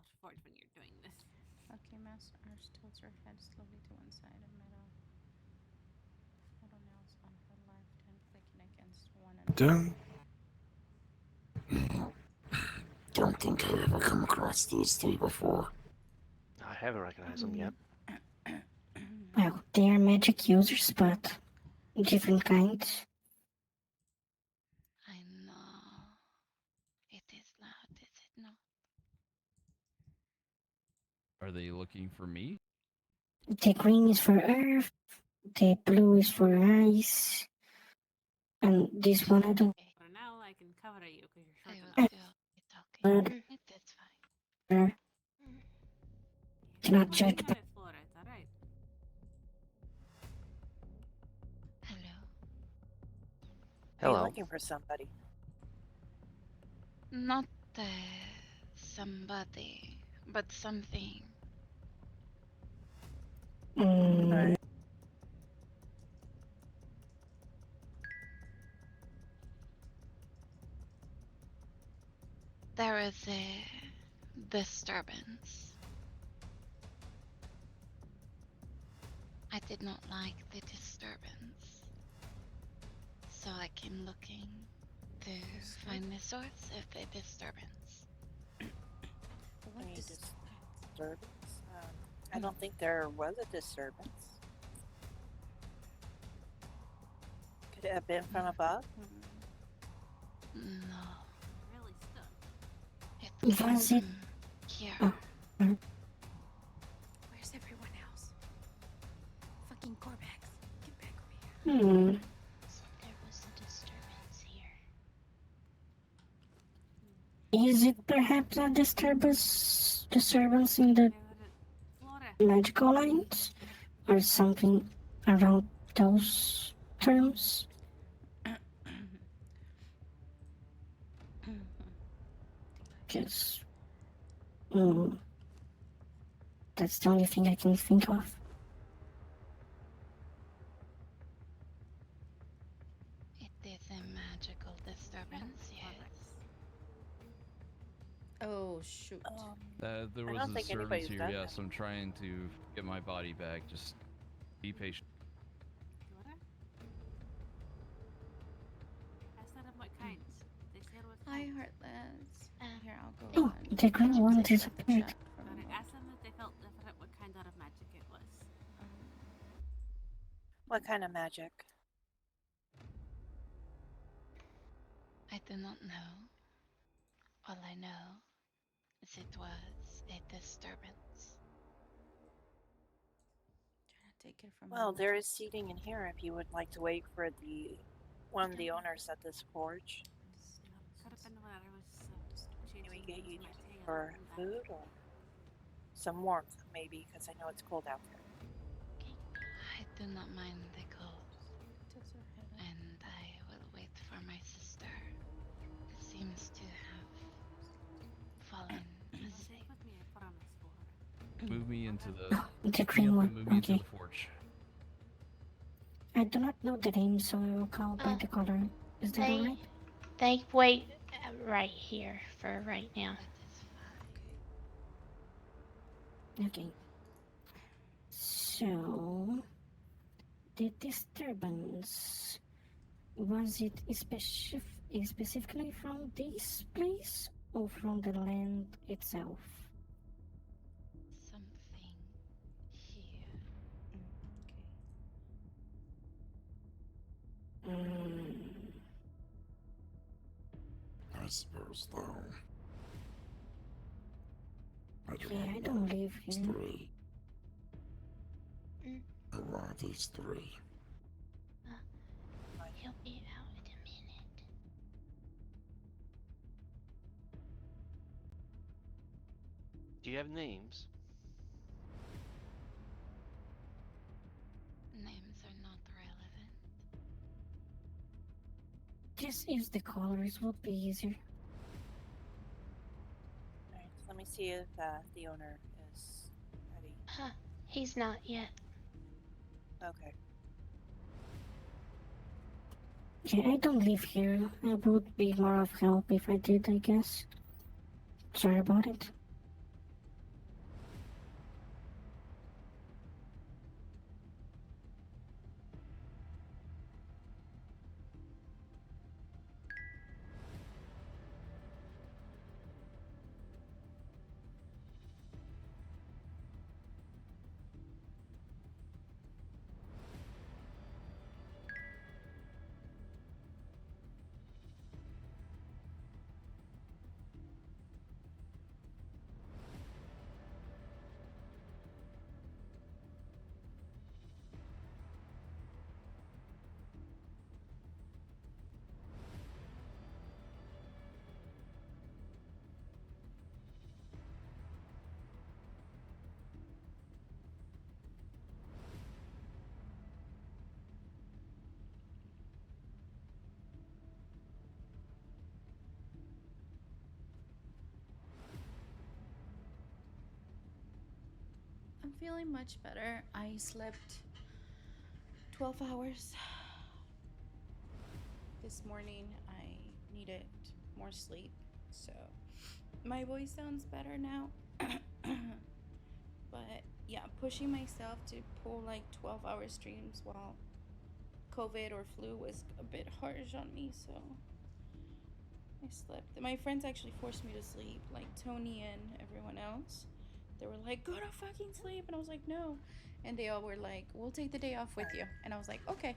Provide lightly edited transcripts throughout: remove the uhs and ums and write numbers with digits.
watch Forge when you're doing this. Okay, Master Arch tilts her head slowly to one side of metal. Photonails on her left hand clicking against one another. Don't think I've ever come across those three before. I haven't recognized them yet. Well, they are magic users, but different kinds. I know. It is loud, is it not? Are they looking for me? The green is for earth, the blue is for ice, and this one I don't. Okay, For now, I can cover you because you're I short will enough. do it. But It is fine. do not Don't judge. think of it, Flora. It's alright. Hello. Are you Hello. looking for somebody? Not somebody, but something. Mm, There is a disturbance. I did not like the disturbance. So I came looking to find the source of the disturbance. What Any is disturbance? I don't think there was a disturbance. Could it have been from above? No, Really stuck. it came Was it- from here. Oh. Where's everyone else? Fucking Corvax. Get back over here. hmm. There was a disturbance here. Is it perhaps a disturbance in the Flora. magical lines? Or something around those terms? Because that's the only thing I can think of. It is a magical disturbance, yes. Oh, shoot. There I was don't a think disturbance anybody's here, done yes. that. I'm trying to get my body back. Just be patient. Flora? I said of what kinds? They said what Hi, kinds. Heartless. Here, I'll go Oh, on. the green one Zip disappeared. shut for a Flora, moment. ask them if they felt different what kind of magic it was. What kind of magic? I do not know. All I know is it was a disturbance. Trying to take it from Well, my there magic. is seating in here if you would like to wait for one of the owners at this forge. Could have been when I was Can we changing get into you my tail. for and that. food or some warmth, maybe, because I know it's cold out there. I do not mind the cold, Tilts her head up. and I will wait for my sister, who seems to have fallen Stay asleep. with me, I promise, Flora. Move me into the. The Pick me green up one. and move me into Okay. the forge. I do not know the name, so I will call by the color. Is that They alright? they wait right here for right now. That is fine. Okay. So, the disturbance, was it specifically from this place or from the land itself? Something here. Okay. I suppose, though. Yeah, I don't live These here. three. Who are these three? He'll be out in a minute. Do you have names? Names are not relevant. Just use the colors, would be easier. Alright, so let me see if the owner is ready. Huh. He's not yet. Okay. Yeah, I don't live here. I would be more of help if I did, I guess. Sorry about it. feeling much better. I slept 12 hours. This morning I needed more sleep, so my voice sounds better now. But yeah, pushing myself to pull like 12-hour streams while COVID or flu was a bit harsh on me, so I slept. My friends actually forced me to sleep, like Tony and everyone else. They were like, go to fucking sleep. And I was like, no. And they all were like, we'll take the day off with you. And I was like, okay.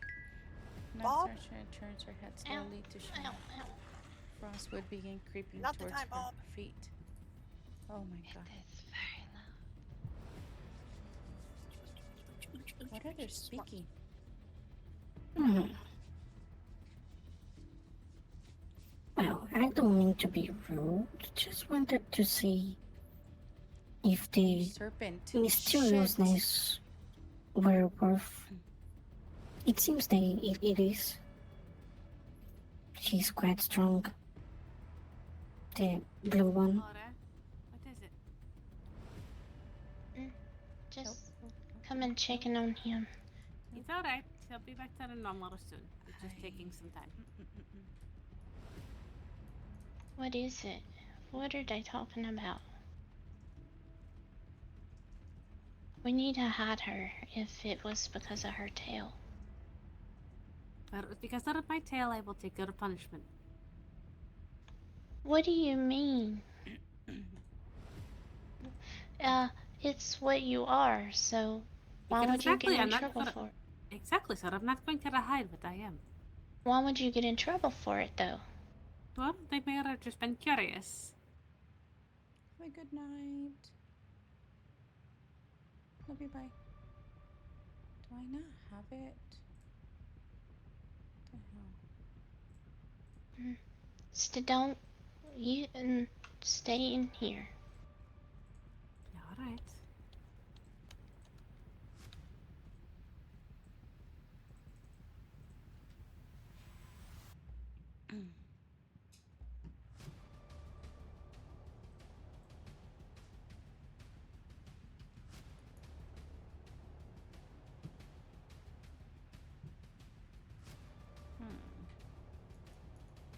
Now Bob? Sarsha turns her head Ow, slowly to ow, shine. ow. Frostwood began creeping Not the towards time, her Bob. feet. Oh my It god. is very loud. What are they speaking? Hmm. Well, I don't mean to be rude. Just wanted to see if the Serpent. Shit. mysteriousness were worth. It seems it is. She's quite strong. The blue one. Laura, what is it? Just come and checking on him. It's alright. He'll be back to the normal soon. It's just taking some time. What is it? What are they talking about? We need to hide her if it was because of her tail. But it was because out of my tail, I will take your punishment. What do you mean? It's what you are, so why Because would you exactly, get in I'm not trouble gonna- for it? Exactly, sir. I'm not going to hide what I am. Why would you get in trouble for it, though? Well, they may have just been curious. Have a good night. Love you, bye. Do I not have it? What the hell? Don't you stay in here. Alright.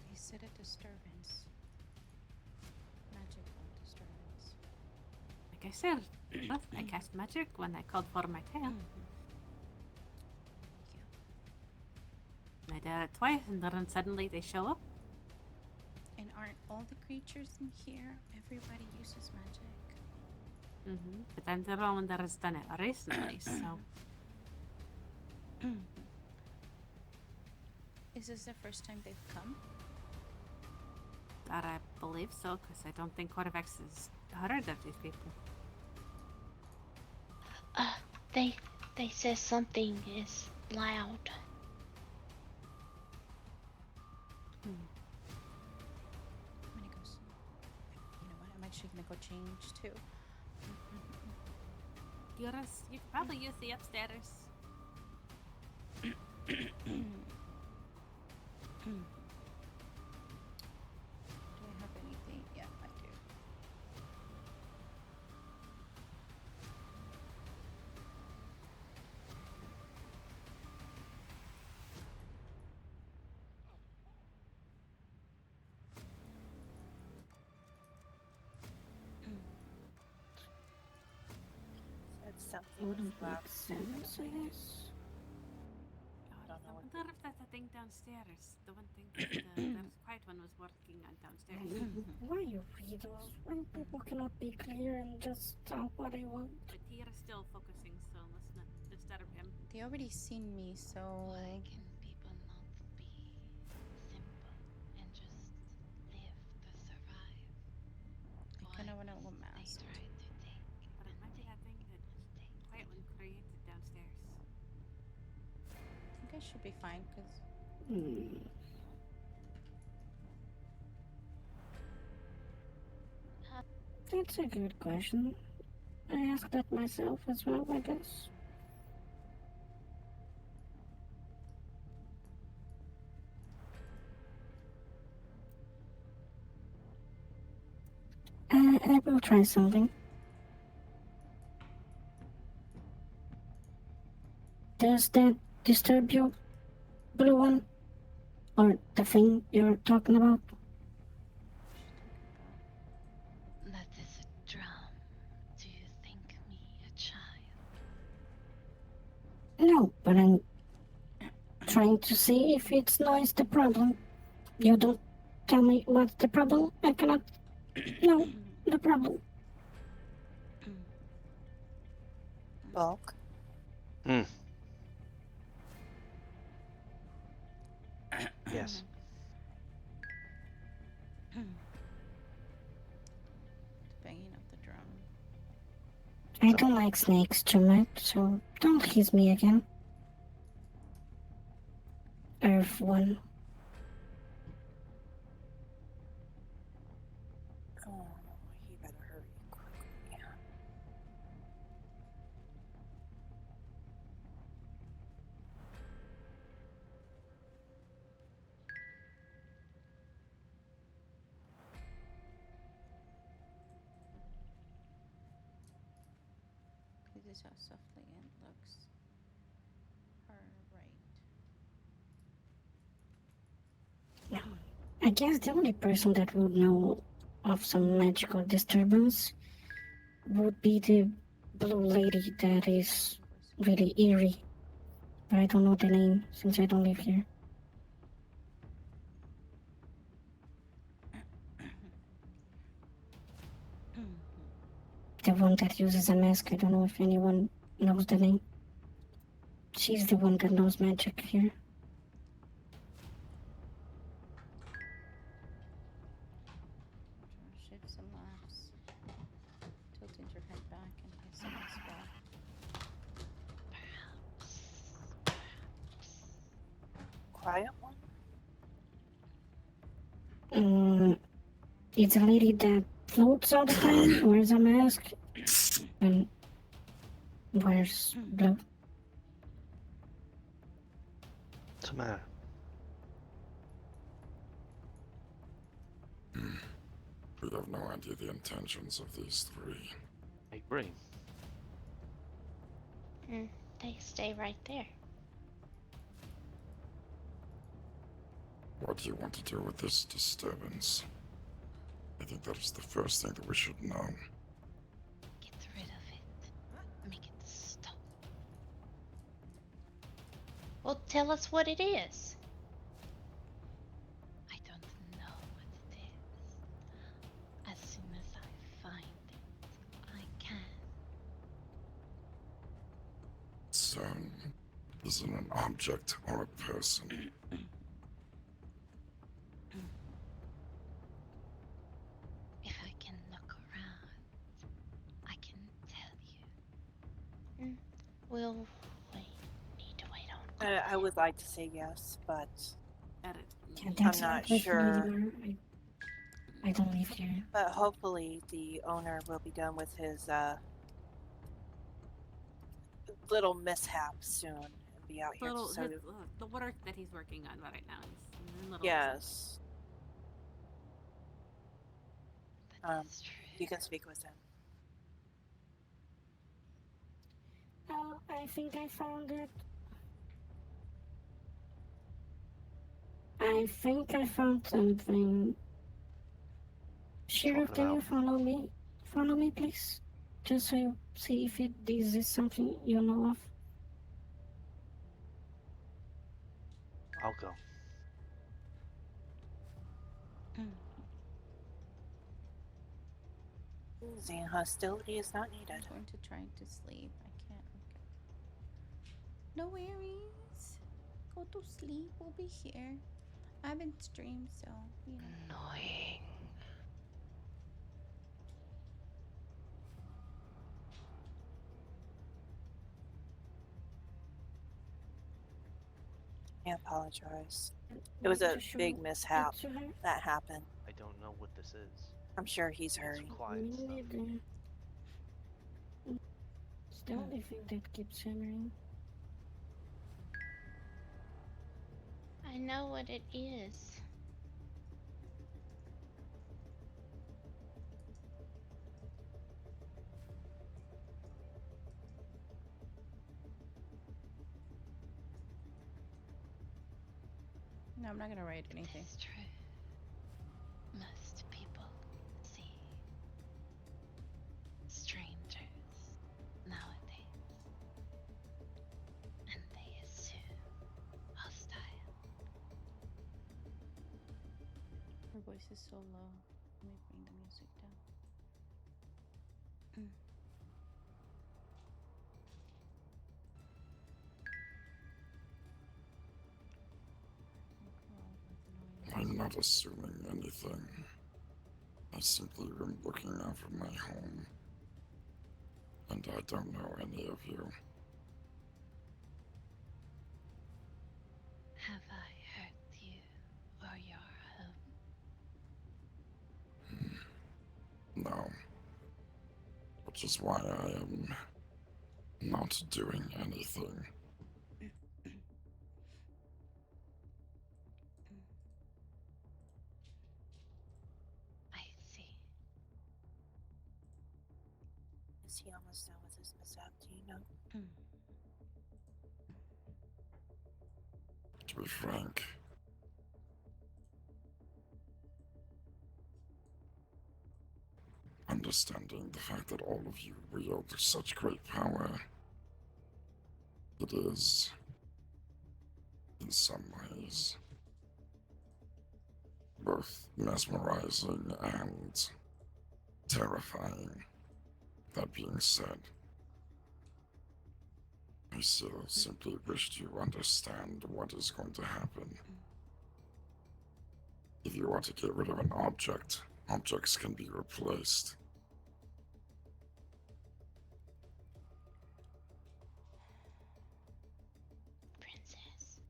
They said a disturbance. Magical disturbance. Like I said, I cast magic when I called for my tail. I did it twice, and then suddenly they show up. And aren't all the creatures in here? Everybody uses magic. But I'm the only one that has done it recently, so... Is this the first time they've come? That I believe so, because I don't think Corvax has heard of these people. They said something is loud. I'm gonna go see. You know what? I'm actually gonna go change too. You could probably use the upstairs. Do I have anything? Yeah, I do. It's something Wouldn't loud. make sense, I guess. I wonder if that's a thing downstairs. The one thing that the quiet one was working on downstairs. Why you readers? When people cannot be clear and just talk what they want. But Tira's still focusing, so let's not disturb him. They already seen me, so Why can people not be simple and just live to survive? I kind of want to go They mask. try to take But it might be that thing that quiet one created downstairs. I think I should be fine because That's a good question. I asked that myself as well, I guess. I will try something. Does that disturb you, blue one? Or the thing you're talking about? That is a drum. Do you think me a child? No, but I'm trying to see if it's noise the problem. You don't tell me what's the problem. I cannot know the problem. Bulk. Hmm. Yes. Banging of the drum. I don't like snakes too much, so don't hiss me again. Earth one. Oh, he better hurry quickly. This is how softly it looks. Alright. I guess the only person that would know of some magical disturbance would be the blue lady that is really eerie. But I don't know the name since I don't live here. The one that uses a mask, I don't know if anyone knows the name. She's the one that knows magic here. Shift some laughs. Tilting your head back and hissing as well. Quiet one? It's a lady that floats all the time, wears a mask, and wears blue. What's the matter? We have no idea the intentions of these three. I agree. They stay right there. What do you want to do with this disturbance? I think that is the first thing that we should know. Get rid of it. Make it stop. Well, tell us what it is. I don't know what it is. As soon as I find it, I can. So, is it an object or a person? If I can look around, I can tell you. We'll need to wait on. I would like to say yes, but Edit. Yeah, that's not with me sure. anymore. I don't live here. But hopefully the owner will be done with his little mishap soon and be out here. Little, So the work that he's working on right now is a little. yes, That's true. you can speak with him. Oh, I think I found it. I think I found something. Sheriff, can you follow me? Follow me, please. Just so you see if this is something you know of. I'll go. Using hostility is not needed. I'm going to try to sleep. I can't. No worries. Go to sleep. We'll be here. I haven't streamed, so you know. Annoying. I apologize. It was a big mishap that happened. I don't know what this is. I'm sure he's hurrying. It's quiet stuff. It's the only thing that keeps hammering. I know what it is. I'm not gonna write anything. It's true. Most people see strangers nowadays, and they assume hostile. Her voice is so low. Let me bring the music down. I'm not assuming anything. I simply am looking after my home. And I don't know any of you. Have I hurt you or your home? No. Which is why I am not doing anything. I see. Is he almost done with his mishap? Do you know? To be frank, understanding the fact that all of you wield such great power, it is, in some ways, both mesmerizing and terrifying. That being said, I still simply wish to understand what is going to happen. If you want to get rid of an object, objects can be replaced. Princess.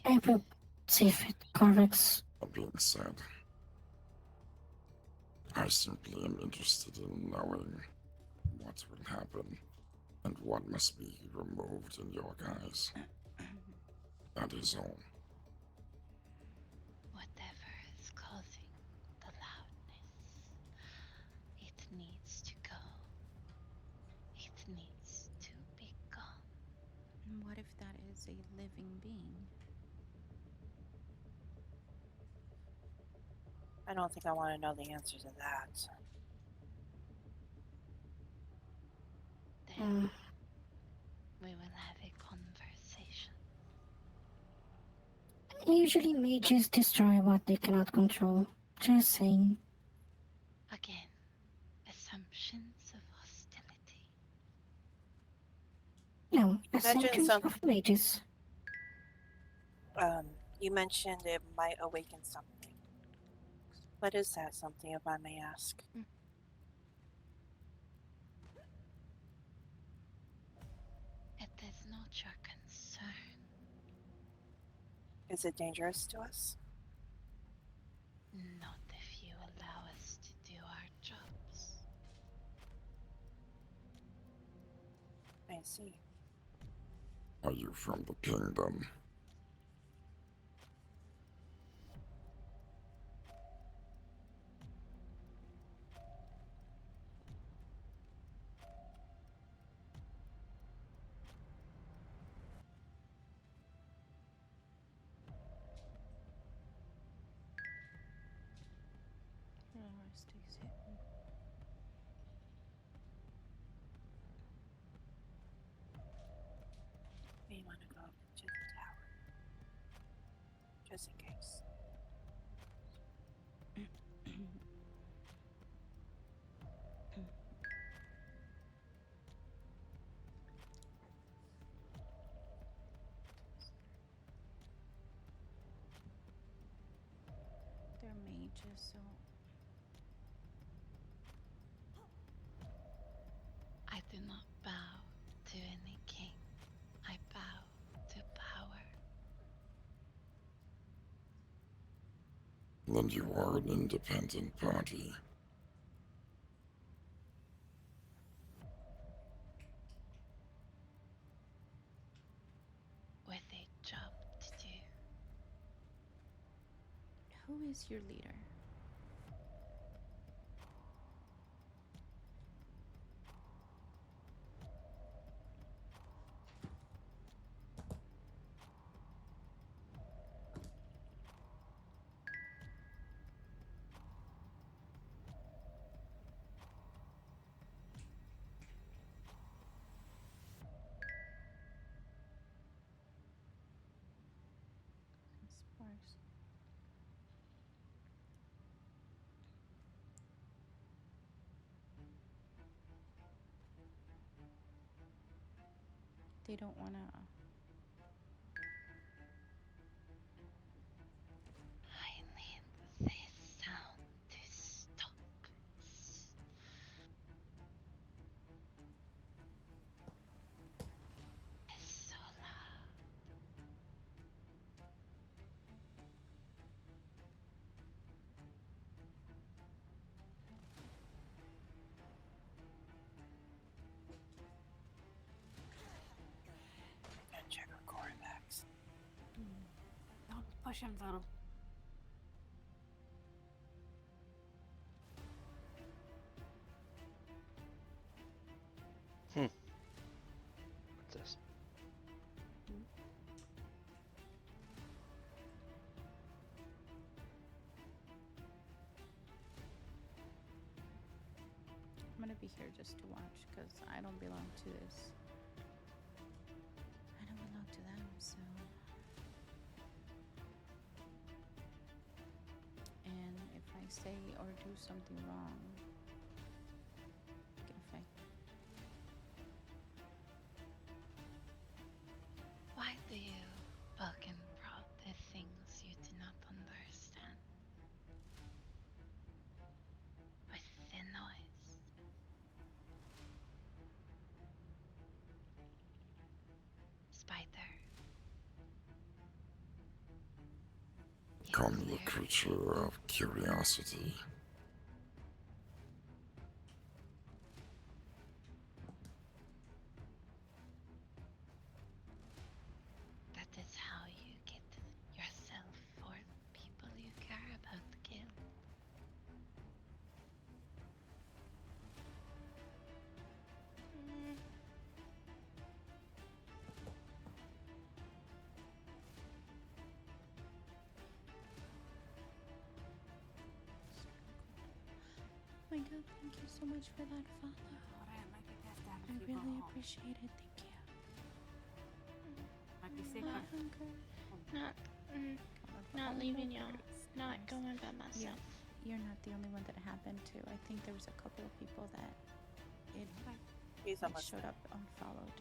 I will see if it corrects. That being said, I simply am interested in knowing what will happen and what must be removed in your guise. That is all. Whatever is causing the loudness, it needs to go. It needs to be gone. What if that is a living being? I don't think I want to know the answer to that. Then we will have a conversation. Usually mages destroy what they cannot control. Just saying. Again, assumptions of hostility. No, Imagine assumptions of mages. You mentioned it might awaken something. What is that something, if I may ask? It is not your concern. Is it dangerous to us? Not if you allow us to do our jobs. I see. Are you from the kingdom? May want to go up to the tower. Just in case. They're mages, so I do not bow to any king. I bow to power. Then you are an independent party. With a job to do. who is your leader? course. They don't wanna. I need this sound to stop. It's so loud. Gotta check our quarterbacks. Don't push him, Zoro. What's this? I'm gonna be here just to watch because I don't belong to this. I don't belong to them, so. And if I say or do something wrong, get a fight. Why do you bug and prod the things you do not understand? With the noise. Spider. Call me a creature of curiosity. That is how you get yourself or people you care about killed. Oh my god, thank you so much for that follow. Alright, might be best to have I a few go really home. appreciate it, thank you. Might be My safer. hunger. Not, not leaving y'all. Not going by myself. You're not the only one that it happened to. I think there was a couple of people that it He's like, almost showed there. up unfollowed.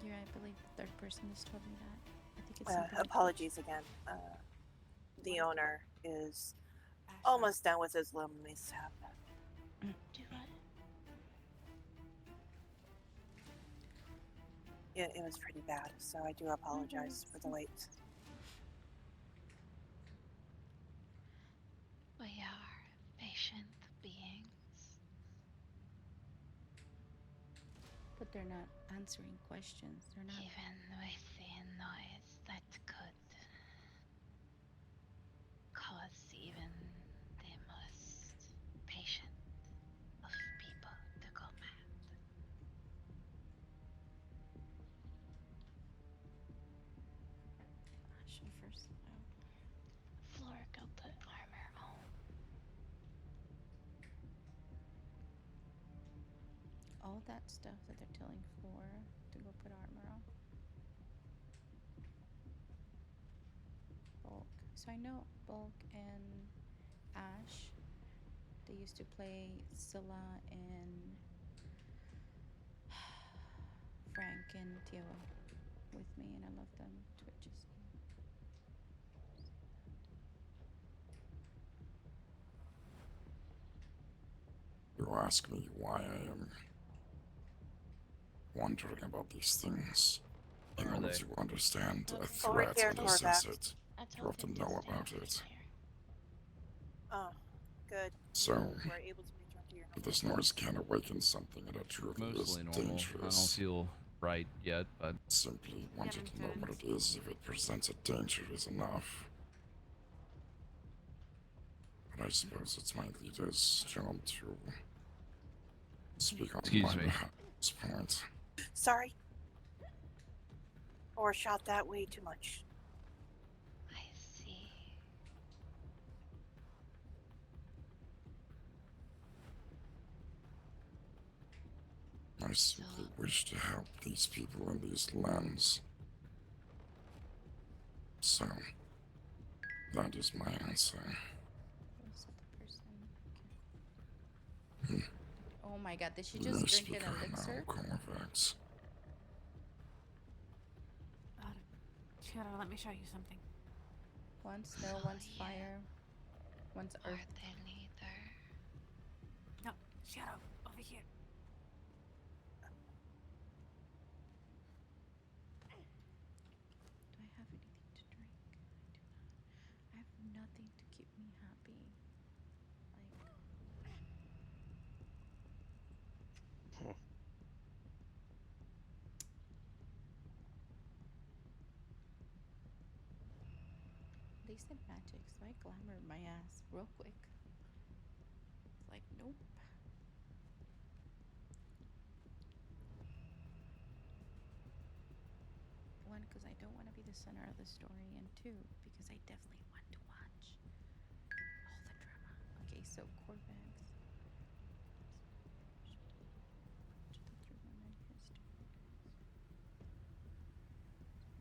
Yeah, I believe the third person has told me that. I think it's something like Apologies again. The owner is Asher. almost done with his little mishap. Do what? It was pretty bad, so I do apologize for the wait. We are patient beings. But they're not answering questions. They're not. Even with the noise that could cause even the most patient of people to go mad. Asher first. Flora, go put armor on. All that stuff that they're telling Flora to go put armor on. Bulk. So I know Bulk and Ash. They used to play Scylla and Frank and Tioa with me, and I love them Twitches. You ask me why I am wondering about these things. In Are order they? to understand a Over threat here, and assess Torvax. it, I you told have to them know stay about over it. there. Oh, good. So, We're able to return to your if this noise can awaken something that truly is Mostly normal. I don't dangerous, feel right yet, but simply wanted to know what it is. If it presents a danger is enough. But I suppose it's my leader's job to speak on Excuse my me. behalf at this point. Sorry. Or shot that way too much. I see. I simply wish to help these people in these lands. So, That is my answer. Was it the person? Okay. Oh my god, did she just Yes, drink an elixir? Corvax. Shiro, let me show you something. One's snow, So one's you fire, one's are earth. the leader. No, Shiro, over here. Do I have anything to drink? I do not. I have nothing to keep me happy. Like, Hmm. they said magic, so I glamored my ass real quick. It's like, nope. One, because I don't want to be the center of the story, and two, because I definitely want to watch all the drama. Okay, so Corvax.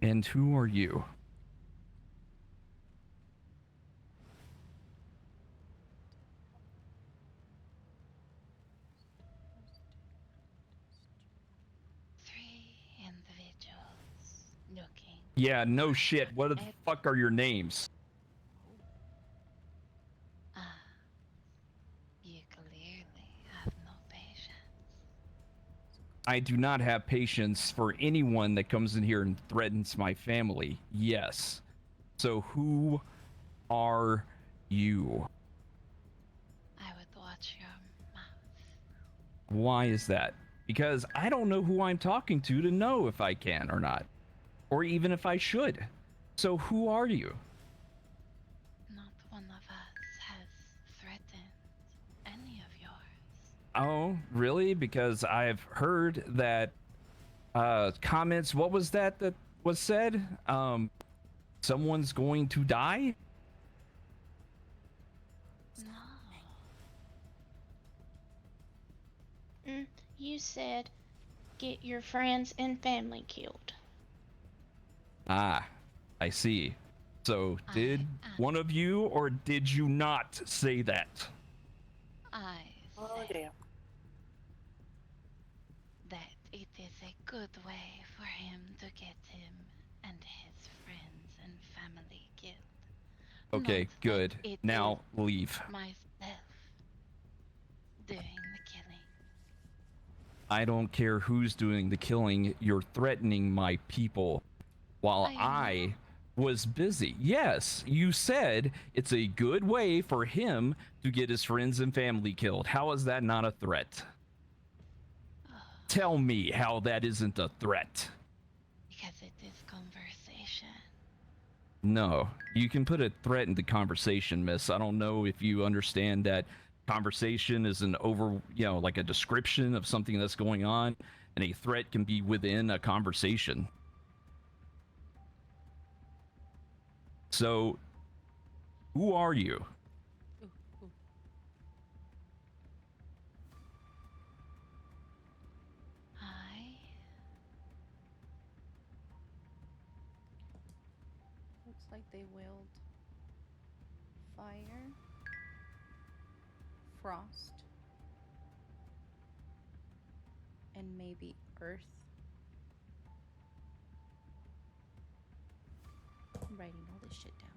And who are you? Three individuals looking. Yeah, no shit. What the Ed- fuck are your names? Ah, you clearly have no patience. I do not have patience for anyone that comes in here and threatens my family. Yes. So who are you? I would watch your mouth. Why is that? Because I don't know who I'm talking to know if I can or not. Or even if I should. So who are you? Not one of us has threatened any of yours. Oh, really? Because I've heard that comments, what was that was said? Someone's going to die? No. You said get your friends and family killed. Ah, I see. So did one of you or did you not say that? I Oh said dear. that it is a good way for him to get him and his friends and family killed. Okay, Not good. that it Now is leave. myself doing the killing. I don't care who's doing the killing. You're threatening my people while I was busy. Yes, you said it's a good way for him to get his friends and family killed. How is that not a threat? Tell me how that isn't a threat. Because it is conversation. No, you can put a threat into conversation, miss. I don't know if you understand that conversation is an like a description of something that's going on, and a threat can be within a conversation. So, who are you? Looks like they willed fire, frost, and maybe earth. I'm writing all this shit down.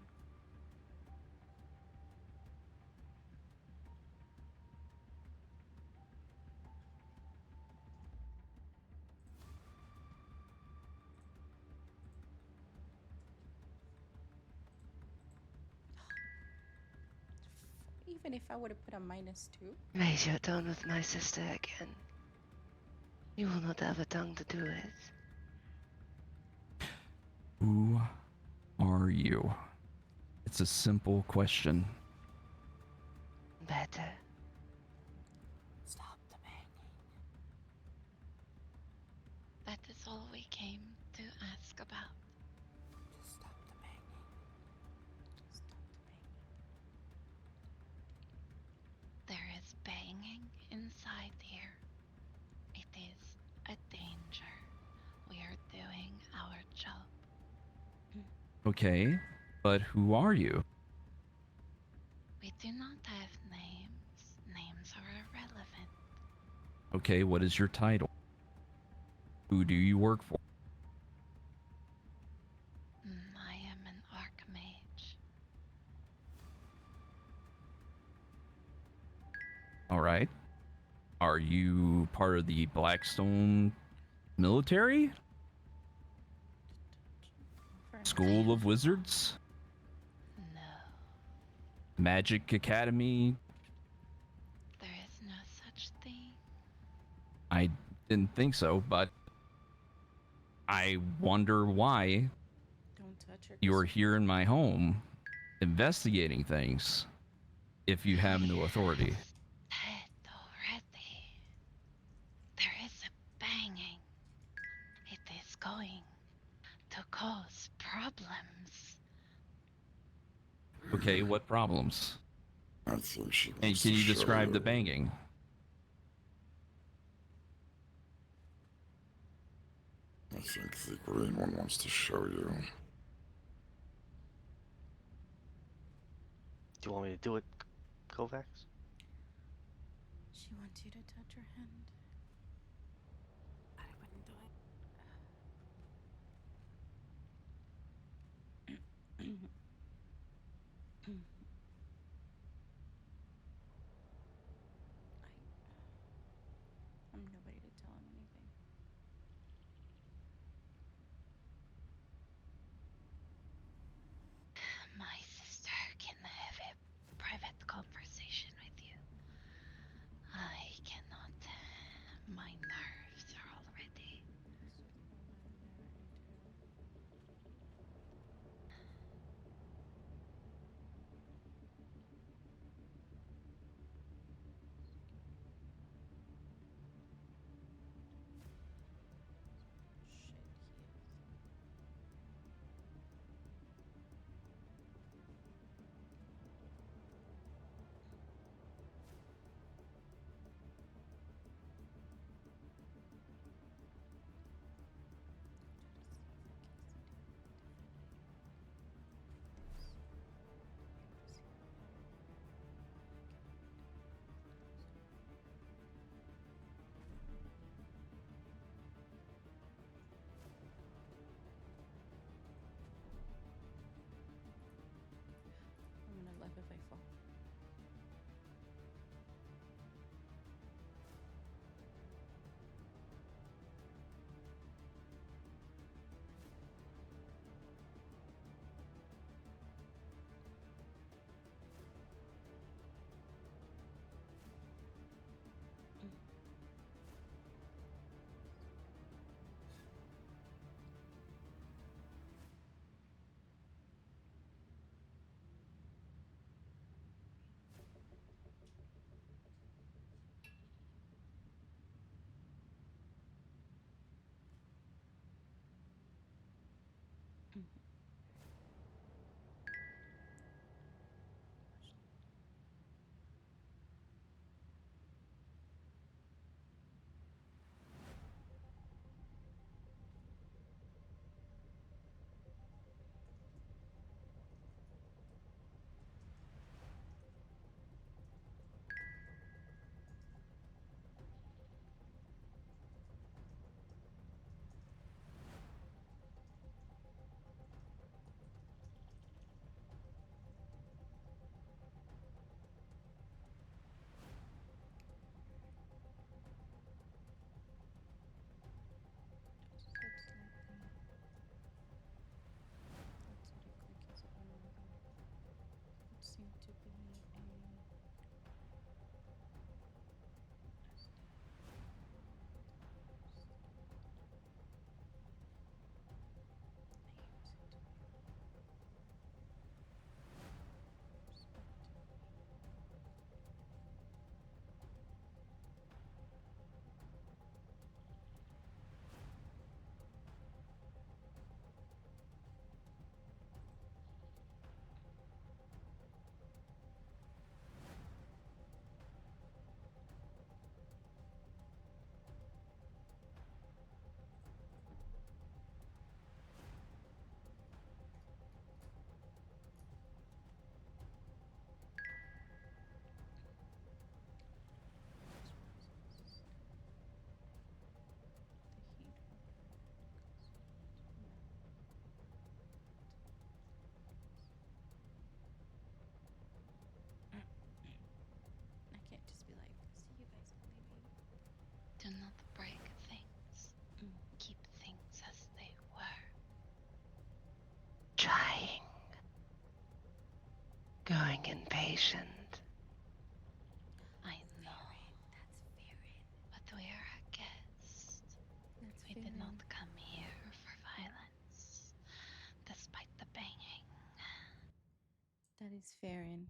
Even if I would have put a -2. Raise your tone with my sister again. You will not have a tongue to do it. Who are you? It's a simple question. Better. Stop the banging. That is all we came to ask about. Just stop the banging. There is banging inside here. It is a danger. We are doing our job. Okay, but who are you? Okay, what is your title? Who do you work for? I am an archmage. All right. Are you part of the Blackstone military? School of Wizards? No, Magic Academy? there is no such thing. I didn't think so, but I wonder why Don't touch her. you're here in my home investigating things if you have no authority. Said already. There is a banging. It is going to cause problems. Okay, what problems? I think she And wants can to you show describe you. the banging? I think the green one wants to show you. Do you want me to do it, Kovacs? She wants you to touch her hand. I wouldn't do it. I'm nobody to tell him anything. My sister can have a private conversation with you. I cannot. My nerves are already. growing impatient. I know. But we are a guest. That's We fair. did not come here for violence, despite the banging. That is fair, and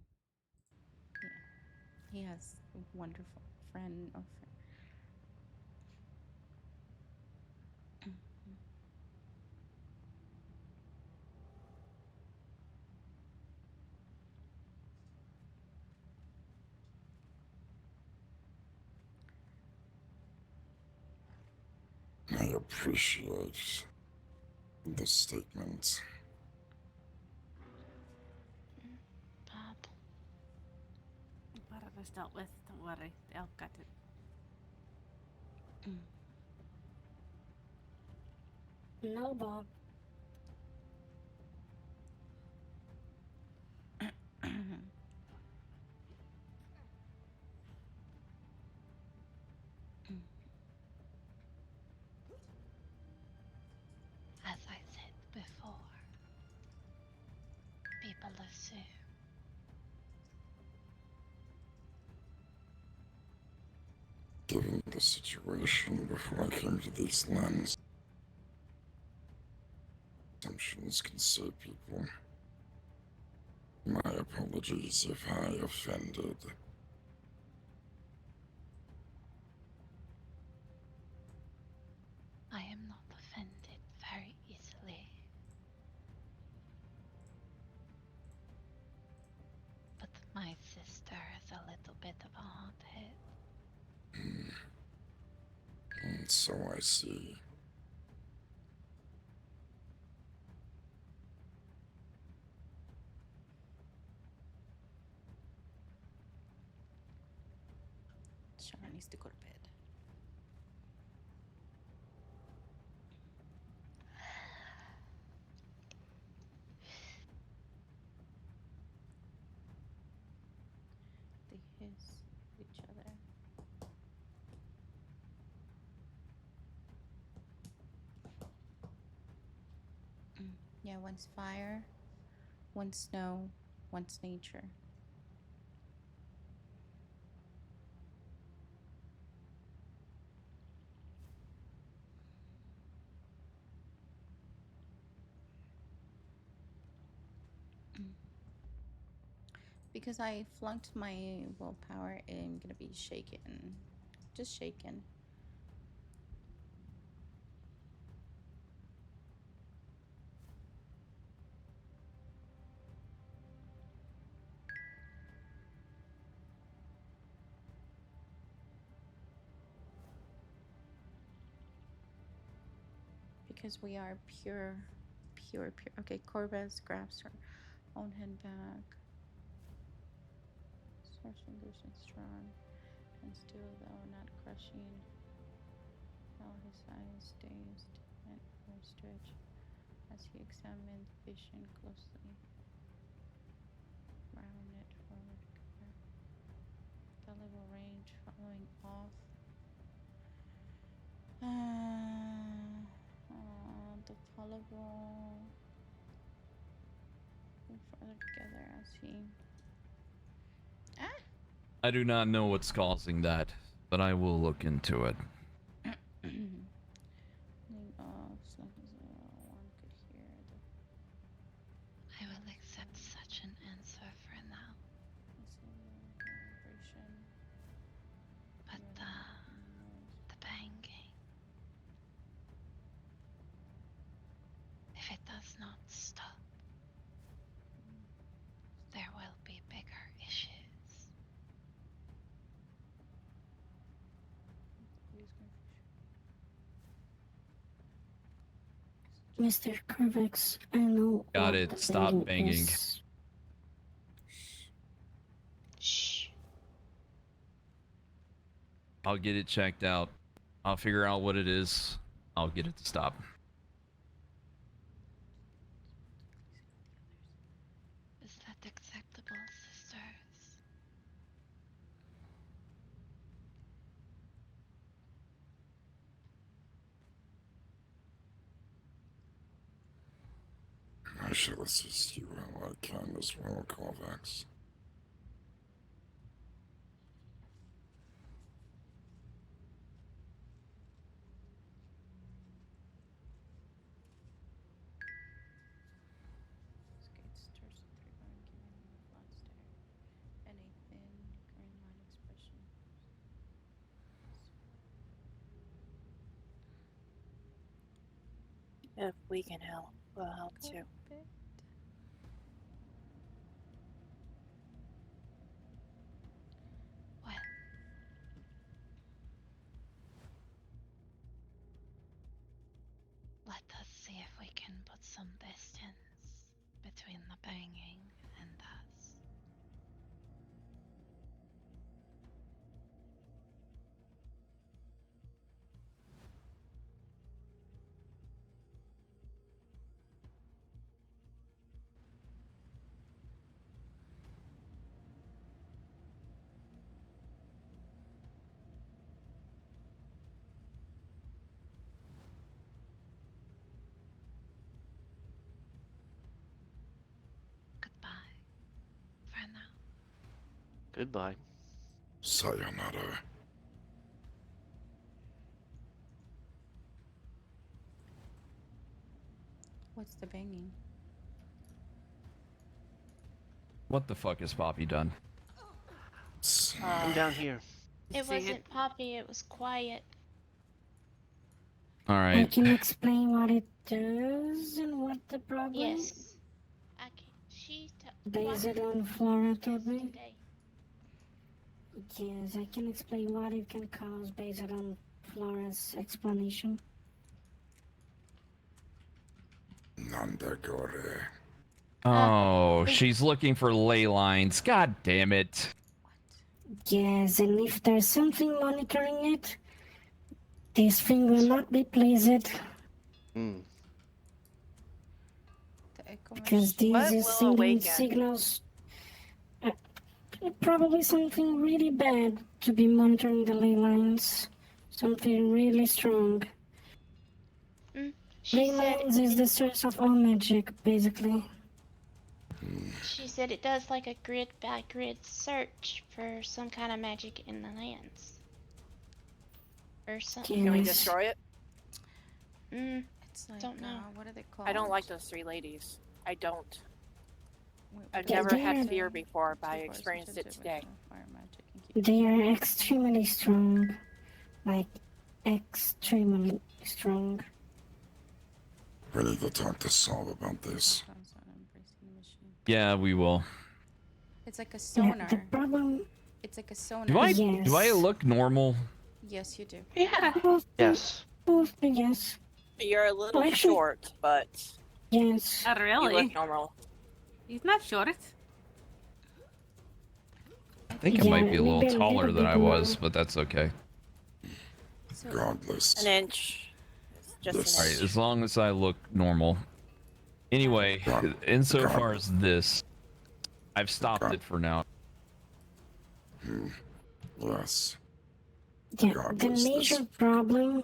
yeah, he has a wonderful friend or I appreciate the statement. Bob, Part of it's dealt with. Don't worry. They'll get it. No, Bob. as I said before, people assume. Given the situation before I came to these lands, assumptions can save people. My apologies if I offended. I am not offended very easily. But my sister is a little bit of a hothead. And so I see. Sean needs to go to bed. They hiss at each other. Yeah, one's fire, one's snow, one's nature. Because I flunked my willpower, I'm gonna be shaken. Just shaken. Because we are pure. Okay, Corvus grabs her own head back. Source illusion strong and still, though not crushing. Now his eyes dazed and overstretched as he examined the vision closely. Round it forward cover. Valuable range following off. The valuable further together as he. I do not know what's causing that, but I will look into it. Laying off, so one could hear the I will accept such an answer for now. vibration. But the banging, if it does not stop, there will be bigger issues. Mr. Corvex, I know. Got what it. the Stop banging. is. Shh. I'll get it checked out. I'll figure out what it is. I'll get it to stop. Is that acceptable, sisters? I shall assist you how I can as well, Corvax. If we can help, we'll help too. Well, let us see if we can put some distance between the banging and us. Goodbye. For now. Goodbye. Sayonara. What's the banging? What the fuck has Poppy done? I'm down here. It See it? wasn't Poppy, it was quiet. All I right. can explain what it does and what the problem Yes. I can, based Poppy on Flora told me. today. Yes, I can explain what it can cause based on Flora's explanation. Nandagore. Oh, she's looking for ley lines. God damn it. Yes, and if there's something monitoring it, this thing will not be pleased Hmm. The echo because machine. What these is will sending awaken? signals. Probably something really bad to be monitoring the ley lines. Something really strong. She Ley said lines is the source of all magic, basically. it does like a grid by grid search for some kind of magic in the lands. Or something. Can we Yes. destroy it? It's like, Don't know. what are they called? I don't like those three ladies. I don't. Wait, I've Yeah, never had they're- fear before, but I Two force, experienced it two today. fire magic, and keep- They are extremely strong. Like, extremely strong. We need to talk to Saul about this. Yeah, we will. It's like a Yeah, sonar. the problem. It's like a sonar. Do I Yes. look normal? Yes, you do. Yeah. Yes. Yes. You're a little Well, actually- short, but Yes. Not you really. look normal. He's not short. I think I Yeah, might be a little maybe a little taller than bit I was, more. but that's okay. So, Godless. An inch. It's just This- All an right, inch. as long as I look normal. Anyway, God- insofar as this, I've stopped God. it for now. Yes. Yeah, God the bless major this. problem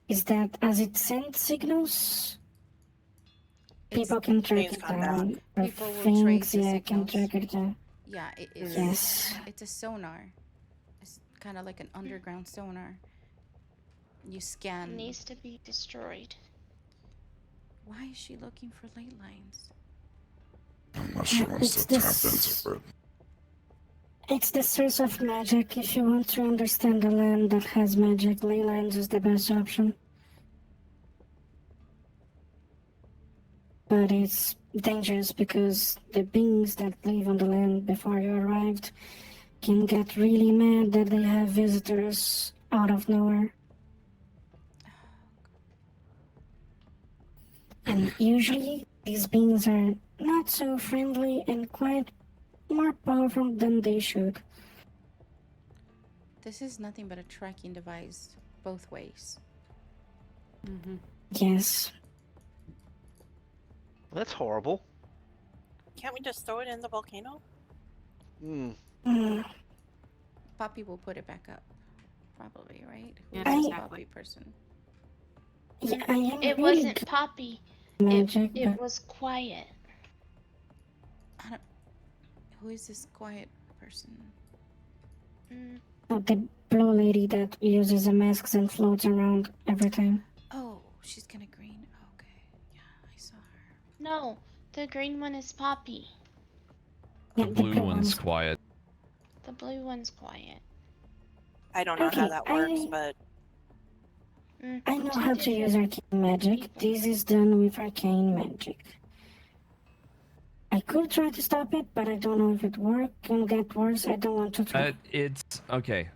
is that as it sends signals, people can track Things it come down. back. Or People will things, trace the yeah, can signals. track it down. yeah, it is. Yes. It's a sonar. It's kind of like an underground sonar. You It scan. needs to be destroyed. Why is she looking for ley lines? Unless she wants It's to tap this- into it. It's the source of magic. If you want to understand a land that has magic, ley lines is the best option. But it's dangerous because the beings that live on the land before you arrived can get really mad that they have visitors out of nowhere. And usually, these beings are not so friendly and quite more powerful than they should. This is nothing but a tracking device, both ways. Yes. That's horrible. Can't we just throw it in the volcano? Hmm. Mm. Poppy will put it back up, probably, right? Yes, Who's the exactly. Poppy person? Yeah, I am It really wasn't good Poppy. at magic, It but was quiet. I don't. Who is this quiet person? not the blue lady that uses the masks and floats around every time. Oh, she's kind of green. Okay, yeah, I saw her. No, the green one is Poppy. The Yeah, blue one's quiet. The blue one's quiet. I don't know how Okay, that works, I- but I know She how did to use have arcane magic. people. This is done with arcane magic. I could try to stop it, but I don't know if it work and get worse. I don't want to try. It's okay.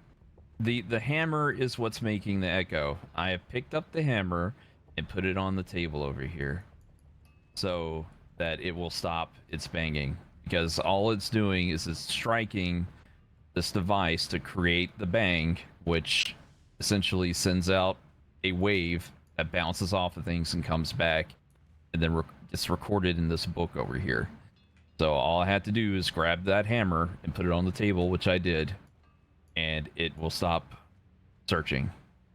The hammer is what's making the echo. I have picked up the hammer and put it on the table over here, so that it will stop its banging. Because all it's doing is it's striking this device to create the bang, which essentially sends out a wave that bounces off of things and comes back, and then gets recorded in this book over here. So all I had to do is grab that hammer and put it on the table, which I did, and it will stop searching.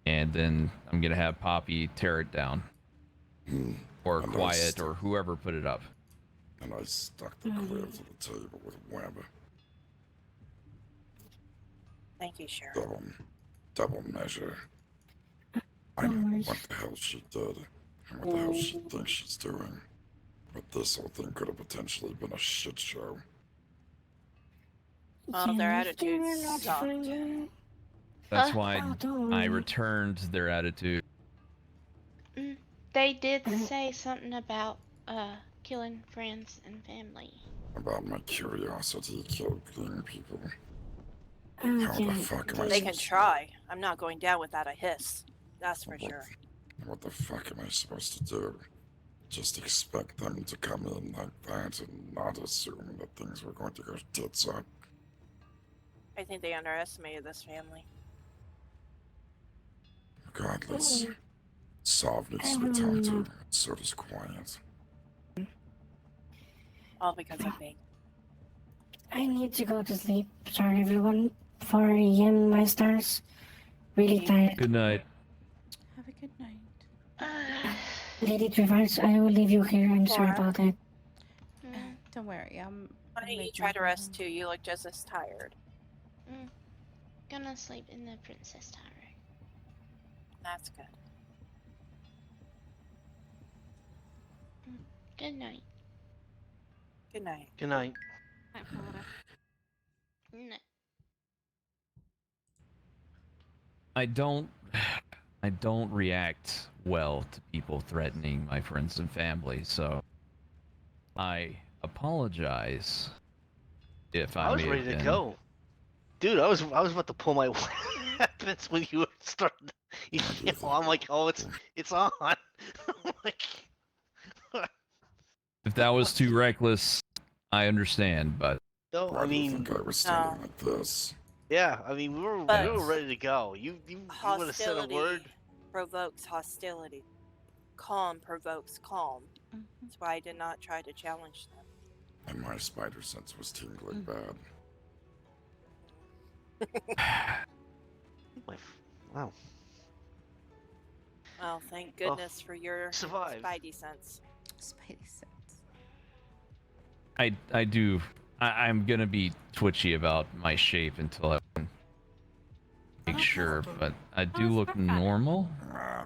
And then I'm gonna have Poppy tear it down, or And Quiet, or whoever put it up. And I stuck the clear to the table with a web. Thank you, Sheriff. Double measure. I know what the hell she did, and what the hell she thinks she's doing. But this whole thing could have potentially been a shit show. Well, their Yeah, if they were attitudes not sucked. friendly. That's why don't I worry. returned their attitude. They did say something about killing friends and family. About my curiosity killing people. Okay. How the fuck am I They can supposed to- try. I'm not going down without a hiss. That's for sure. What the fuck am I supposed to do? Just expect them to come in like that and not assume that things were going to go tits up? I think they underestimated this family. Regardless, Sov needs to be talked to, and so does Quiet. All because of me. I need to go to sleep. Sorry, everyone. 4 a.m. my stars. Really tired. Good night. Have a good night. Lady Drīvarys, I will leave you here. I'm sorry about that. Don't worry, Why don't you try to rest too? You look just as tired. Gonna sleep in the princess tower. That's good. Good night. Good night. Good night. No. I don't react well to people threatening my friends and family, so I apologize if I was may ready have to been- go. Dude, I was about to pull my weapons when you started. I'm like, oh, it's on. I'm like, If that was too reckless, I understand, but no, Why I do you mean, think I was standing like this? yeah, I mean, we were ready to go. You would have said a Hostility word. provokes hostility. Calm provokes calm. That's why I did not try to challenge them. And my spider sense was tingling bad. Wow. Well, thank goodness for your survived. spidey sense. Spidey sense. I'm gonna be twitchy about my shape until I can make sure, but I do look normal.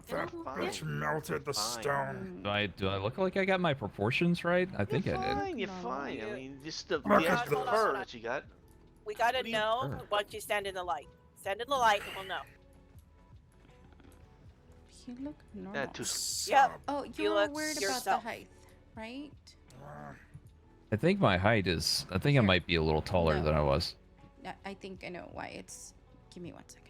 That bitch melted the stone. Do I look like I got my proportions right? I think I did. Fine, you're fine. I mean, just the Look at extra this. fur that you got. We gotta What do you- know once you stand in the light. Stand in the light and we'll know. You look normal. Yeah, too. Yep. Oh, You you're look worried yourself. about the height, right? I think my height is. I think I might be a little taller No. than I was. I think I know why. It's. Give me 1 second.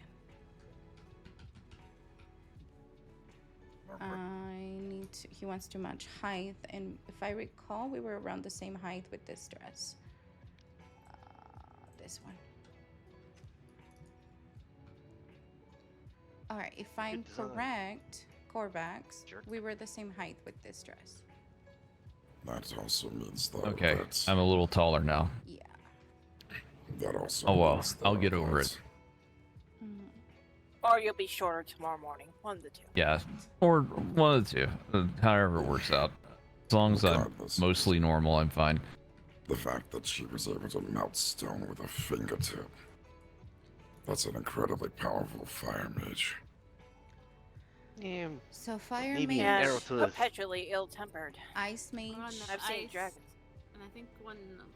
I need to. He wants to match height, and if I recall, we were around the same height with this dress. This one. All right, if I'm design. correct, Corvax, Jerk. we were the same height with this dress. That also means though Okay, that I'm a little taller now. Yeah. that also Oh well, means I'll though get over that it. Or you'll be shorter tomorrow morning. One of the two. Yeah, or one of the two, however it works out. As long as I'm Regardless. mostly normal, I'm fine. The fact that she was able to melt stone with a fingertip. That's an incredibly powerful fire mage. Yeah, So fire maybe mage, an arrow to the. Perpetually ill-tempered. ice mage. I've seen dragons. And I think one of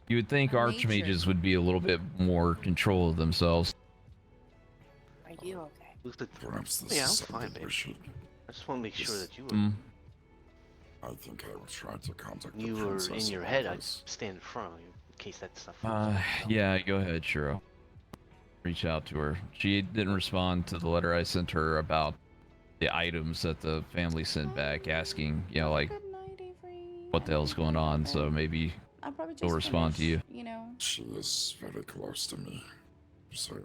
You would think A archmages matron. would be a little bit more control of themselves. Are you okay? Looks like, Perhaps this yeah, is I'm fine, something babe. we should. I just want to make sure that you were, Mm. I think I will try to contact the you were princess in your about head. I'd this. stand in front of you in case that stuff was Yeah, go ahead, Shiro. Reach out to her. She didn't respond to the letter I sent her about the items that the family sent back, asking, you know, like, Good night, Avery. what the hell's going on. So maybe I'll probably she'll just respond to you. finish, you know. She is very close to me, so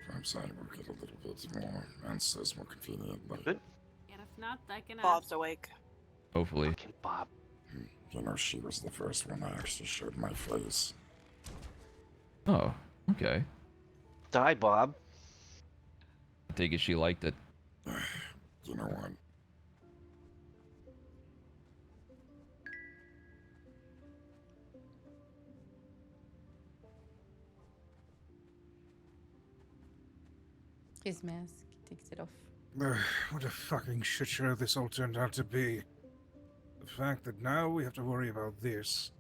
perhaps I will get a little bit more answers more conveniently. Good. And if not, I can Bob's awake. Hopefully. Fucking Bob. You know, she was the first one I actually showed my face. Oh, okay. Die, Bob. I take it she liked it. You know what? His mask. He takes it off. What a fucking shit show this all turned out to be. The fact that now we have to worry about this.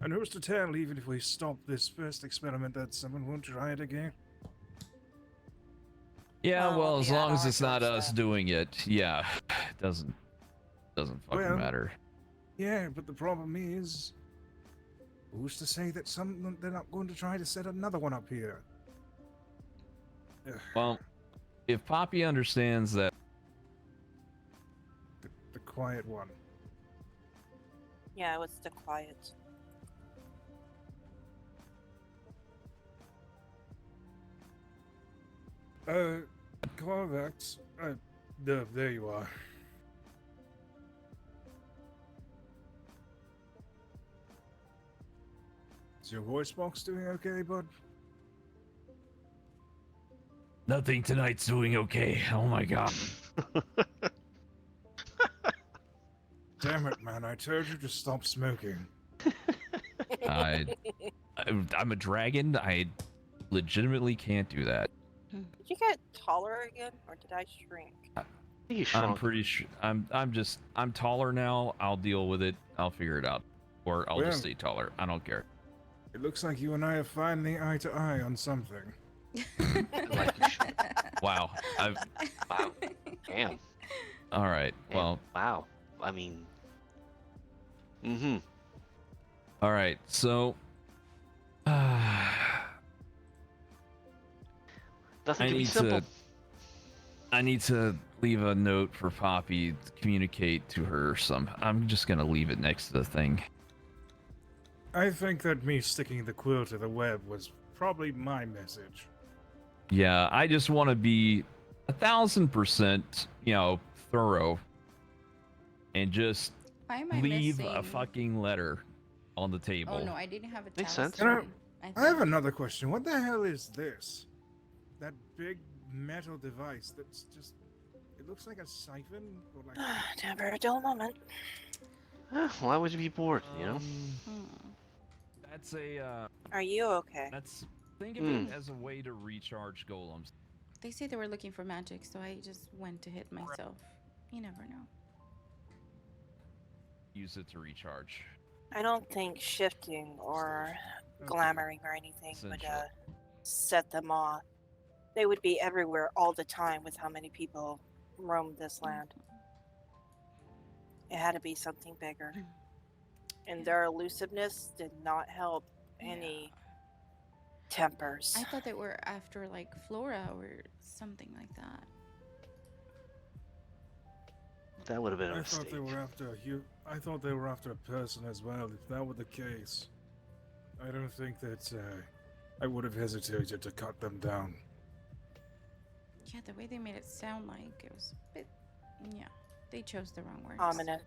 And who's to tell, even if we stop this first experiment, that someone won't try it again? Yeah, well, as yeah, long as our it's not first us step. doing it, yeah, it doesn't fucking Well, matter. Yeah, but the problem is, who's to say that they're not going to try to set another one up here? Ugh, Well, if Poppy understands that, the quiet one. Yeah, it's the quiet. Corvax. There you are. Is your voice box doing okay, bud? nothing tonight's doing okay. Oh my god. Damn it, man! I told you to stop smoking. I'm a dragon. I legitimately can't do that. Did you get taller again, or did I shrink? You I'm shrunk. pretty sure. I'm taller now. I'll deal with it. I'll figure it out, or I'll Well- just stay taller. I don't care. It looks like you and I are finally eye to eye on something. Like you should. Wow. Wow. Damn. All right. Damn. Well. Wow. I mean. Mm-hmm. All right. So. Nothing I can be need simple. to. I need to leave a note for Poppy to communicate to her some. I'm just gonna leave it next to the thing. I think that me sticking the quill to the web was probably my message. Yeah, I just want to be 1,000%, thorough, and just Why am I leave missing? a fucking letter on the table. Oh no, I didn't have a Makes sense. talisman. I have another question. What the hell is this? That big metal device that's just... It looks like a siphon, or like... Never a dull moment. Why would you be bored, you know? That's a. Are you okay? That's think of it as a way to recharge golems. They say they were looking for magic, so I just went to hit myself. You never know. Use it to recharge. I don't think shifting or glamoring or anything would Essential. set them off. They would be everywhere all the time with how many people roam this land. It had to be something bigger. And their elusiveness did not help any tempers. I thought they were after like Flora or something like that. That would have been a I mistake. thought they were after I thought they were after a person as well. If that were the case, I don't think that I would have hesitated to cut them down. Yeah, the way they made it sound like it was a bit. Yeah, they chose the wrong words. Ominous.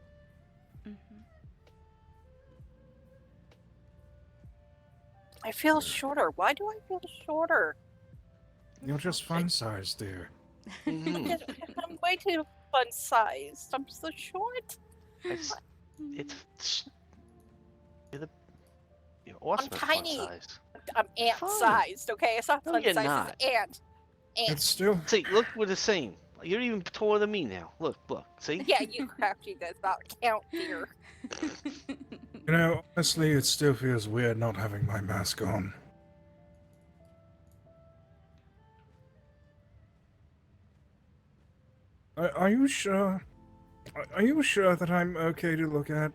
I feel shorter. Why do I feel shorter? You're just fun-sized, dear. Mhm. I'm way too fun-sized. I'm so short. You're awesome at fun tiny. size. I'm ant-sized, okay? It's not No, you're fun-sized. not. It's ant. It's still... See, look, we're the same. You're even taller than me now. Look. See? Yeah, you crafty does not count here. You know, honestly, it still feels weird not having my mask on. Are you sure? Are you sure that I'm okay to look at?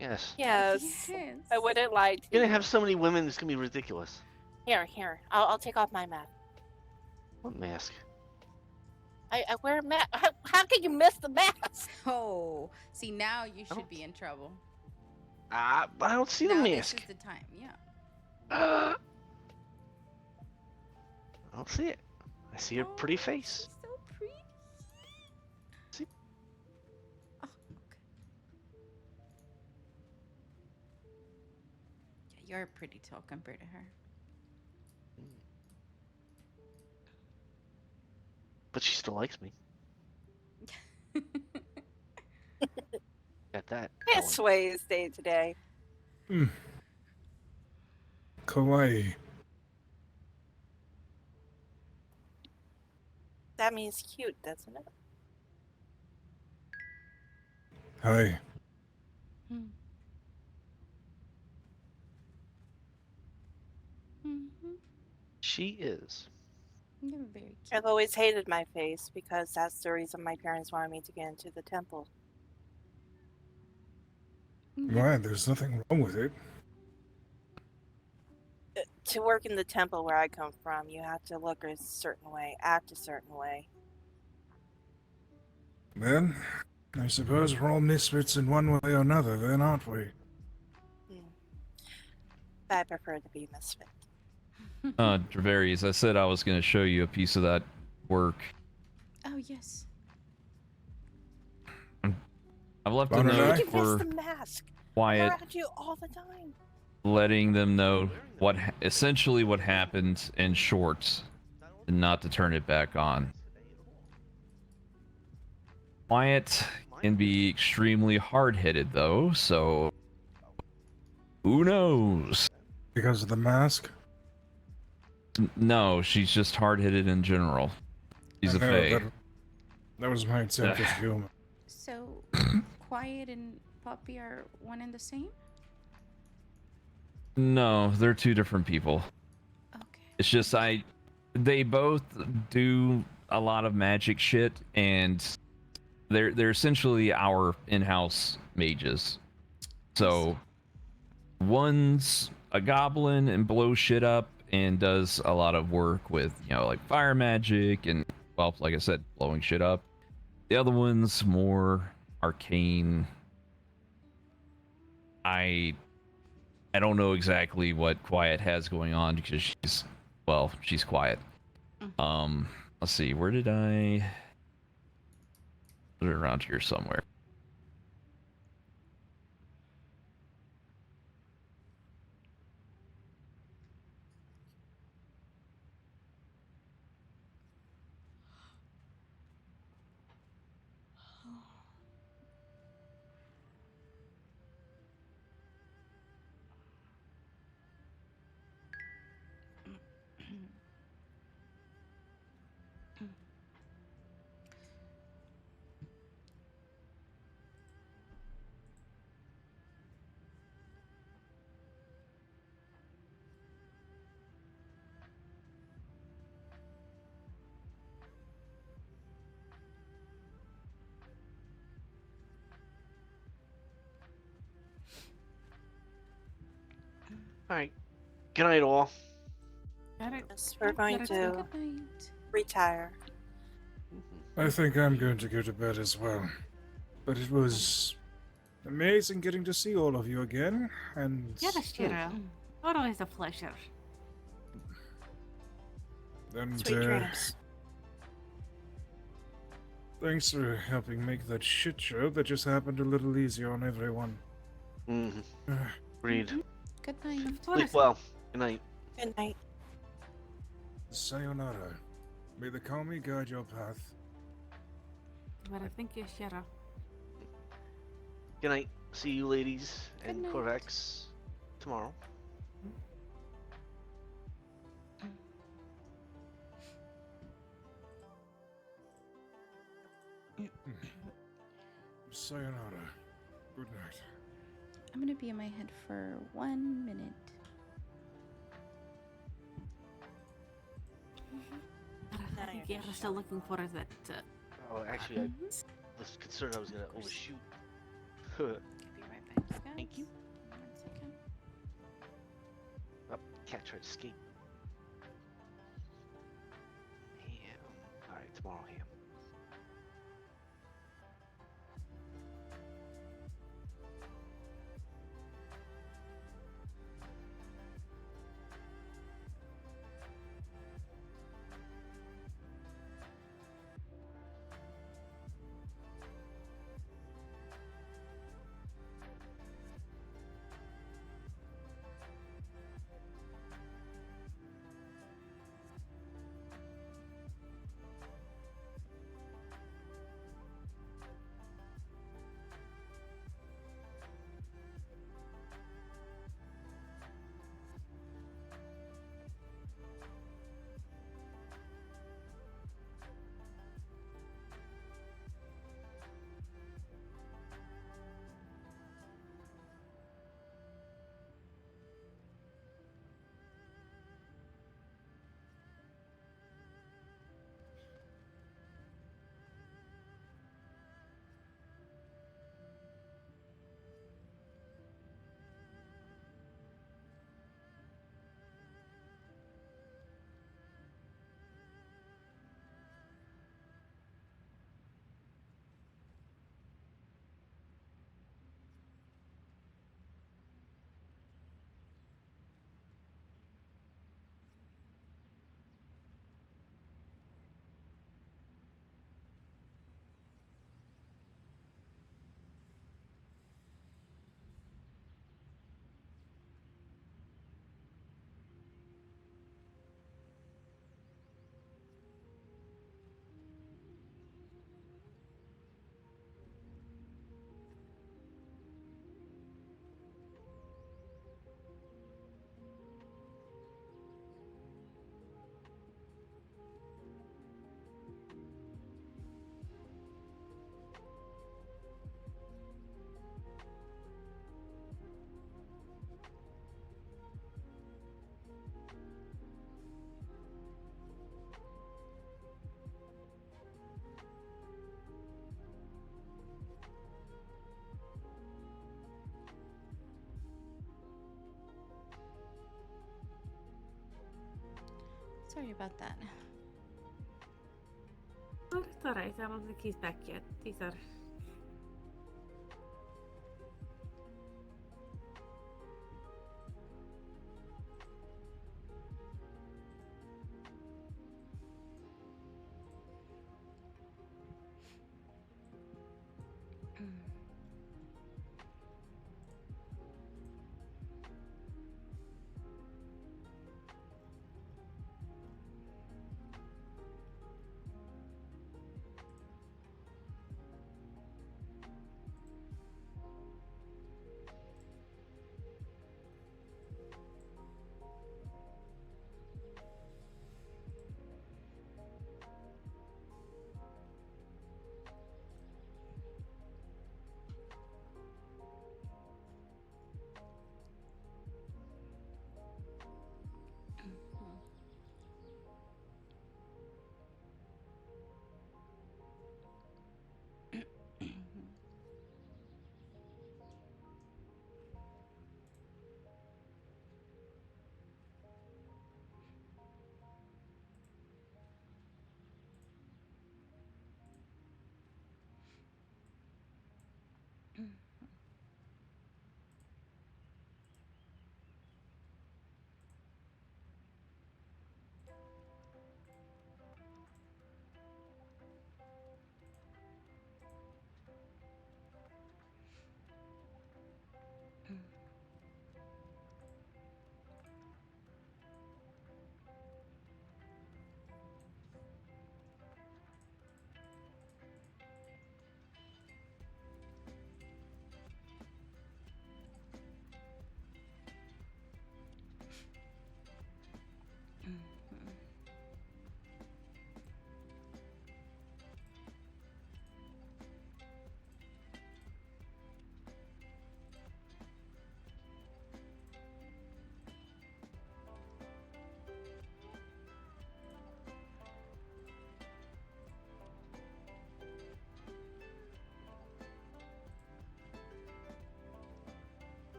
Yes. Yes. Yes. I wouldn't lie to You're gonna you. have so many women, it's gonna be ridiculous. Here. I'll take off my mask. What mask? I wear a mask. How can you miss the mask? Oh, see, now you don't- should be in trouble. I don't see the Now mask. this is the time, yeah. I don't see it. I see her pretty face. She's so pretty. See? Oh, okay. Yeah, you're pretty tall compared to her. But she still likes me. Got that. Can't going. sway his day to day. Kawaii. That means cute, doesn't it? Hi. She is. You're very cute. I've always hated my face because that's the reason my parents wanted me to get into the temple. Why? There's nothing wrong with it. To work in the temple where I come from, you have to look a certain way, act a certain way. Then, I suppose we're all misfits in one way or another, then, aren't we? I prefer to be misfit. Drīvarys, I said I was going to show you a piece of that work. Oh, yes. I've left a Bonner note Eye? You for miss the mask. Wyatt, Around you all the time. letting them know essentially what happened in short, and not to turn it back on. Wyatt can be extremely hard-headed, though, so who knows? Because of the mask? No, she's just hard-headed in general. She's a fae. That was my attempt at humor. So, Quiet and Poppy are one and the same? No, they're two different people. Okay. It's just they both do a lot of magic shit, and they're essentially our in-house mages. So one's a goblin and blows shit up and does a lot of work with, like fire magic and, well, like I said, blowing shit up. The other one's more arcane. I don't know exactly what Quiet has going on because she's quiet. Let's see, where did I put it? Around here somewhere. Alright. Good night, all. Yes, we're going to Good night. retire. I think I'm going to go to bed as well. But it was amazing getting to see all of you again, and... Yes, Shiro. Always a pleasure. And, Sweet dreams. thanks for helping make that shit show that just happened a little easier on everyone. Read. Good night. Sleep well. Good night. Good night. Sayonara. May the Kami guide your path. Well, thank you, Shiro. Good night. See you, ladies and night. Corvex tomorrow. Sayonara. Good night. I'm gonna be in my head for 1 minute. I think you're still looking for that Oh, actually, I was concerned I was gonna overshoot. I'll be right back, you guys. Thank you. 1 second. Oh, cat tried to escape. Ham. Alright, tomorrow ham. Sorry about that. Oh, it's alright. I don't think he's back yet. These are.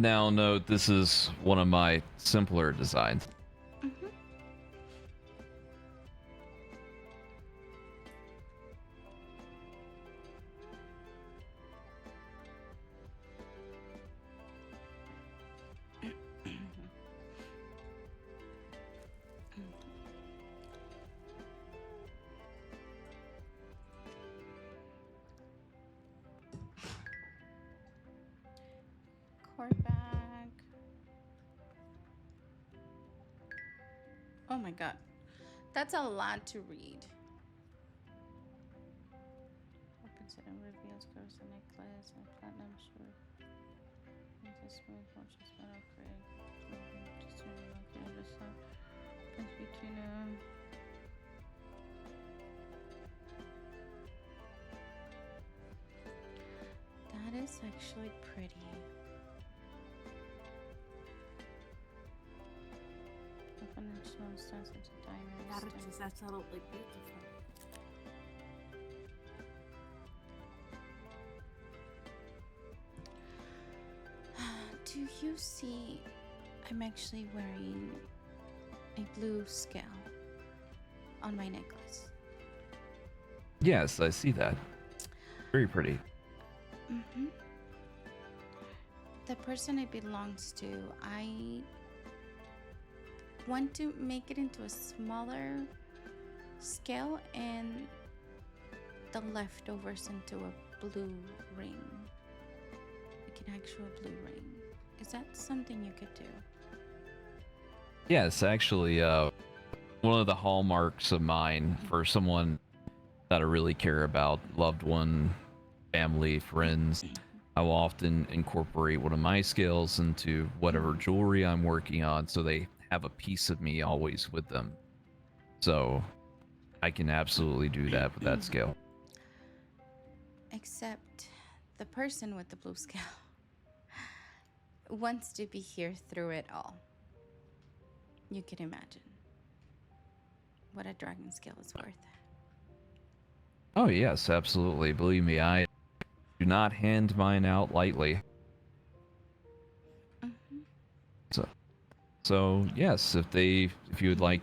Now note, this is one of my simpler designs. Mm-hmm. Quarterback. Oh my god. That's a lot to read. Opens it and reveals girls a necklace and platinum shirt. It's a smooth conscious metal grid. Just located the sun. It's between That is actually pretty. Open and small stones into diamonds. That is absolutely beautiful. Do you see? I'm actually wearing a blue scale on my necklace. Yes, I see that. Very pretty. Mm-hmm. The person it belongs to, I want to make it into a smaller scale and the leftovers into a blue ring. Like an actual blue ring. Is that something you could do? Yes, actually, one of the hallmarks of mine for someone that I really care about, loved one, family, friends, I will often incorporate one of my scales into whatever jewelry I'm working on so they have a piece of me always with them. So I can absolutely do that with that scale. Except the person with the blue scale wants to be here through it all. You can imagine what a dragon scale is worth. Oh yes, absolutely. Believe me, I do not hand mine out lightly. Mm-hmm. So yes, if you would like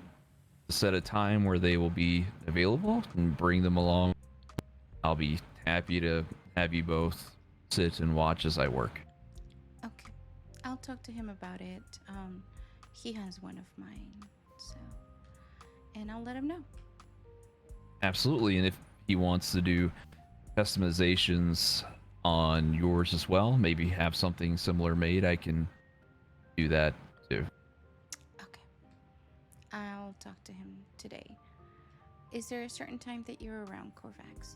to set a time where they will be available and bring them along, I'll be happy to have you both sit and watch as I work. Okay, I'll talk to him about it. He has one of mine, so, and I'll let him know. Absolutely, and if he wants to do customizations on yours as well, maybe have something similar made, I can do that too. Okay, I'll talk to him today. Is there a certain time that you're around, Corvax?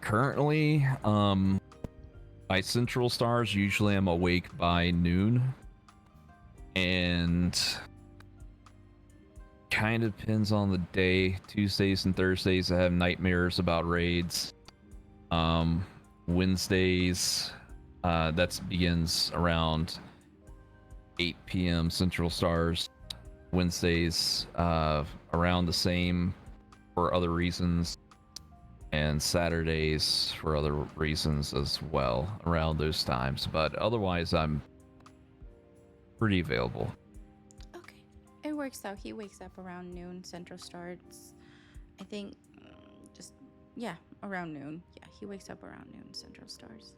Currently, by Central Stars, usually I'm awake by noon. And kind of depends on the day. Tuesdays and Thursdays I have nightmares about raids. Wednesdays, that begins around 8 p.m. Central Stars. Wednesdays, around the same for other reasons. And Saturdays for other reasons as well, around those times. But otherwise, I'm pretty available. Okay, it works out. He wakes up around noon. Central starts, I think, around noon. Yeah, he wakes up around noon. Central stars.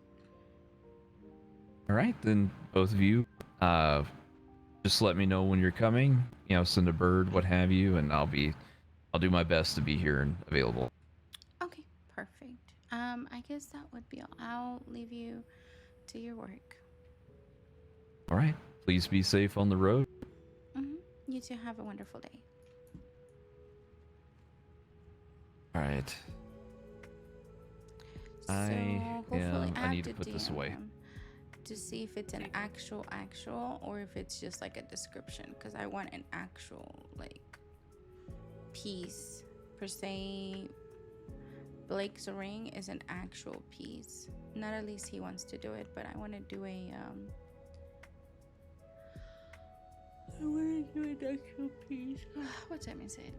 All right, then both of you, just let me know when you're coming. You know, send a bird, what have you, and I'll do my best to be here and available. Okay, perfect. I guess that would be all. I'll leave you to your work. All right, please be safe on the road. Mm-hmm. You two have a wonderful day. All right. I need to put this away. To see if it's an actual or if it's just like a description, because I want an actual like piece per se. Blake's ring is an actual piece. Not at least he wants to do it, but I want to do an actual piece. What time is it?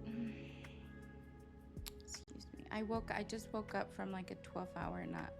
Excuse me. I just woke up from like a 12-hour nap.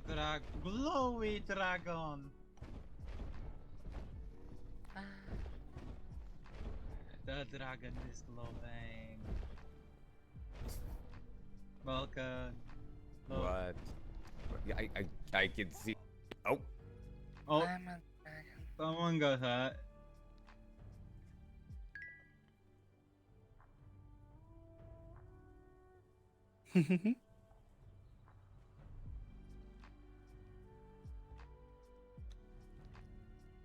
glowy dragon. The dragon is glowing. Welcome. Look. What? Yeah, I can see. Oh. Oh, I'm a dragon. someone got hurt.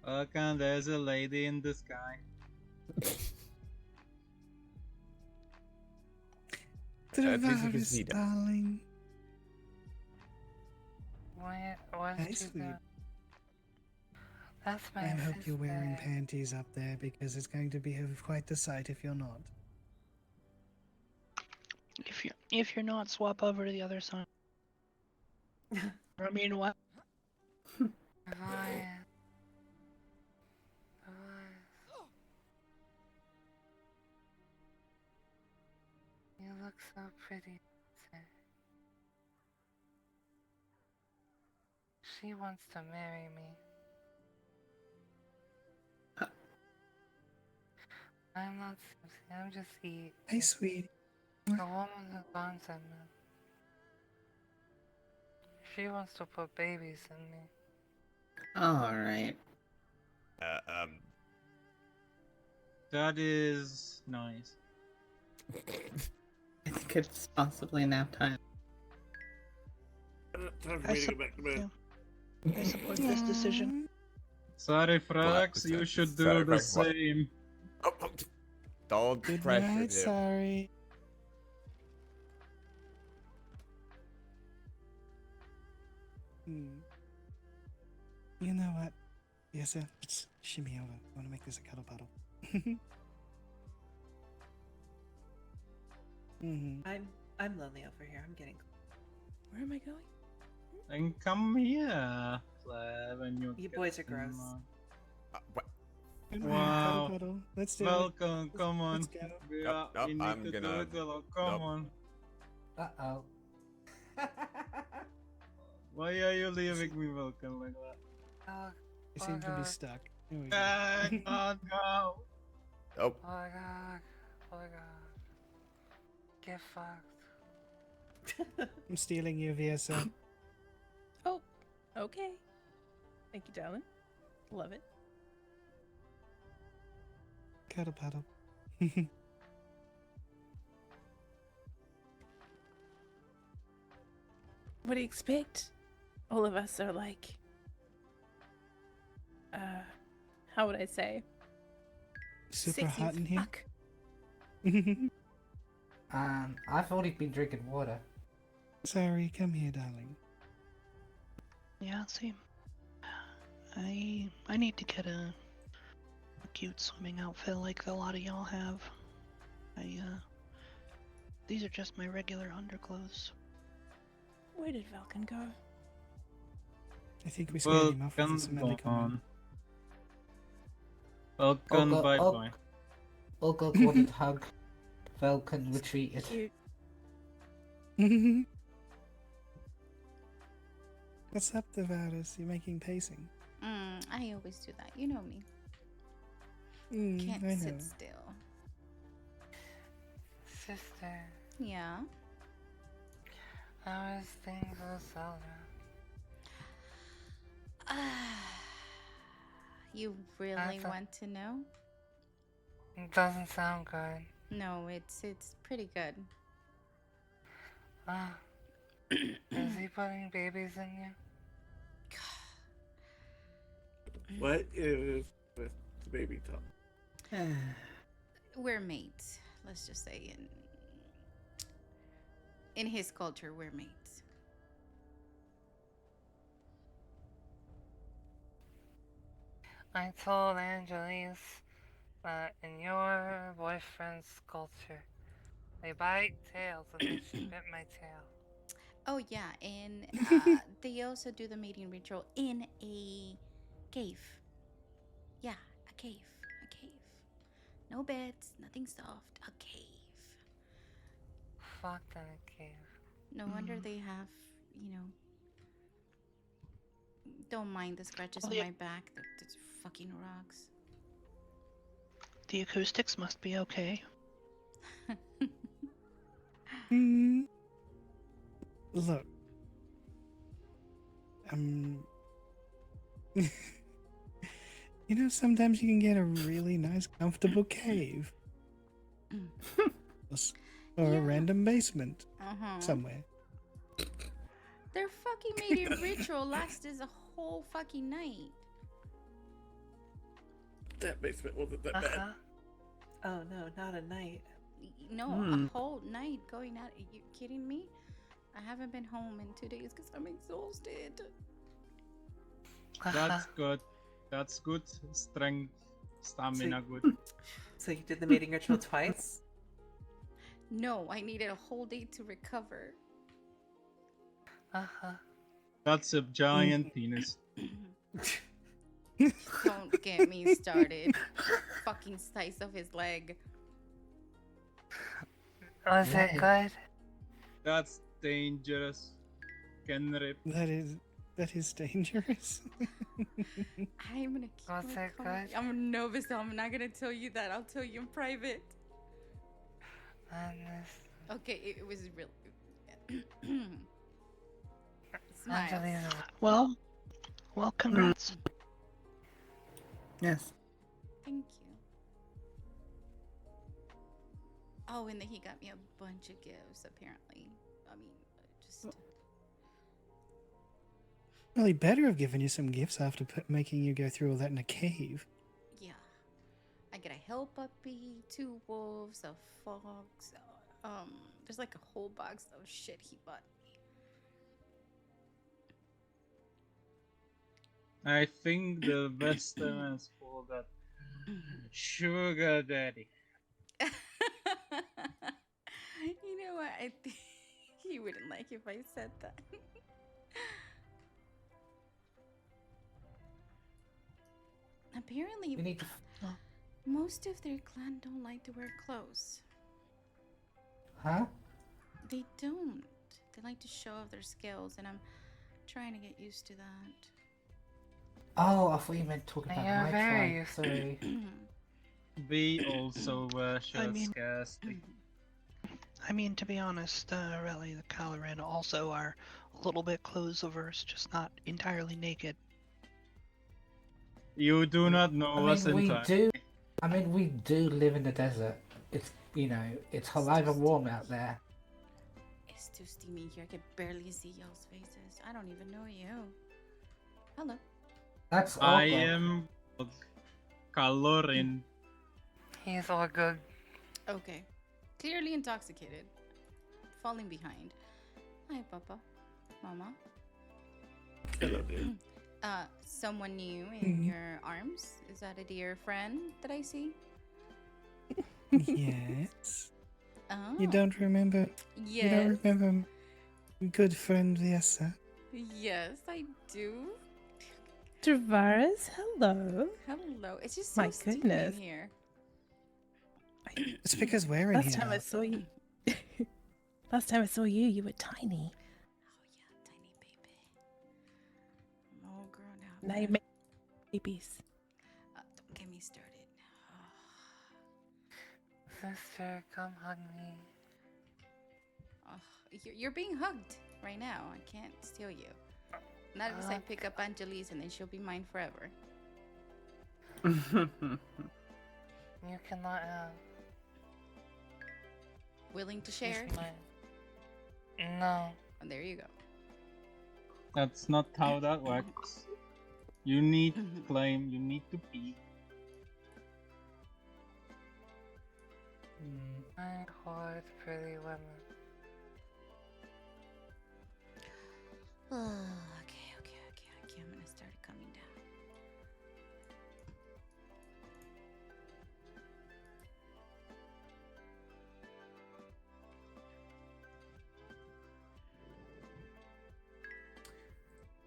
Welcome, there's a lady in the sky. Drīvarys, darling. What Hey, did you sweet. do? That's my I hope you're sister. wearing panties up there because it's going to be quite the sight if you're not. If you're not, swap over to the other side. I mean, what? Why? You look so pretty. Sir. She wants to marry me. I'm not Susie, I'm just the Hey, sweetie. woman who bonds at me. She wants to put babies in me. Alright. That is nice. I think it's possibly nap time. Time for me to go back to bed. I support this decision. Sorry, Frax, you should do Sorry, the Frax, what? same. Don't Good pressure night, him. sorry. You know what? Yes, let's shimmy over. I want to make this a cuddle puddle. I'm lonely over here. I'm getting. Where am I going? And come here, Flav, and You boys are gross. What? Wow. Cuddle puddle. Let's do Welcome, it. come on. Let's go. Yeah, Nope, we need I'm to do gonna- it alone. Come on. Uh-oh. Why are you leaving me, Welcome, like that? You seem to be stuck. Here we go. God, no. Nope. Oh my god. Oh my god. Get fucked. I'm stealing you, VSO. Oh, okay. Thank you, darling. Love it. Cuddle puddle. What do you expect? All of us are like, how would I say? Super Sexy hot as in here. fuck. I've already been drinking water. Sorry, come here, darling. Yeah, same. I need to get a cute swimming outfit like a lot of y'all have. These are just my regular underclothes. Where did Vulcan go? I think we scared him off with the smelly comment. Welcome, bye bye. Olga wanted hug. Falcon retreated. Cute. What's up, Drīvarys? You're making pacing. I always do that. You know me. Can't I know. sit still. Sister, Yeah. how is things with Zelda? You really That's a- want to know? It doesn't sound good. No, it's pretty good. Is he putting babies in you? What is with the baby talk? We're mates. Let's just say in his culture, we're mates. I told Angelis that in your boyfriend's culture, they bite tails and then she bit my tail. Oh yeah, and they also do the mating ritual in a cave. Yeah, a cave. A cave. No beds, nothing soft. A cave. Fucked in a cave. No wonder they have, you know, Don't mind the scratches Oh, on yeah. my back. The fucking rocks. The acoustics must be okay. Look. You know, sometimes you can get a really nice, comfortable cave. Or a random basement somewhere. Their fucking made it ritual lasts a whole fucking night. That basement wasn't that bad. Oh no, not a night. No, a whole night going out. Are you kidding me? I haven't been home in 2 days because I'm exhausted. That's good. That's good. Strength, stamina, good. So you did the mating ritual twice? No, I needed a whole day to recover. That's a giant penis. Don't get me started. Fucking slice of his leg. Was it good? That's dangerous. Can rip. That is dangerous. I'm gonna keep Was my it calm. good? I'm nervous, so I'm not gonna tell you that. I'll tell you in private. Okay, it was real. Smile. Well, congrats. Yes. Thank you. Oh, and then he got me a bunch of gifts, apparently. I mean, just... Well, he better have given you some gifts after making you go through all that in a cave. Yeah. I get a hell puppy, 2 wolves, a fox. There's like a whole box of shit he bought me. I think the Western is for that sugar daddy. You know what? I think he wouldn't like if I said that. Apparently, most of their clan don't like to wear clothes. Huh? They don't. They like to show off their skills, and I'm trying to get used to that. Oh, I thought you meant talking about You're my very tribe. used to Sorry. We also wear shirts, Casty. I mean, to be honest, Relly, the Caloran also are a little bit clothes averse, just not entirely naked. You do not know us in time. We do live in the desert. It's, you know, it's alive and warm out there. It's too steamy here. I can barely see y'all's faces. I don't even know you. Hello. That's I awkward. am Calorin. He's all good. Okay. Clearly intoxicated. Falling behind. Hi, Papa. Mama. Hello, dear. Someone new in your arms? Is that a dear friend that I see? Yes. Oh. You don't remember? Yes. You don't remember good friend Yessa? Yes, I do. Drīvarys, hello. Hello. It's just so My steamy goodness. in here. It's because we're in Last here time now. I saw you, you were tiny. I'm all grown out. Now you make babies. Don't get me started. Sister, come hug me. You're being hugged right now. I can't steal you. Not unless I pick up Angelise and then she'll be mine forever. You cannot have. Willing to share? No. Oh, there you go. That's not how that works. You need to claim, you need to pee. I hoard pretty women. Okay. I'm gonna start coming down.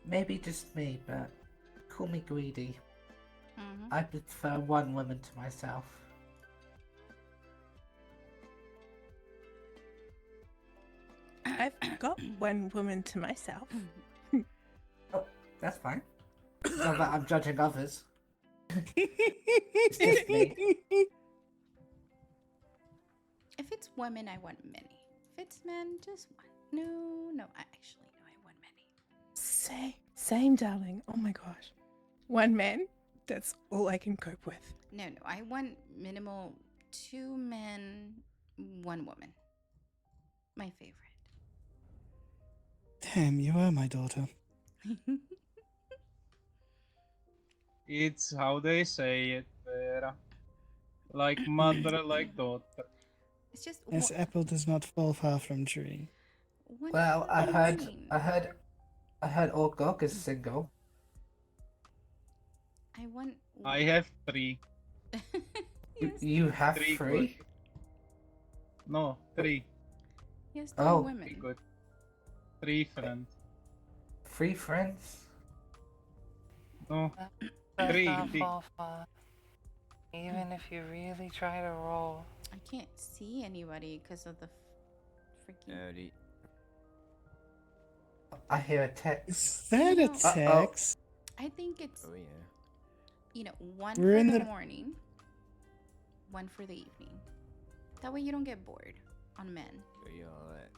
Maybe just me, but call me greedy. Mm-hmm. I prefer one woman to myself. I've got one woman to myself. Oh, that's fine. Not that I'm judging others. It's just me. If it's women, I want many. If it's men, just one. No, I want many. Same, darling. Oh my gosh. One man, that's all I can cope with. No, I want minimal 2 men, 1 woman. My favorite. Damn, you are my daughter. It's how they say it, Vera. Like mother, like daughter. It's just Yes, apple does not fall far from tree. Well, I heard Orgog is single. I want. I have 3. You have 3 3? good. No, 3. Yes, 3 Oh. women. 3 good. 3 friends. 3 friends? No. Does 3. not big. fall far. Even if you really try to roll. I can't see anybody because of the freaking. I hear a text. Is that a text? I think it's. Oh yeah. You know, 1 We're for in the the- morning, 1 for the evening. That way you don't get bored on men. Oh, yeah, all that.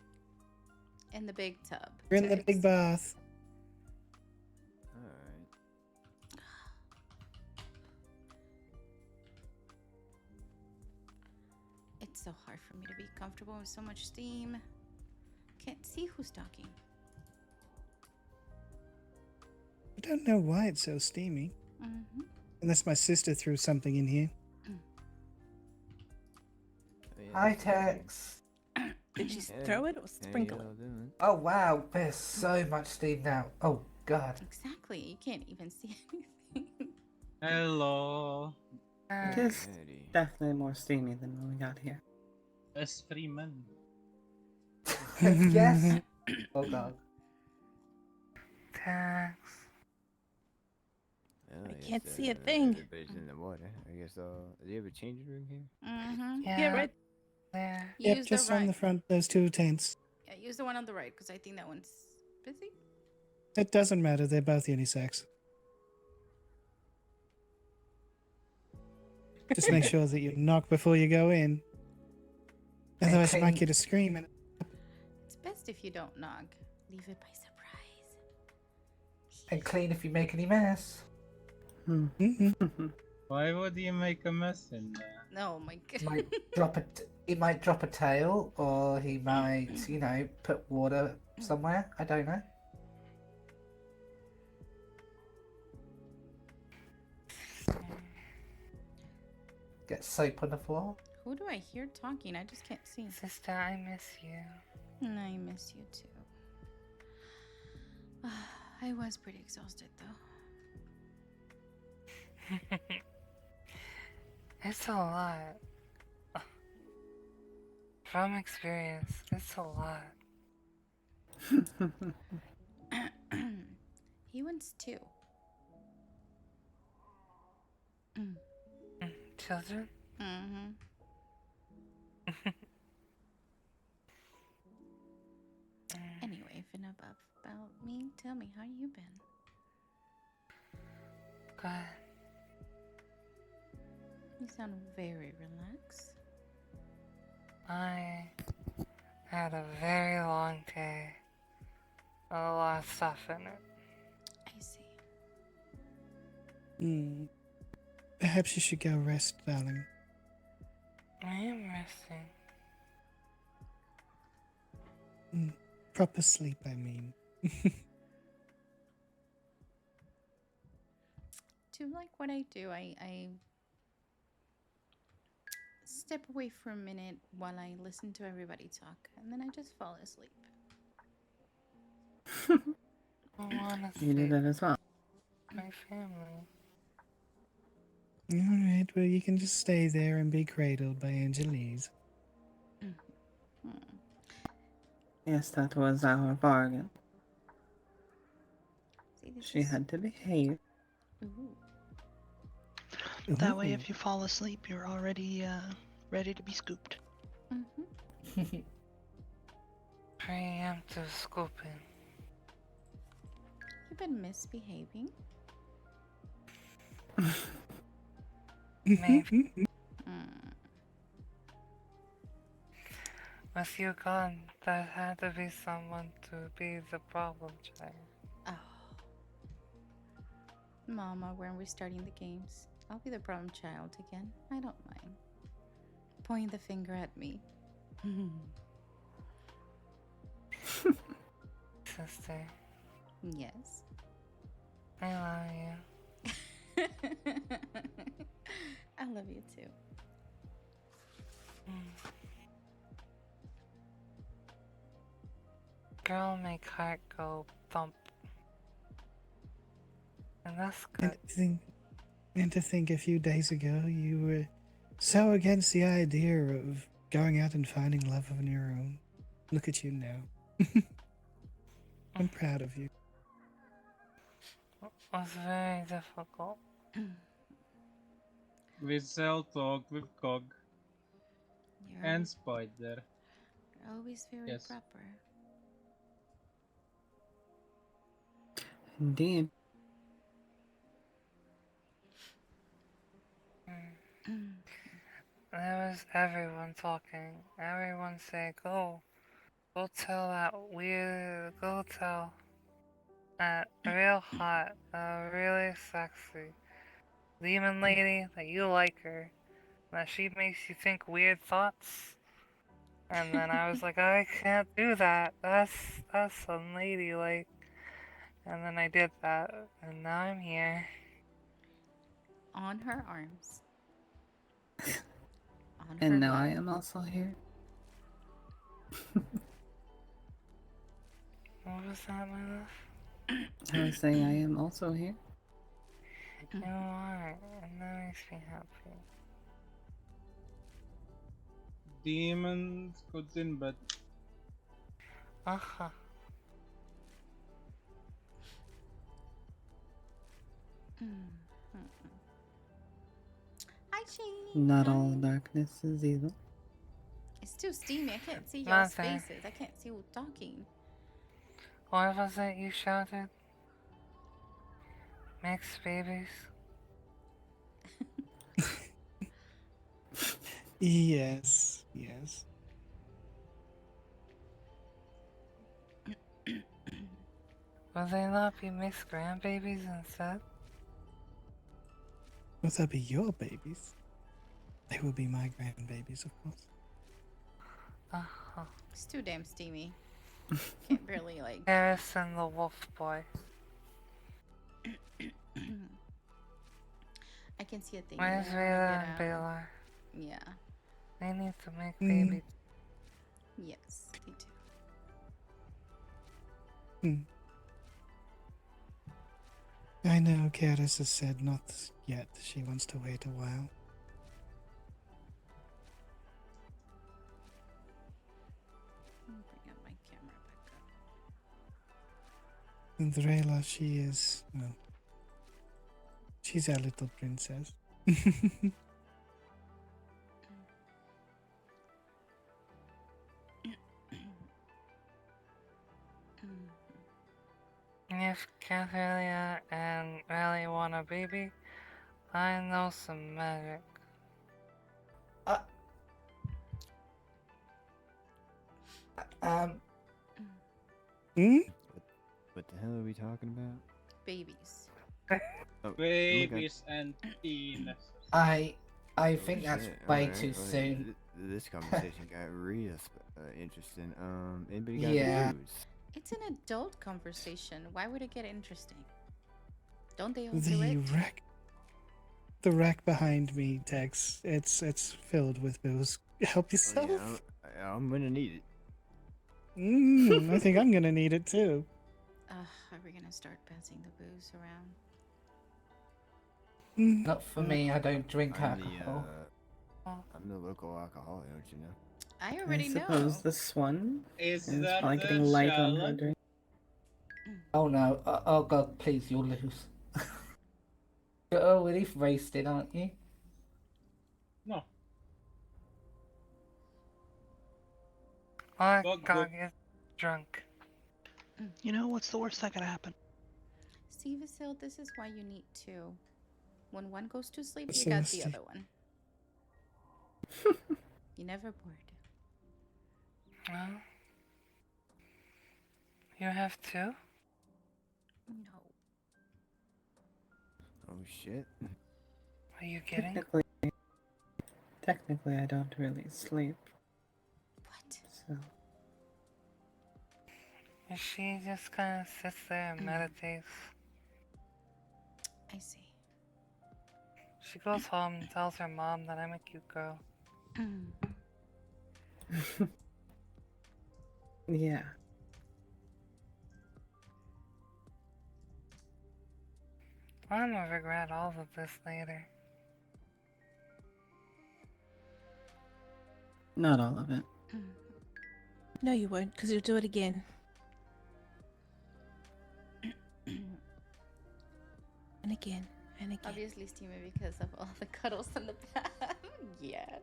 In the big tub. We're in the big bath. Alright. It's so hard for me to be comfortable with so much steam. Can't see who's talking. I don't know why it's so steamy. Mm-hmm. Unless my sister threw something in here. Hi, Tex. Did you throw it or sprinkle it? Oh wow, there's so much steam now. Oh god. Exactly. You can't even see anything. Hello. It is definitely more steamy than when we got here. As 3 men. Yes. Oh god. Tax. Oh, I can't see a thing. Everybody's in the water. I guess. Do you have a changing room here? Mm-hmm. Yeah, right there. Yep, Use just the on the right. front, those 2 tents. Yeah, use the one on the right because I think that one's busy. It doesn't matter, they're both unisex. Just make sure that you knock before you go in. Otherwise, you might get a scream. And It's best if you don't knock. Leave it by surprise. And clean if you make any mess. Why would you make a mess in there? No, my god. He might drop a tail, or he might, you know, put water somewhere. I don't know. Get soap on the floor. Who do I hear talking? I just can't see. Sister, I miss you. And I miss you too. I was pretty exhausted though. It's a lot. From experience, it's a lot. He wants 2. Children? Mm-hmm. Anyway, if enough about me, tell me how you been. Good. You sound very relaxed. I had a very long day. A lot of stuff in it. I see. perhaps you should go rest, darling. I am resting. Proper sleep, I mean. To like what I do, I step away for a minute while I listen to everybody talk, and then I just fall asleep. You do that as well. My family. Alright, well, you can just stay there and be cradled by Angelise. Yes, that was our bargain. She had to behave. That way, if you fall asleep, you're already ready to be scooped. Preemptive scooping. You've been misbehaving. Maybe. Mm. With you gone, there had to be someone to be the problem child. Oh. Mama, when we're starting the games, I'll be the problem child again. I don't mind. Point the finger at me. Sister, Yes. I love you. I love you too. Girl make heart go thump. And that's And good. to think a few days ago you were so against the idea of going out and finding love on your own. Look at you now. I'm proud of you. It was very difficult. We shall talk with Cog You're and always, Spider. you're always very Yes. proper. Indeed. There was everyone talking. Everyone saying, go tell that real hot, really sexy demon lady that you like her, that she makes you think weird thoughts. And then I was like, I can't do that. That's unladylike. And then I did that, and now I'm here. On her arms. On her And now lap. I am also here. What was that, my love? I was saying I am also here. You are, and that makes me happy. Demons good in bed. Uh-huh. Hi, Shane. Not Hi. all darkness is evil. It's too steamy. I can't see y'all's Mother. faces. I can't see who's talking. What was it you shouted? Mixed babies? Yes, yes. Will they not be mixed grandbabies instead? Will that be your babies? They will be my grandbabies, of course. Uh-huh. It's too damn steamy. Can't barely like. Harrison the wolf boy. I can see a thing. Where's that I wanna Vela get and out. Baylor? Yeah. They need to make Mm. babies. Yes, they do. I know Karis has said not yet. She wants to wait a while. Let me bring up my camera back up. And Drayla, she is, well, she's our little princess. If Catherine and Riley want a baby, I know some magic. What the hell are we talking about? Babies. Oh, Babies and penises. I think that's shit. way Alright, too alright. soon. This conversation got real interesting. Anybody got Yeah. news? It's an adult conversation. Why would it get interesting? Don't they all do The it? rack behind me, Tex. It's filled with booze. Help yourself. Oh, yeah, I'm gonna need it. I think I'm gonna need it too. Are we gonna start passing the booze around? Not for me. I don't drink I'm alcohol. I'm the local alcoholic, don't you know? I already suppose know. the Swan Is is that probably the getting light on her challenge? drink. Oh no! Oh god, please, you'll lose. You're already wasted, aren't you? No. I Bug gotta book. get drunk. You know what's the worst that could happen? See, Vasil, this is why you need to When one goes to sleep, That's you got nasty. the other one. You never bored. Well, you have two? No. Oh shit. Are you kidding? Technically, I don't really sleep. What? So. She just kind of sits there and meditates. I see. She goes home and tells her mom that I'm a cute girl. Yeah. I'm gonna regret all of this later. Not all of it. No, you won't, because you'll do it again. And again, and again. Obviously steamy because of all the cuddles in the bath. Yes.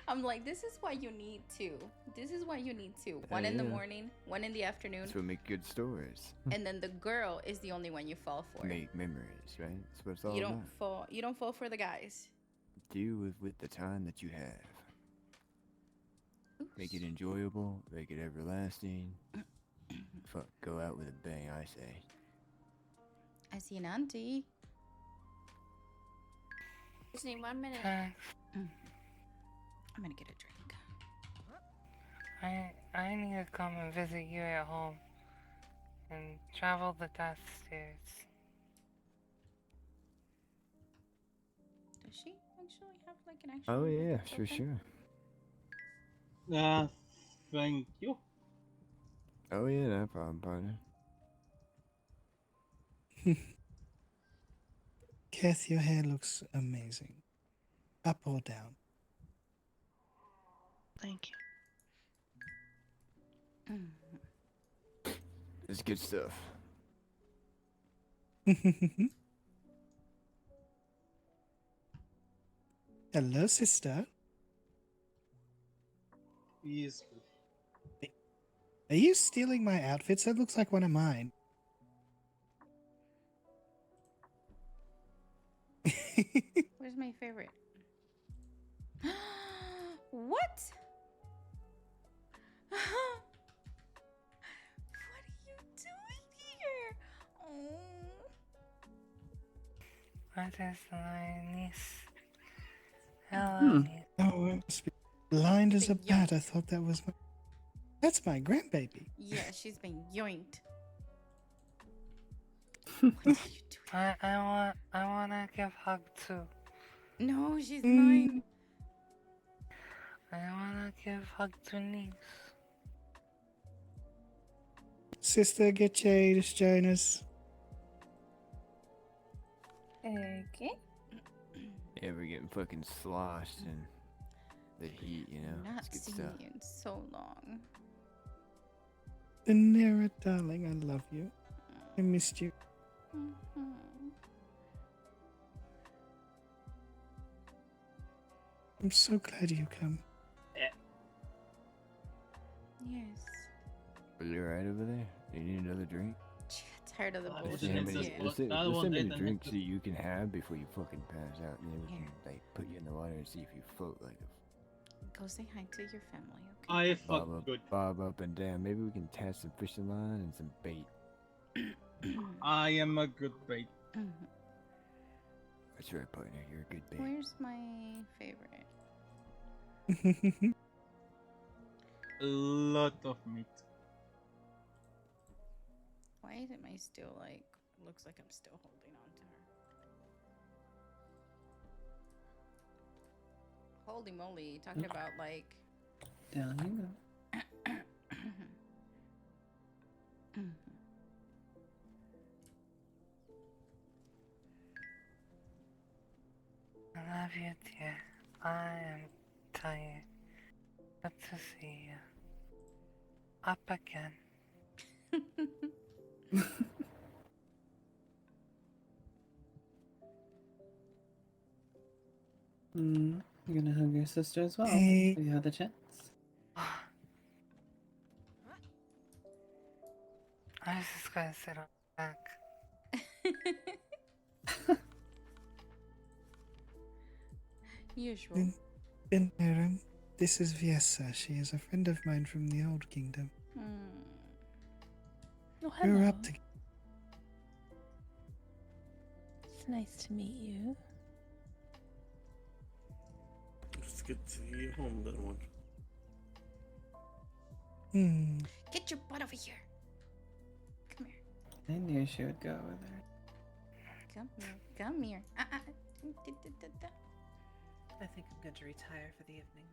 I'm like, this is why you need two. This is why you need two. One in the yeah. morning, one in the afternoon. That's what make good stories. And then the girl is the only one you fall for. Make memories, right? That's what it's all You about. don't fall for the guys. Do with the time that you have. Make it enjoyable, make it everlasting. Fuck, go out with a bang, I say. I see an auntie. Just need 1 minute. I'm gonna get a drink. I need to come and visit you at home and travel the death stairs. Does she actually have like an actual? Oh yeah, that's for open? sure. Thank you. Oh yeah, no problem, partner. Kath, your hair looks amazing. Up or down? Thank you. It's good stuff. Hello, sister. Yes. Are you stealing my outfits? That looks like one of mine. Where's my favorite? What? What are you doing here? Oh. That is my niece. Hello, niece. Oh, I must be blind as a bat. I thought that was my... That's my grandbaby. Yeah, she's been yoinked. I wanna give hug too. No, she's mine. I wanna give hug to niece. Sister, get Jade, join us. Okay. Yeah, we're getting fucking sloshed in the heat, you know? Not It's good seen stuff. you in so long. Daenerys, darling, I love you. I missed you. I'm so glad you come. Yes. Are you alright over there? You need another drink? Tired of the Let's bullshit. see how many, Yeah. let's see how many drinks that you can have before you fucking pass out, and then we can like put you in the water and see if you float like a Go say hi to your family, okay? I bob fuck up, good. bob up and down. Maybe we can test some fishing line and some bait. I am a good bait. That's right, partner. You're a good bait. Where's my favorite? A lot of meat. Why isn't my still like? Looks like I'm still holding on to her. Holy moly! Talking about like. Down you go. I love you, dear. I am tired. Good to see you. Up again. You're gonna hug your sister as well. Hey. You have the chance. I was just gonna sit on the back. Usual. In Aram, this is Viessa. She is a friend of mine from the Old Kingdom. Oh, We were hello. up to. It's nice to meet you. It's good to see you home, little one. Get your butt over here. Come here. I knew she would go over there. Come here. Come here. I think I'm going to retire for the evening.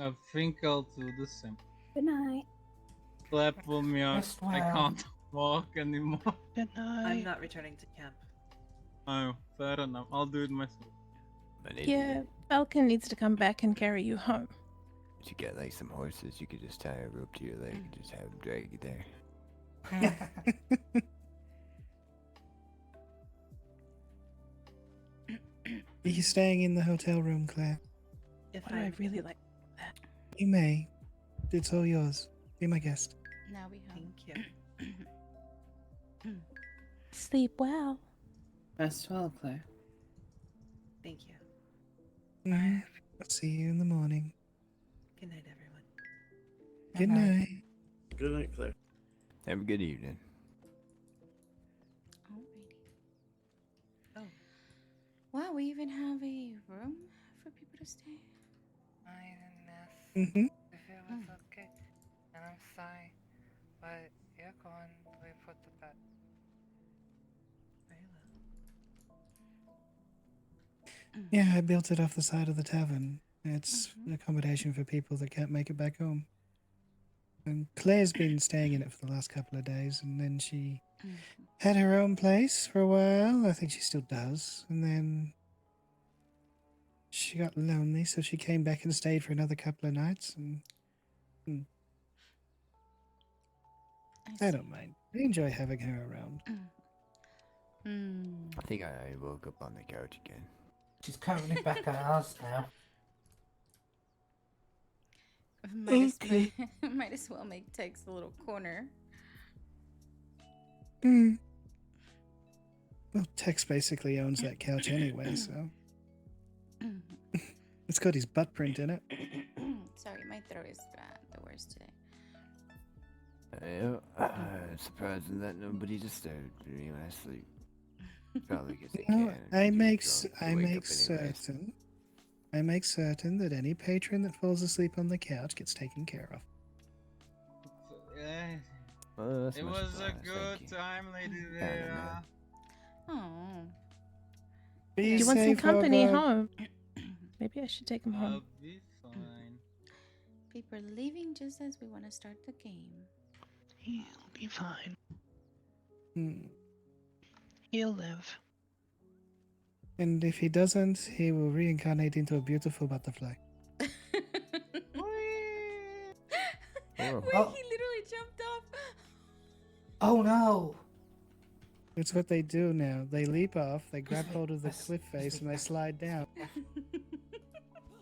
I think I'll do the same. Good night. Clap for me out. Rest I well. can't walk anymore. Good night. I'm not returning to camp. Oh, fair enough. I'll do it myself. Yeah, Falcon needs to come back and carry you home. You get like some horses, you could just tie a rope to your leg and just have them drag you there. Are you staying in the hotel room, Claire? If Why do I really like that? You may. It's all yours. Be my guest. Now we home. Thank you. Sleep well. Rest well, Claire. Thank you. I'll see you in the morning. Good night, everyone. Good night. Good night, Claire. Have a good evening. Oh. Wow, we even have a room for people to stay. I didn't ask Mm-hmm. if it was okay, and I'm sorry, but you're going to be put to bed. Very well. Yeah, I built it off the side of the tavern. It's an accommodation for people that can't make it back home. And Claire's been staying in it for the last couple of days, and then she had her own place for a while. I think she still does. And then she got lonely, so she came back and stayed for another couple of nights. And I don't mind. I enjoy having her around. I think I woke up on the couch again. She's currently back at ours now. Might as well make Tex a little corner. Well, Tex basically owns that couch anyway, so. It's got his butt print in it. Sorry, my throat is the worst today. Surprising that nobody disturbed me when I sleep. Probably because they No, can't. I make anyway. certain that any patron that falls asleep on the couch gets taken care of. Well, that's It my was surprise, a good time, Lady Kinda there. Oh. Do you want some company home? Maybe I should take him home. I'll be fine. People are leaving just as we want to start the game. He'll be fine. Hmm. He'll live. And if he doesn't, he will reincarnate into a beautiful butterfly. Wait, Oh. he literally jumped off. Oh no! It's what they do now. They leap off, they grab hold of the cliff face, and they slide down.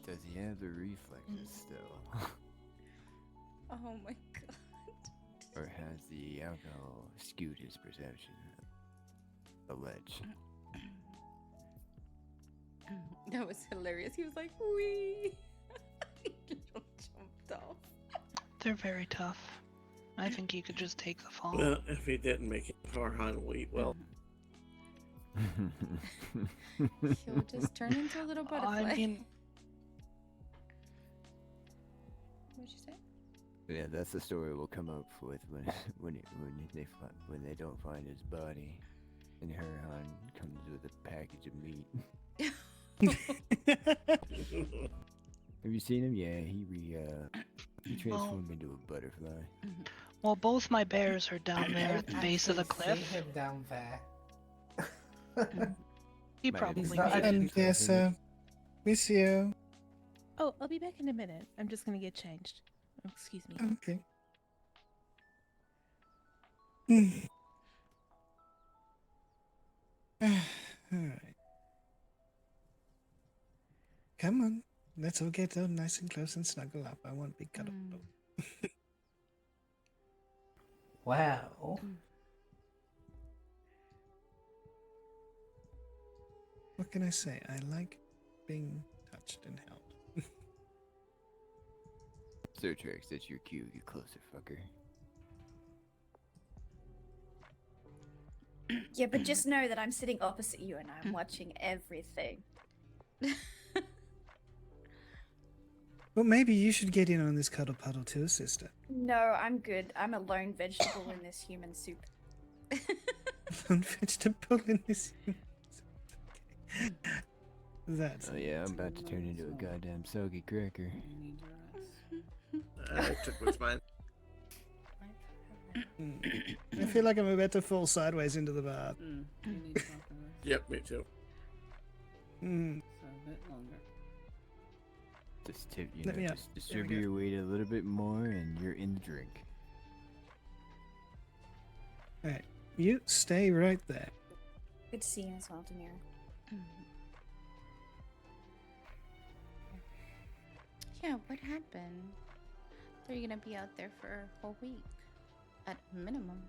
Does he have the reflexes still? Oh my god. Or has the alcohol skewed his perception? Alleged. That was hilarious. He was like, wee. He jumped off. They're very tough. I think you could just take the fall. Well, if he didn't make it far, Han will eat well. He'll just turn into a little butterfly. I mean, What'd you say? Yeah, that's the story we'll come up with when they don't find his body, and Herhan comes with a package of meat. Have you seen him? Yeah, he transformed into a butterfly. well, both my bears are down there at the base of the cliff. See him down there. He Might probably have made it. And yes, miss you. Oh, I'll be back in a minute. I'm just gonna get changed. Oh, excuse me. Okay. Alright. Come on. Let's all get down nice and close and snuggle up. I want big cuddle. Well. What can I say? I like being touched and held. Sir Trex, that's your cue. Get closer, fucker. Yeah, but just know that I'm sitting opposite you and I'm watching everything. Well, maybe you should get in on this cuddle puddle too, sister. No, I'm good. I'm a lone vegetable in this human soup. Lone vegetable in this. That's. Oh yeah, I'm about to turn into a goddamn soggy cracker. I took what's mine. I feel like I'm about to fall sideways into the bath. Yep, me too. Mm. So a bit longer. Just tip, you Let know, me up. just There we distribute go. your weight a little bit more, and you're in the drink. Alright, you stay right there. Good to see you as well, Daenerys. Yeah, what happened? They're gonna be out there for a whole week, at minimum.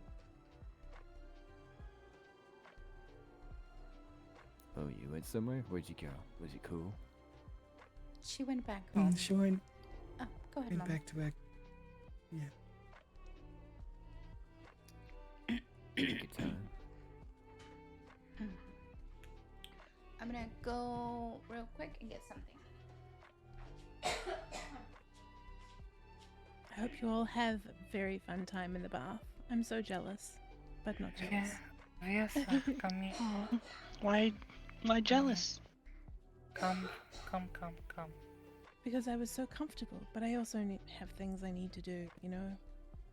Oh, you went somewhere? Where'd you go? Was it cool? She went back home. She went Oh, go ahead, went Mama. back to back. Yeah. Take your time. I'm gonna go real quick and get something. I hope you all have a very fun time in the bath. I'm so jealous, but not jealous. Yes, come here. Why jealous? Come. Because I was so comfortable, but I also have things I need to do, you know?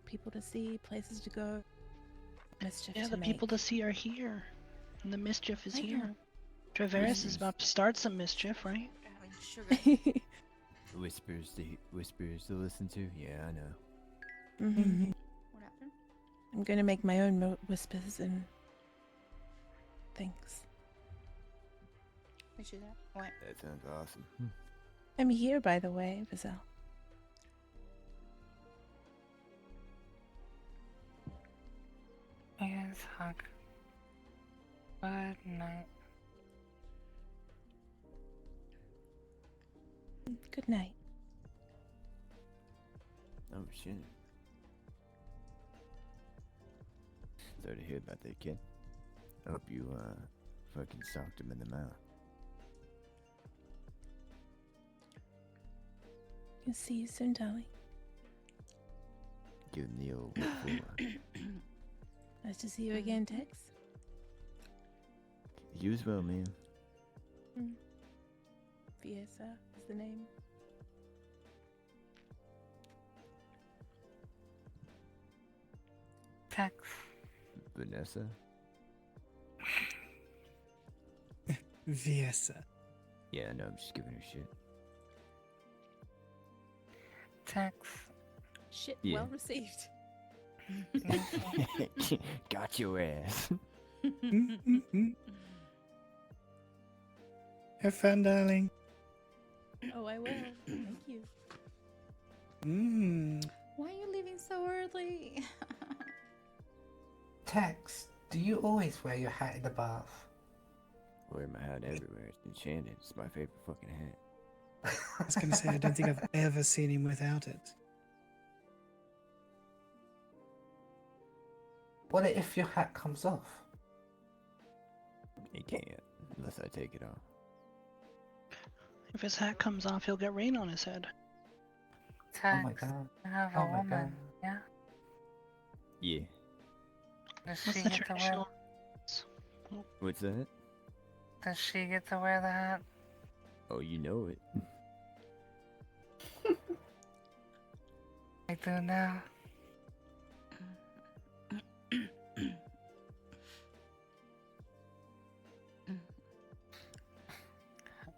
People to see, places to go, mischief Yeah, to the make. people to see are here. And the mischief is I here. know. Drīvarys is about to start some mischief, right? Whispers to listen to? Yeah, I know. Mm-hmm. What happened? I'm going to make my own whispers and things. What you that? What? That sounds awesome. I'm here, by the way, Vizel. Yes, hug. Good night. Good night. Oh shit. Sorry to hear about that, kid. I hope you fucking socked him in the mouth. I'll see you soon, darling. Give him the old what for. Nice to see you again, Tex. You as well, man. Fiesa is the name. Tex. Vanessa? Viesa. Yeah, no, I'm just giving her shit. Tex. Shit, Yeah. well received. Got your ass. Have fun, darling. Oh, I will. Thank you. Why are you leaving so early? Tex, do you always wear your hat in the bath? I wear my hat everywhere. It's enchanted. It's my favorite fucking hat. I was going to say, I don't think I've ever seen him without it. What if your hat comes off? It can't, unless I take it off. If his hat comes off, he'll get rain on his head. Tex. Oh my god. I have Oh a my woman. god. Yeah. Yeah. Does What's she the get to wear? traditional? What's that? Does she get to wear the hat? Oh, you know it. I do now.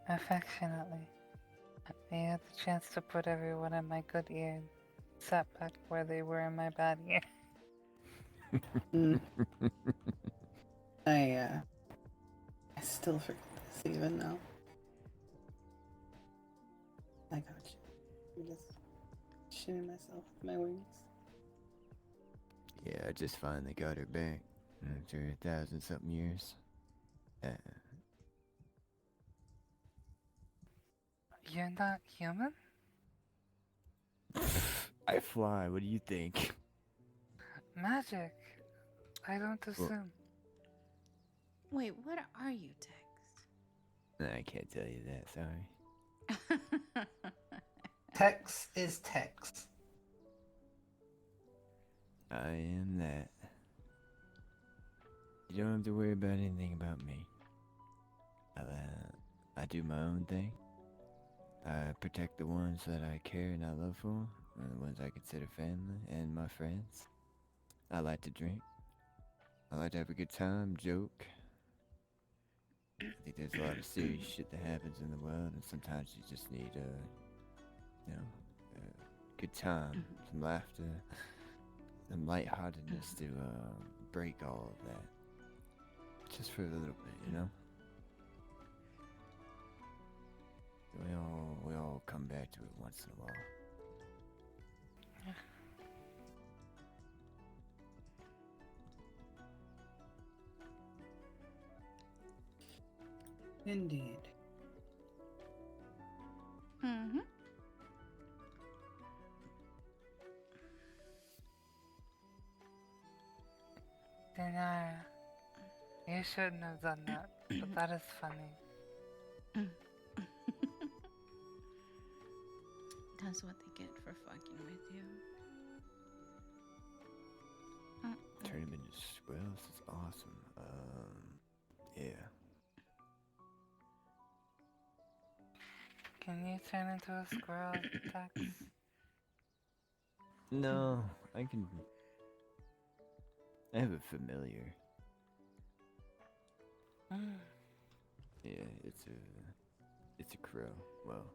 Affectionately, I had the chance to put everyone in my good ear and sat back where they were in my bad ear. I still forget this even now. I got you. I'm just shooting myself with my wings. Yeah, I just finally got her back after 1,000-something years. You're not human? I fly. What do you think? Magic. I don't assume. Wait, what are you, Tex? I can't tell you that. Sorry. Tex is Tex. I am that. You don't have to worry about anything about me. I do my own thing. I protect the ones that I care and I love for, and the ones I consider family and my friends. I like to drink. I like to have a good time, joke. I think there's a lot of serious shit that happens in the world, and sometimes you just need a good time, some laughter, some lightheartedness to break all of that. Just for a little bit, you know? We all come back to it once in a while. Indeed. Mm-hmm. Dinara, you shouldn't have done that, but that is funny. That's what they get for fucking with you. Turn him into squirrels is awesome. Yeah. Can you turn into a squirrel, Tex? No, I can. I have a familiar. Yeah, it's a crow. Well,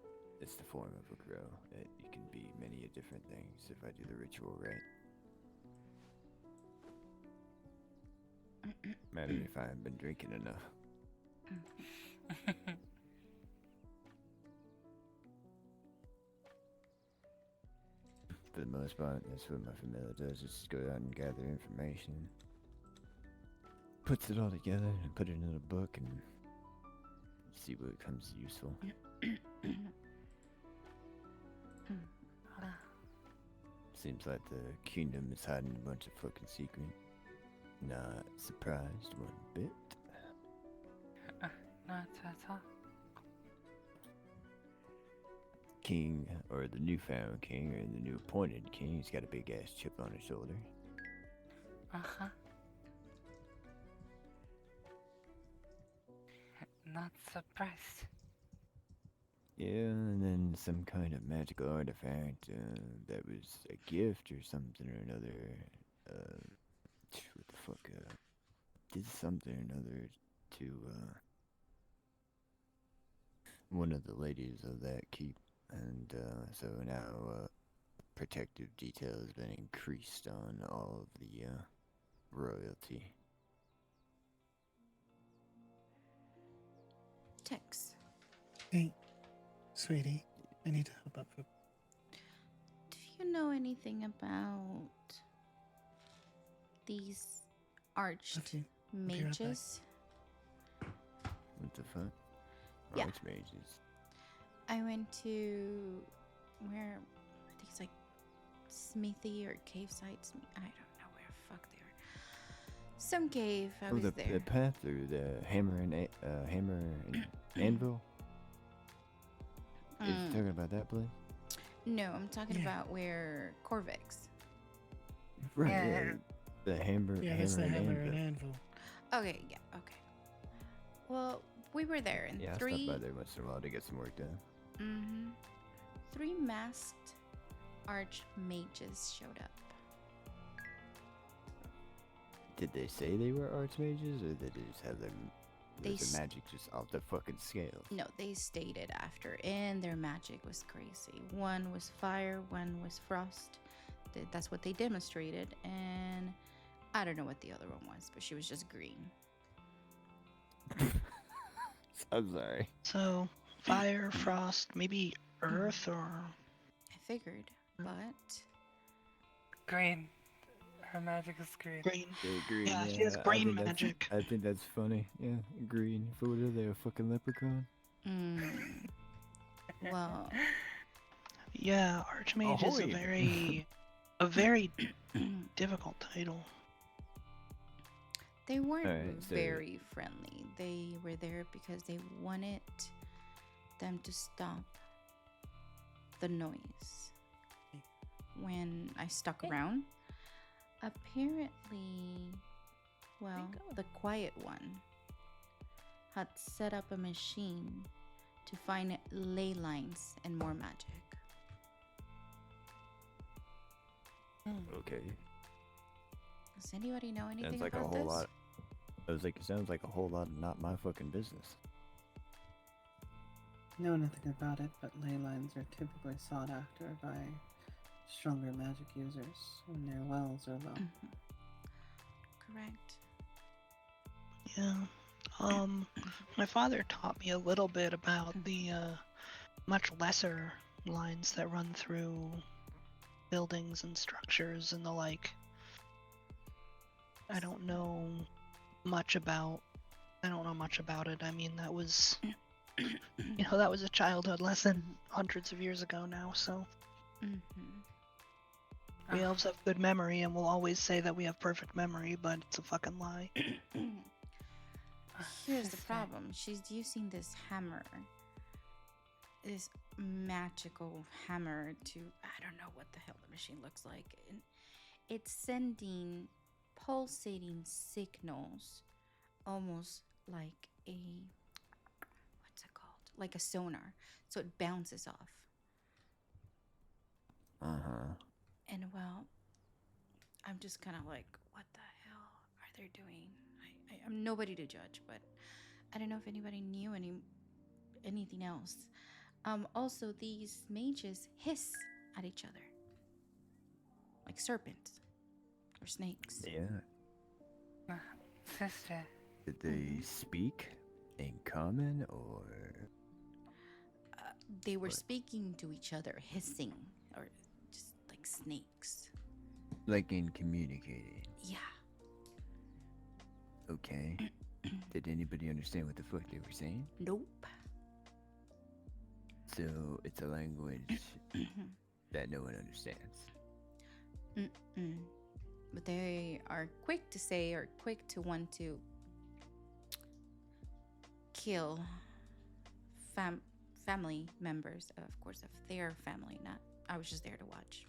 it's the form of a crow. It can be many different things if I do the ritual right. Matter if I haven't been drinking enough. For the most part, that's what my familiar does, is just go out and gather information. Puts it all together and put it in a book and see what comes useful. Seems like the kingdom is hiding a bunch of fucking secret. Not surprised one bit. Not at all. King, or the newfound king, or the new appointed king, he's got a big ass chip on his shoulder. Uh-huh. Not surprised. Yeah, and then some kind of magical artifact that was a gift or something or another. What the fuck? Did something or another to one of the ladies of that keep, and so now protective detail has been increased on all of the royalty. Tex. Hey, sweetie, I need to help up for. Do you know anything about these arched be right back. mages? What the fuck? Yeah. Archmages. I went to where I think it's like Smithy or Cave Sites. I don't know where the fuck they are. Some cave. I was the there. path through the hammer and anvil. Is you talking about that place? No, I'm talking about where Corvex. Right. Yeah. The hammer. Yeah, that's the hammer and anvil. Okay. Yeah. Okay. Well, we were there, and Yeah, I three. stop by there once in a while to get some work done. 3 masked archmages showed up. Did they say they were archmages, or did they just have their They was the magic just off the fucking scale? No, they stated after, and their magic was crazy. One was fire, one was frost. That's what they demonstrated, and I don't know what the other one was, but she was just green. I'm sorry. So, fire, frost, maybe earth, or... I figured, but... Green. Her magic is green. Green. Yeah, green. Yeah, she has green I think magic. I think that's funny. Yeah, green. What are they, a fucking leprechaun? Well, Yeah, Archmage is Ahoy! a very difficult title. they weren't Alright, so very friendly. They were there because they wanted them to stop the noise. When I stuck around, apparently, well, the quiet one had set up a machine to find ley lines and more magic. Okay. Does anybody know anything Sounds like a about whole this? lot. I was like, it sounds like a whole lot of not my fucking business. Know nothing about it, but ley lines are typically sought after by stronger magic users when their wells are low. Correct. Yeah. My father taught me a little bit about the much lesser lines that run through buildings and structures and the like. I don't know much about it. I mean, that was that was a childhood lesson hundreds of years ago now, so we elves have good memory and we'll always say that we have perfect memory, but it's a fucking lie. Here's the problem. She's using this hammer. This magical hammer to, I don't know what the hell the machine looks like. And it's sending pulsating signals almost like a, what's it called? Like a sonar. So it bounces off. Uh-huh. And well, I'm just kind of like, what the hell are they doing? I'm nobody to judge, but I don't know if anybody knew anything else. Also, these mages hiss at each other like serpents or snakes. Yeah. Sister. Did they speak in common or? They were speaking to each other, hissing, or just like snakes. Like in communicating? Yeah. Okay. Did anybody understand what the fuck they were saying? Nope. So it's a language that no one understands. But they are quick to say or quick to want to kill family members, of course, of their family. Not, I was just there to watch.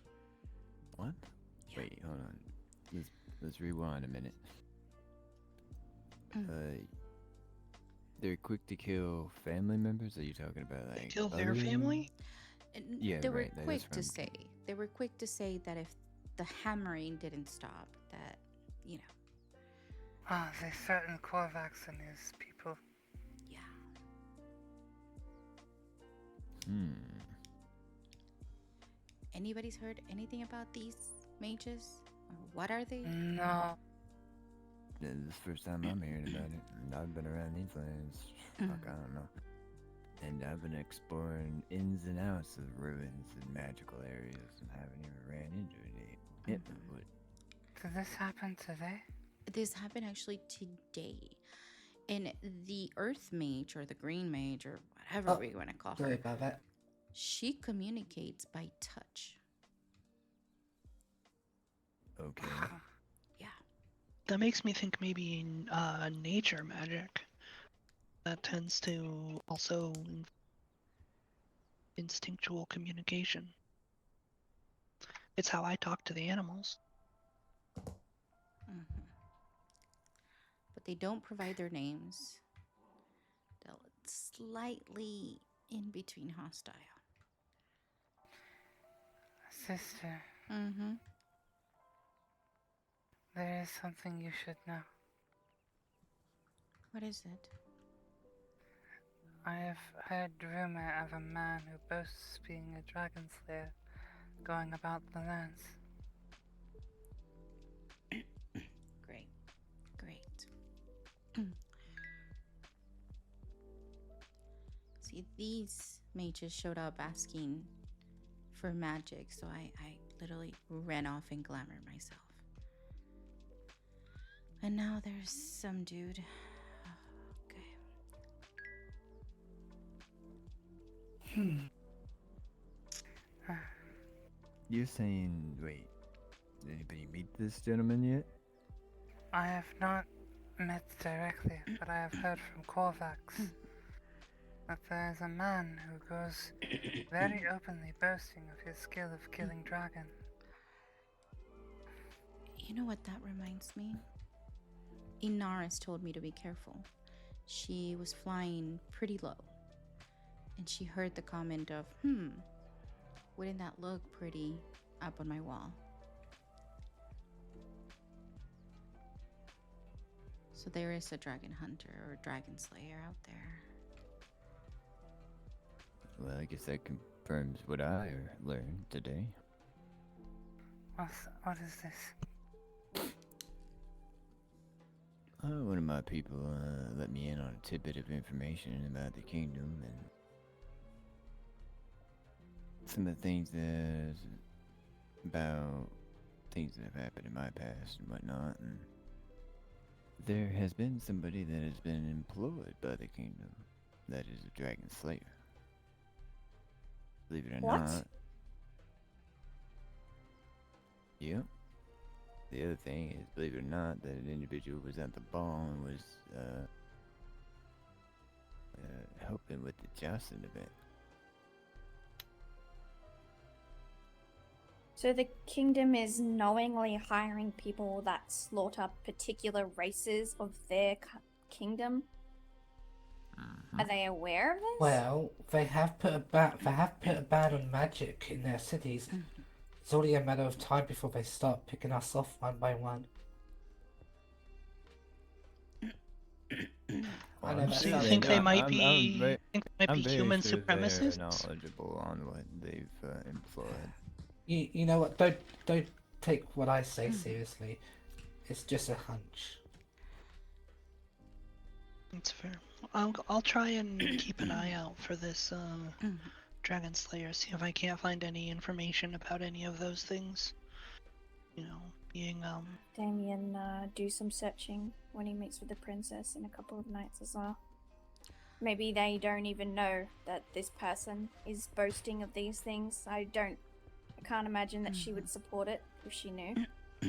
What? Yeah. Wait, hold on. Let's rewind a minute. They're quick to kill family members? Are you talking about like Kill their other- family? Yeah, They were right. that is quick to from- say. They were quick to say that if the hammering didn't stop, that, you know. Oh, there's certain Korvax in these people. Yeah. Anybody's heard anything about these mages? Or what are they? No. Yeah, this is the first time I'm hearing about it. And I've been around these lands. Fuck, I don't know. And I've been exploring ins and outs of ruins and magical areas and haven't even ran into any Hitlerwood. Did this happen today? This happened actually today. And the Earth Mage or the Green Mage or whatever we want to call her. Sorry about that. She communicates by touch. Okay. Yeah. That makes me think maybe nature magic. That tends to also instinctual communication. It's how I talk to the animals. But they don't provide their names. They're slightly in between hostile. Sister. Mm-hmm. There is something you should know. What is it? I have heard rumor of a man who boasts being a dragon slayer going about the lands. Great. See, these mages showed up asking for magic, so I literally ran off and glamored myself. And now there's some dude. Okay. You're saying, wait, did anybody meet this gentleman yet? I have not met directly, but I have heard from Korvax that there is a man who goes very openly boasting of his skill of killing dragon. You know what that reminds me? Inaris told me to be careful. She was flying pretty low, and she heard the comment of, wouldn't that look pretty up on my wall? So there is a dragon hunter or dragon slayer out there. Well, I guess that confirms what I learned today. What is this? One of my people let me in on a tidbit of information about the kingdom and some of the things about things that have happened in my past and whatnot. And there has been somebody that has been employed by the kingdom that is a dragon slayer. Believe it or not. Yep. The other thing is, believe it or not, that an individual was at the ball and was helping with the Jocelyn event. So the kingdom is knowingly hiring people that slaughter particular races of their kingdom. Are they aware of this? Well, they have put a ban on magic in their cities. It's only a matter of time before they start picking us off one by one. I know So you think they might be human Very supremacists? knowledgeable on what they've employed. You know what? Don't take what I say seriously. It's just a hunch. That's fair. I'll try and keep an eye out for this Dragon Slayer. See if I can't find any information about any of those things. You know, being Damien do some searching when he meets with the princess in a couple of nights as well. Maybe they don't even know that this person is boasting of these things. I can't imagine that she would support it if she knew. Oh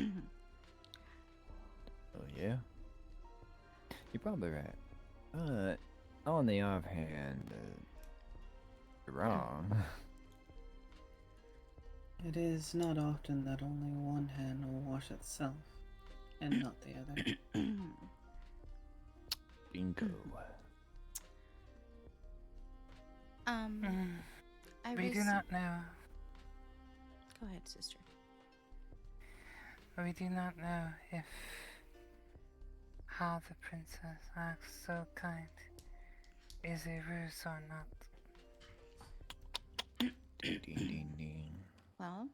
yeah, you're probably right. But on the off hand, you're wrong. It is not often that only one hand will wash itself, and not the other. Bingo. We do not know. Go ahead, sister. We do not know if how the princess acts so kind is a ruse or not. Ding, ding, ding. Well,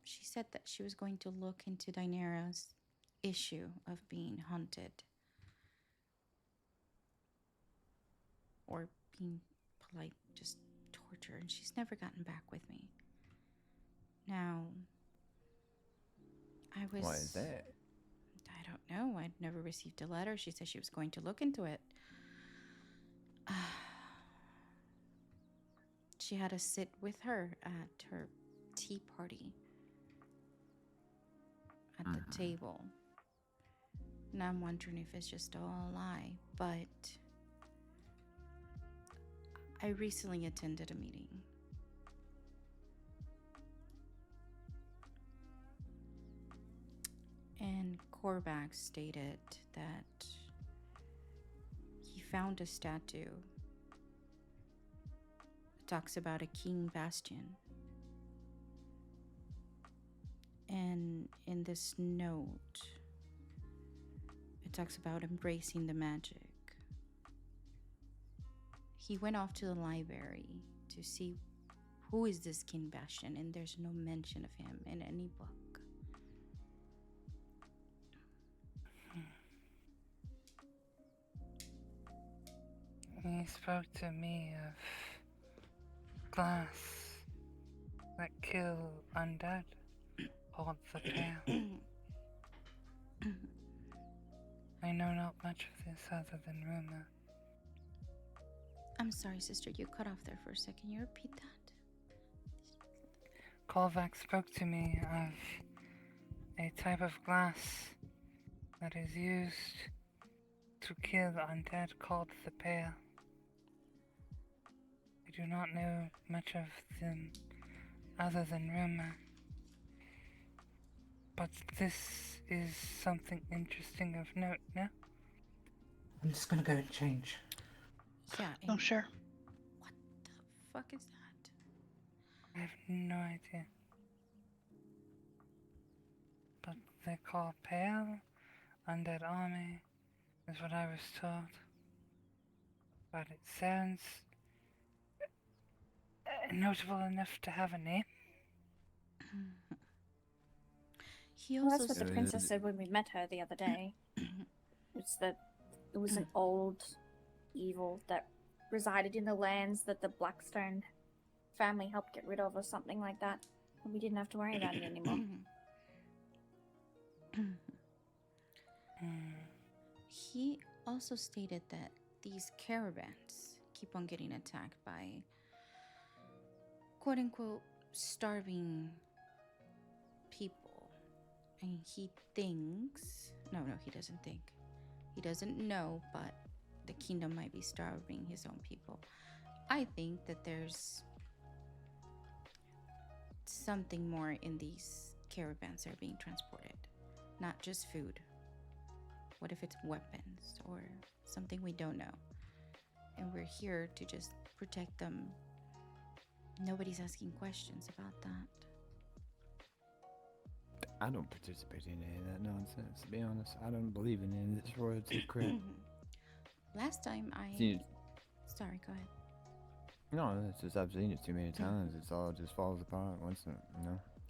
she said that she was going to look into Daenerys' issue of being hunted. Or being polite, just torture, and she's never gotten back with me. Now, Why is that? I don't know. I'd never received a letter. She said she was going to look into it. She had us sit with her at her tea party at the table. And I'm wondering if it's just all a lie, but I recently attended a meeting. And Korvax stated that he found a statue that talks about a King Bastion. And in this note, it talks about embracing the magic. He went off to the library to see who is this King Bastion, and there's no mention of him in any book. He spoke to me of glass that kill undead, holds the tale. I know not much of this other than rumor. I'm sorry, sister, you cut off there for a second. Can you repeat that? Kolvac spoke to me of a type of glass that is used to kill undead called the Pale. I do not know much of them other than rumor, but this is something interesting of note, no? I'm just gonna go and change. Yeah. Oh, sure. Fuck is that? I have no idea. But they call Pale Undead Army, is what I was told. But it sounds notable enough to have a name. He Well, also that's what the said- princess said when we met her the other day. It's that it was an old evil that resided in the lands that the Blackstone family helped get rid of, or something like that. And we didn't have to worry about it anymore. He also stated that these caravans keep on getting attacked by quote unquote starving people. And he thinks, no, he doesn't think. He doesn't know, but the kingdom might be starving his own people. I think that there's something more in these caravans that are being transported, not just food. What if it's weapons or something we don't know? And we're here to just protect them. Nobody's asking questions about that. I don't participate in any of that nonsense, to be honest. I don't believe in any of this royalty crap. Last time I... See, Sorry, go ahead. no, it's just I've seen it too many times. It's all just falls apart once,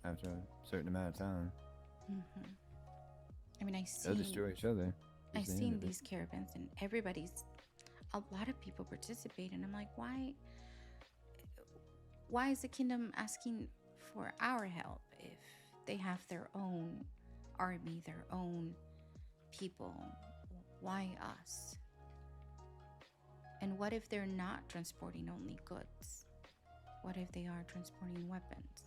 after a certain amount of time. I mean, I see... They'll destroy each other. I've That's the end seen of it. these caravans and everybody's... A lot of people participate, and I'm like, why is the kingdom asking for our help if they have their own army, their own people? Why us? And what if they're not transporting only goods? What if they are transporting weapons?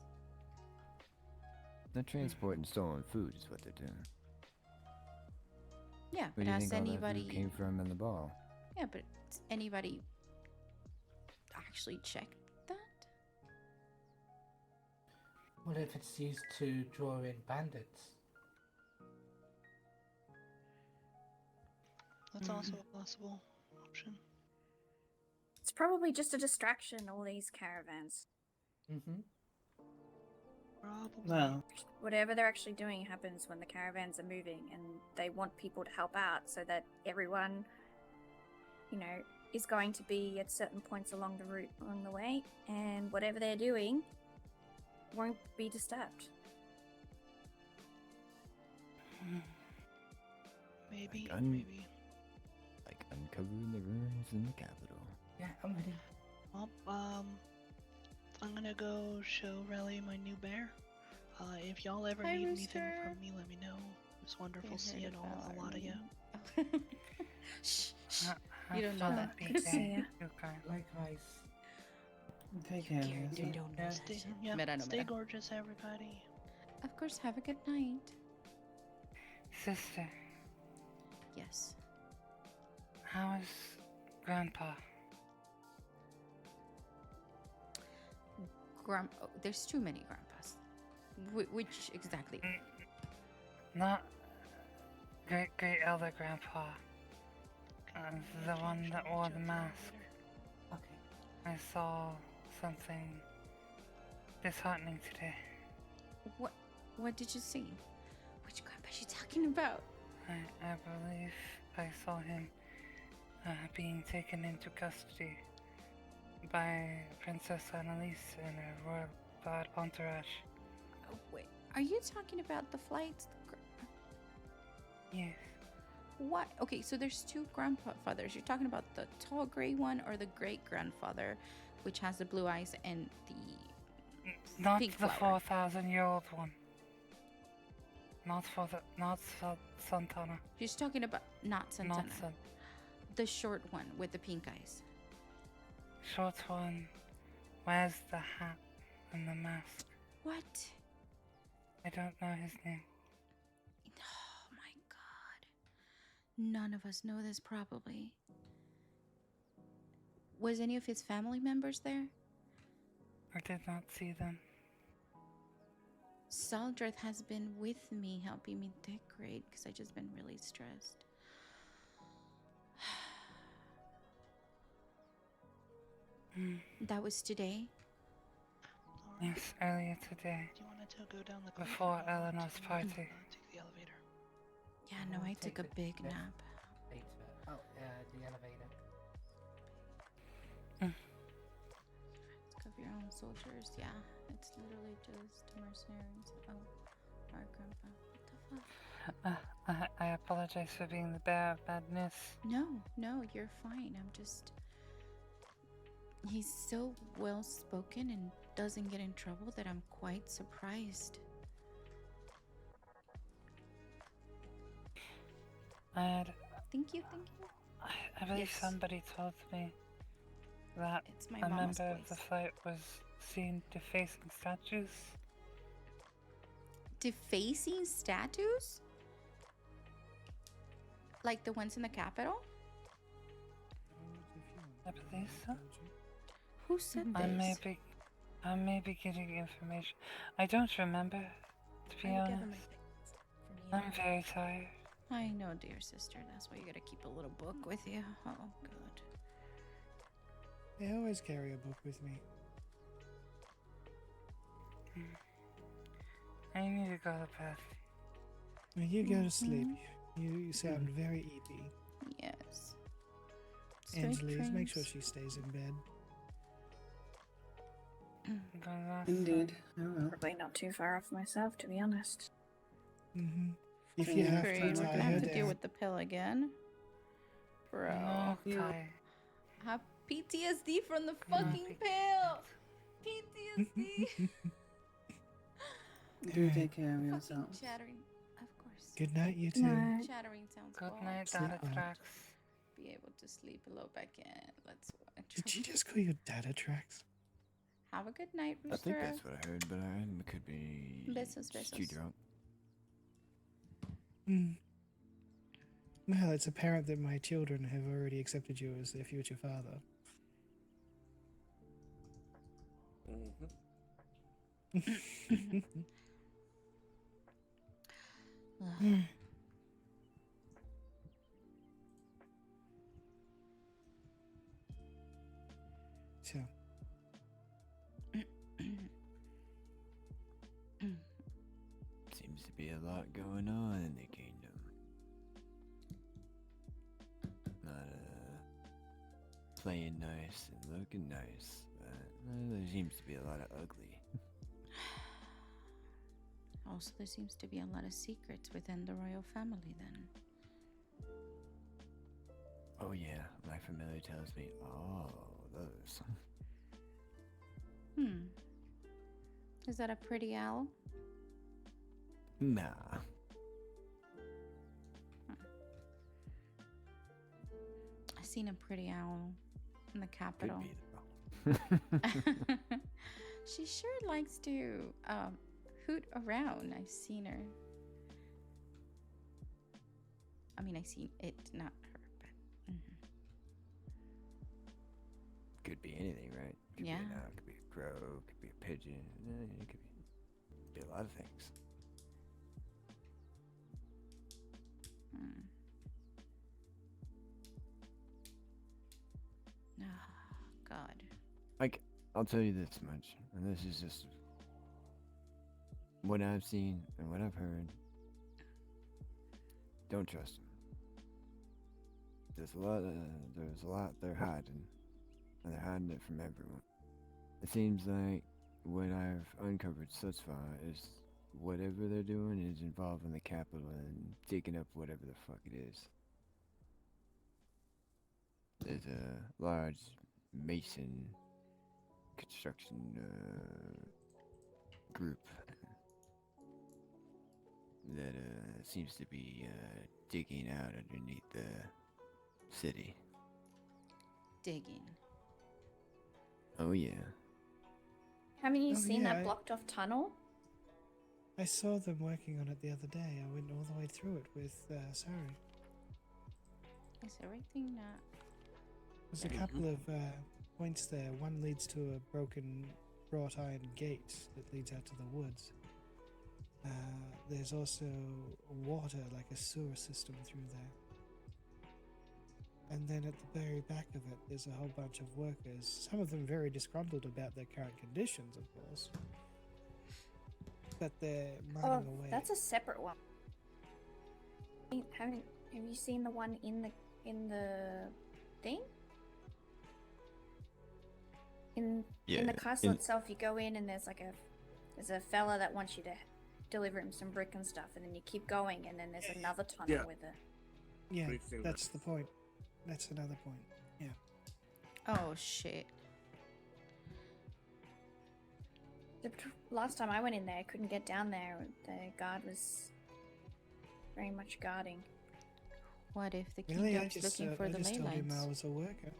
They're transporting stolen food is what they're doing. Yeah, Where but do you has think all that anybody... food came from in the ball? Yeah, but has anybody actually checked that? What if it's used to draw in bandits? That's also a possible option. It's probably just a distraction, all these caravans. Probably. Well, Whatever they're actually doing happens when the caravans are moving, and they want people to help out so that everyone, is going to be at certain points along the route along the way, and whatever they're doing won't be disturbed. Maybe, Like maybe. Like uncovering the ruins in the capital. Yeah, I'm ready. Well, I'm gonna go show Relly my new bear. If y'all ever Hi, need anything Rooster. from me, let me know. It's wonderful You heard seeing about a lot of you. Shh, shh. Have You don't know fun, that. BK. Good to see ya. Okay. Likewise. take care. Garrett, Lizzie. you don't know that Stay, shit. yeah, Mera no stay mera. gorgeous, everybody. Of course, have a good night. Sister, Yes. how is Grandpa? Oh, there's too many grandpas. Which exactly? Not great elder Grandpa. The one that wore the mask. Okay. I saw something disheartening today. What did you see? Which grandpa is she talking about? I believe I saw him being taken into custody by Princess Annalise and her royal blood entourage. Oh, wait, are you talking about the flights? Yes. What? Okay, so there's two grandfathers. You're talking about the tall gray one or the great grandfather, which has the blue eyes and the Not pink the flower. 4,000-year-old one. Not Santana. She's talking about not Santana. Not San. The short one with the pink eyes. Short one wears the hat and the mask. What? I don't know his name. Oh my god. None of us know this probably. Was any of his family members there? I did not see them. Saldreth has been with me, helping me decorate, because I've just been really stressed. That was today? Yes, earlier today. Do you want to go down the Before Eleanor's party. take the elevator? Yeah, no, I took a big nap. Oh, the elevator. Of your own soldiers, yeah. It's literally just mercenaries. Oh, our grandpa. What the fuck? I apologize for being the bearer of bad news. No, you're fine. I'm just. He's so well spoken and doesn't get in trouble that I'm quite surprised. Thank you. I believe Yes. somebody told me that It's my a mama's member of the voice. flight was seen defacing statues. Defacing statues? Like the ones in the Capitol? I believe so. Who said I may this? be getting information. I don't remember, to be I will honest. gather my things from here. I'm very tired. I know, dear sister. That's why you gotta keep a little book with you. Oh, good. I always carry a book with me. I need to go to bed. Now you go to sleep. You sound very eepy. Yes. Angelique, make sure she stays in bed. Indeed, I will. Probably not too far off myself, to be honest. Mm-hmm. If you have to, We're tie gonna her have to deal down. with the pill again. Bro. Okay. Have PTSD from the fucking pill! PTSD! Do take care of yourselves. Chattering, of course. Good night, you two. Chattering sounds Good false. night, Sleep Dada well. Tracks. Be able to sleep a little back in. Let's watch. Did you just call your data tracks? Have a good night, Mr. I think that's what I heard, but I could be Besos, just too besos. drunk. Well, it's apparent that my children have already accepted you as their future father. So, Seems to be a lot going on in the kingdom. Not playing nice and looking nice, but there seems to be a lot of ugly. Also, there seems to be a lot of secrets within the royal family then. Oh yeah, my familiar tells me all those. Is that a pretty owl? Nah. I seen a pretty owl in the Capitol. She sure likes to hoot around. I've seen her. I mean, I seen it, not her, but. Could be anything, right? Could Yeah. be an owl, could be a crow, could be a pigeon. It could be a lot of things. Oh, God. Like, I'll tell you this much, and this is just what I've seen and what I've heard. Don't trust them. There's a lot they're hiding, and they're hiding it from everyone. It seems like what I've uncovered thus far is whatever they're doing is involving the capital and digging up whatever the fuck it is. There's a large mason construction group that seems to be digging out underneath the city. Digging. Oh yeah. Haven't you Oh, seen yeah, that blocked off tunnel? I saw them working on it the other day. I went all the way through it with Sari. Is everything not? There's a couple of points there. One leads to a broken wrought iron gate that leads out to the woods. There's also water, like a sewer system through there. And then at the very back of it, there's a whole bunch of workers. Some of them very disgruntled about their current conditions, of course. But they're mining away. That's a separate one. Have you seen the one in the thing? In the castle itself, you go in and there's a fella that wants you to deliver him some brick and stuff, and then you keep going, and then there's another tunnel with it. Yeah, that's the point. That's another point. Yeah. Oh shit. Last time I went in there, I couldn't get down there. The guard was very much guarding. What if the Really? kingdom's looking for I the just ley told him I lines? was a worker.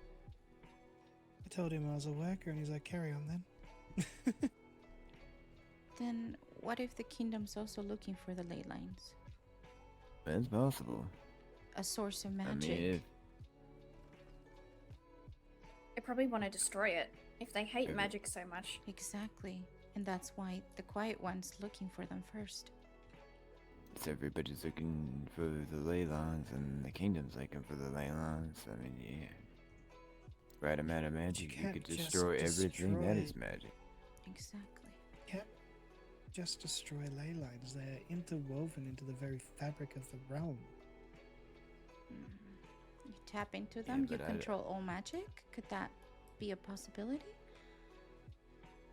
I told him I was a worker, and he's like, "Carry on then." Then what if the kingdom's also looking for the ley lines? That's possible. A source of I magic. mean, They probably want to destroy it if they hate magic so much. Exactly. And that's why the quiet one's looking for them first. if everybody's looking for the ley lines and the kingdom's looking for the ley lines, I mean, yeah. Right amount of magic, you could destroy everything that is magic. Exactly. Yep. Just destroy ley lines. They're interwoven into the very fabric of the realm. You tap into them, you but control all magic? Could that be a possibility?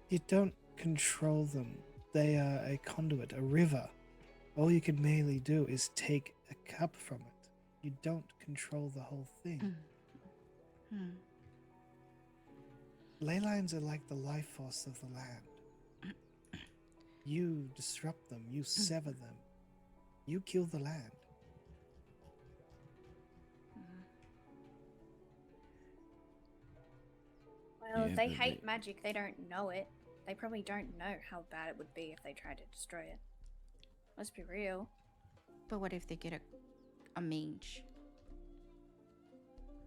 You don't control them. They are a conduit, a river. All you can merely do is take a cup from it. You don't control the whole thing. Ley lines are like the life force of the land. You disrupt them, you sever them, you kill the land. Well, if they but hate magic, they don't know it. They probably don't know how bad it would be if they tried to destroy it. Let's be real. But what if they get a mage?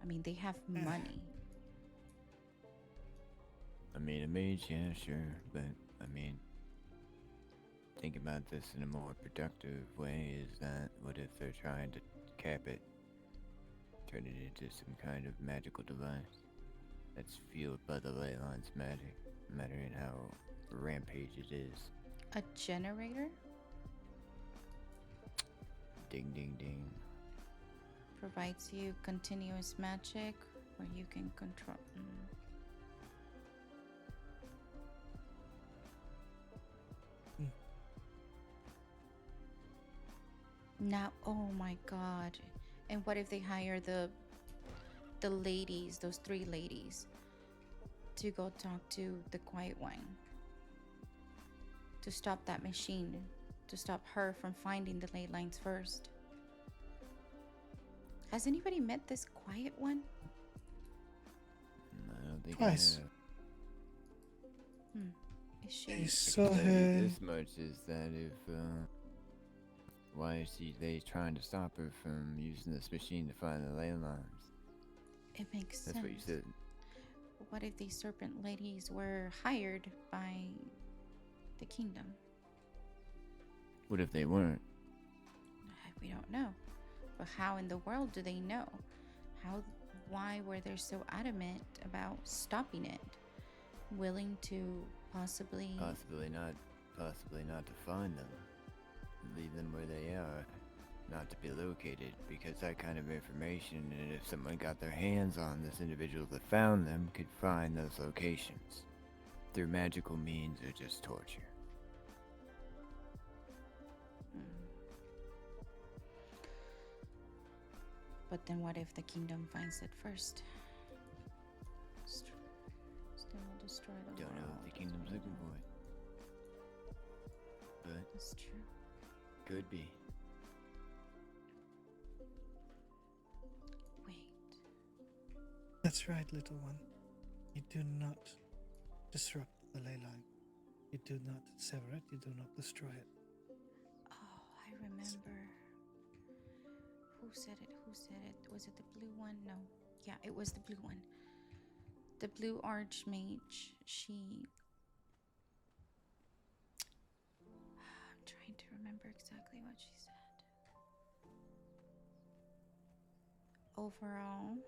I mean, they have money. I mean, a mage, yeah, sure, but, I mean, think about this in a more productive way, is that, what if they're trying to cap it, turn it into some kind of magical device that's fueled by the ley lines magic, no matter how rampage it is. A generator? Ding, ding, ding. Provides you continuous magic where you can control. Now, oh my god. And what if they hire the ladies, those 3 ladies, to go talk to the quiet one? To stop that machine, to stop her from finding the ley lines first. Has anybody met this quiet one? I don't think Twice. I have. Is she? I I can saw tell you her. this much is that if, why is they trying to stop her from using this machine to find the ley lines? It makes sense. That's what you said. What if these serpent ladies were hired by the kingdom? What if they weren't? We don't know. But how in the world do they know? Why were they so adamant about stopping it? Willing to possibly Possibly not to find them. Leave them where they are. Not to be located, because that kind of information, and if someone got their hands on this individual that found them, could find those locations. Through magical means or just torture. But then what if the kingdom finds it first? Still will destroy the Don't know if the kingdom's looking for it. But that's true. Could be. That's right, little one. You do not disrupt the ley line. You do not sever it, you do not destroy it. Oh, I remember. Who said it? Who said it? Was it the blue one? No. Yeah, it was the blue one. The blue archmage. She. I'm trying to remember exactly what she said. Overall,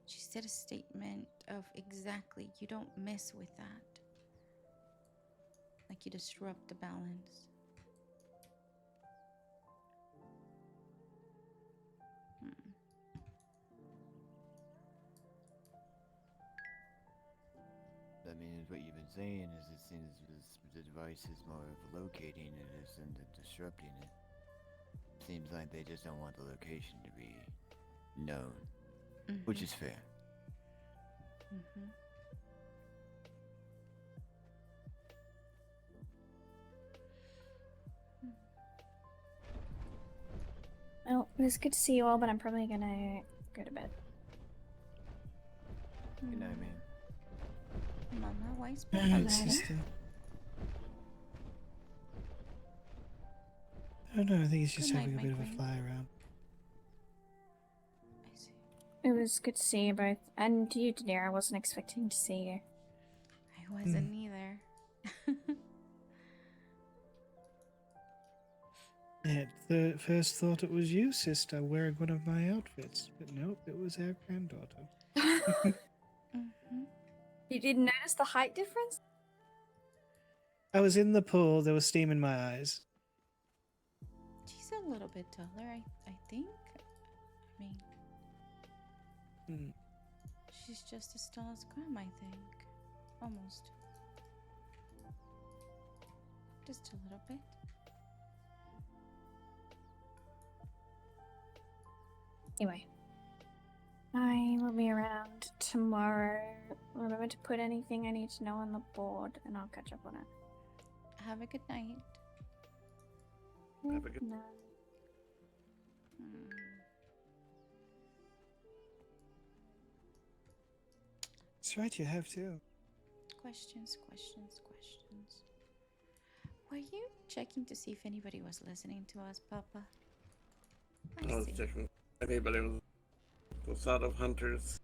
she said a statement of exactly, you don't mess with that. Like you disrupt the balance. That means what you've been saying is it seems the device is more of locating it as than disrupting it. Seems like they just don't want the location to be known, which is fair. Mm-hmm. Well, it was good to see you all, but I'm probably gonna go to bed. Good night, man. Mama, why is Good Papa night, mad? sister. I don't know, I think he's just Good night, having a my bit of a queen. fly around. It was good to see you both. And you, Daenerys, I wasn't expecting to see you. I wasn't either. At the first thought it was you, sister, wearing one of my outfits. But nope, it was our granddaughter. You didn't notice the height difference? I was in the pool, there was steam in my eyes. She's a little bit taller, I think. I mean, she's just as tall as Graham, I think. Almost. Just a little bit. Anyway, I will be around tomorrow. Remember to put anything I need to know on the board, and I'll catch up on it. Have a good night. Have a good night. That's right, you have to. Questions. Were you checking to see if anybody was listening to us, Papa? I was checking if anybody was. The thought of hunters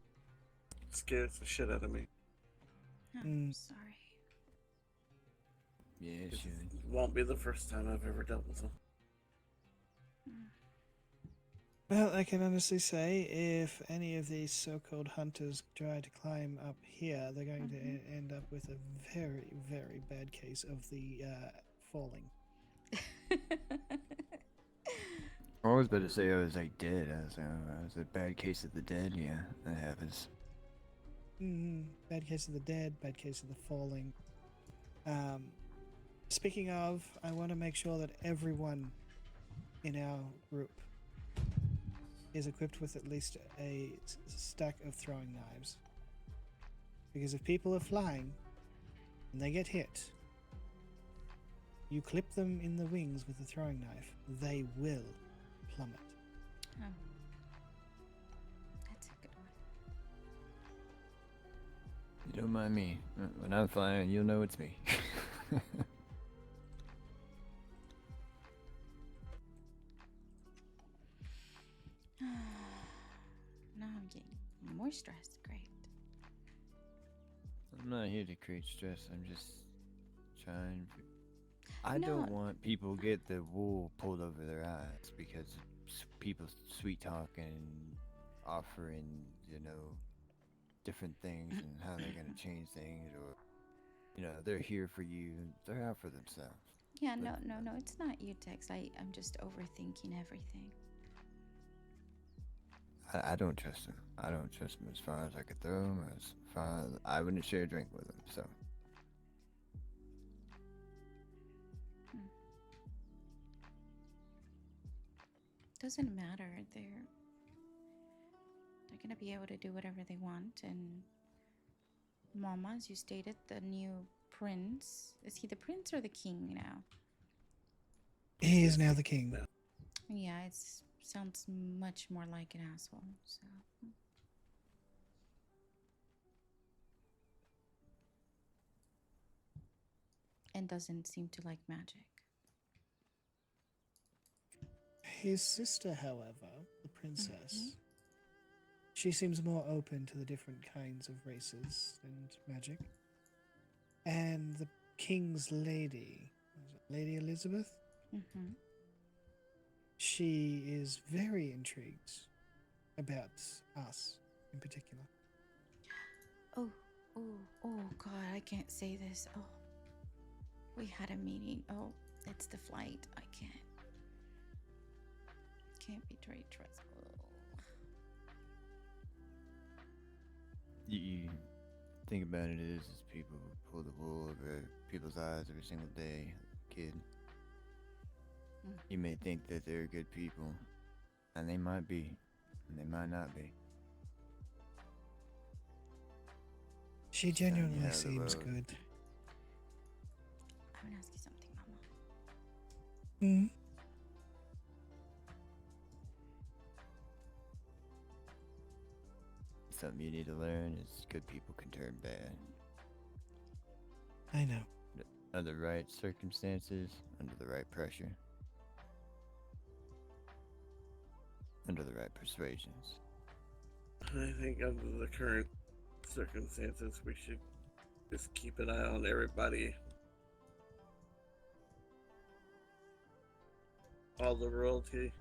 scares the shit out of me. I'm sorry. Yeah, it should. It won't be the first time I've ever dealt with them. Well, I can honestly say if any of these so-called hunters try to climb up here, they're going to end up with a very, very bad case of the falling. I was about to say I was like dead. I was a bad case of the dead. Yeah, that happens. Bad case of the dead, bad case of the falling. Speaking of, I want to make sure that everyone in our group is equipped with at least a stack of throwing knives. Because if people are flying and they get hit, you clip them in the wings with a throwing knife, they will plummet. Oh. That's a good one. You don't mind me. When I'm flying, you'll know it's me. Now I'm getting more stressed. Great. I'm not here to create stress. I'm just trying. I No. don't want people to get the wool pulled over their eyes because people sweet talk and offering, different things and how they're gonna change things, or they're here for you. They're out for themselves. Yeah, no, it's not you, Tex. I'm just overthinking everything. I don't trust him. I don't trust him as far as I could throw him. As far as I wouldn't share a drink with him. So. Doesn't matter. They're gonna be able to do whatever they want. And Mama, as you stated, the new prince. Is he the prince or the king now? He is now the king. Yeah, it sounds much more like an asshole. So. and doesn't seem to like magic. His sister, however, the princess, she seems more open to the different kinds of races and magic. And the king's lady, was it Lady Elizabeth? Mm-hmm. She is very intrigued about us in particular. Oh, God, I can't say this. Oh, we had a meeting. Oh, it's the flight. I can't betray trust. You think about it is people pull the wool over people's eyes every single day, kid. You may think that they're good people, and they might be, and they might not be. She It's time you genuinely have the seems road. good. I'm gonna ask you something, Mama. Hmm. Something you need to learn is good people can turn bad. I know. Under the right circumstances, under the right pressure, under the right persuasions. I think under the current circumstances, we should just keep an eye on everybody. All the royalty.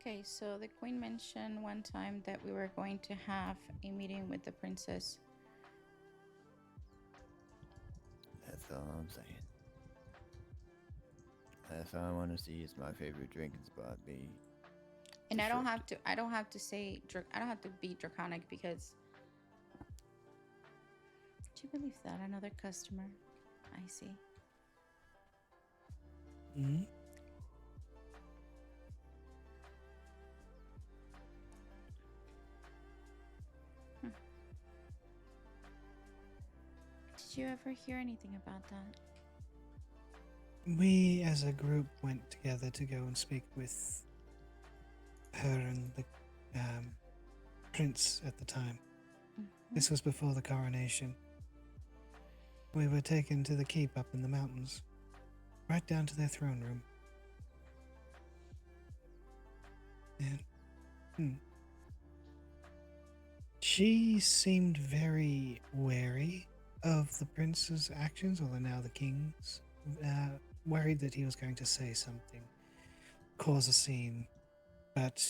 Okay, so the queen mentioned one time that we were going to have a meeting with the princess. That's all I'm saying. That's all I want to see is my favorite drinking spot be. And I don't have to say, I don't have to be draconic because. Do you believe that? Another customer. I see. Hmm. Did you ever hear anything about that? We, as a group, went together to go and speak with her and the prince at the time. This was before the coronation. We were taken to the keep up in the mountains, right down to their throne room. And she seemed very wary of the prince's actions, although now the king's, worried that he was going to say something, cause a scene, but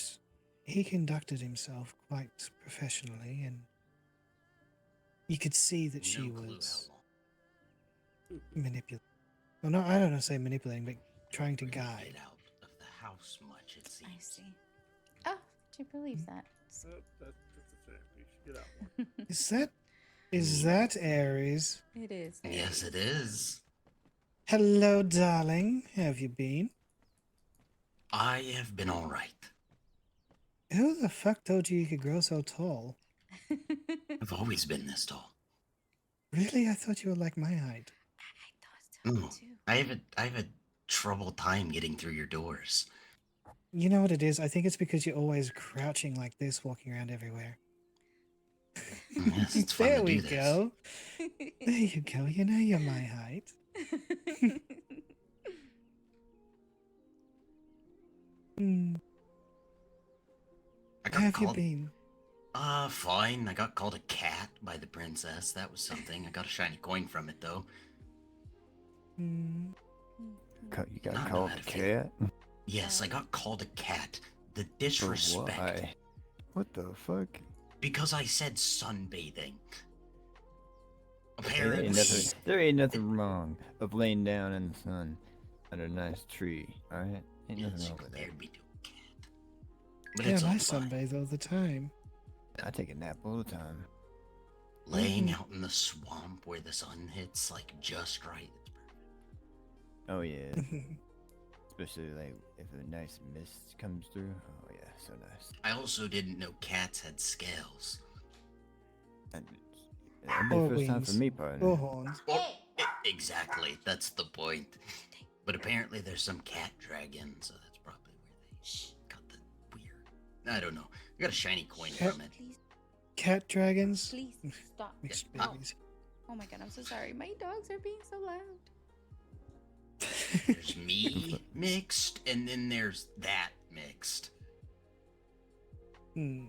he conducted himself quite professionally, and you could see that she was manipulating. Well, no, I don't know, say manipulating, but trying to guide. Out of the house much, it seems. I see. Oh, do you believe that? That's a fair. You should get out more. Is that Aries? It is. Yes, it is. Hello, darling. How have you been? I have been all right. Who the fuck told you could grow so tall? I've always been this tall. Really? I thought you were like my height. No, I have a trouble time getting through your doors. You know what it is? I think it's because you're always crouching like this, walking around everywhere. Yes, it's fun There to we do this. go. There you go. You know you're my height. How have you been? Fine. I got called a cat by the princess. That was something. I got a shiny coin from it, though. You got Not called know how a to feel. cat? Yes, I got called a cat. The disrespect. Why? What the fuck? Because I said sunbathing. There Apparently. there ain't nothing wrong of laying down in the sun under a nice tree, alright? Ain't nothing wrong with that. But Yeah, it's I all fine. sunbathe all the time. I take a nap all the time. Laying out in the swamp where the sun hits like just right. Oh yeah. Especially like if a nice mist comes through. Oh yeah, so nice. I also didn't know cats had scales. That'd be the first time for me, partner. Or horns. Exactly, that's the point. But apparently there's some cat dragon, so that's probably where they got the weird. I don't know. I got a shiny coin Cat- from it. Cat dragons? Please stop. Mixed No. babies. Oh my god, I'm so sorry. My dogs are being so loud. There's me mixed, and then there's that mixed. Hmm.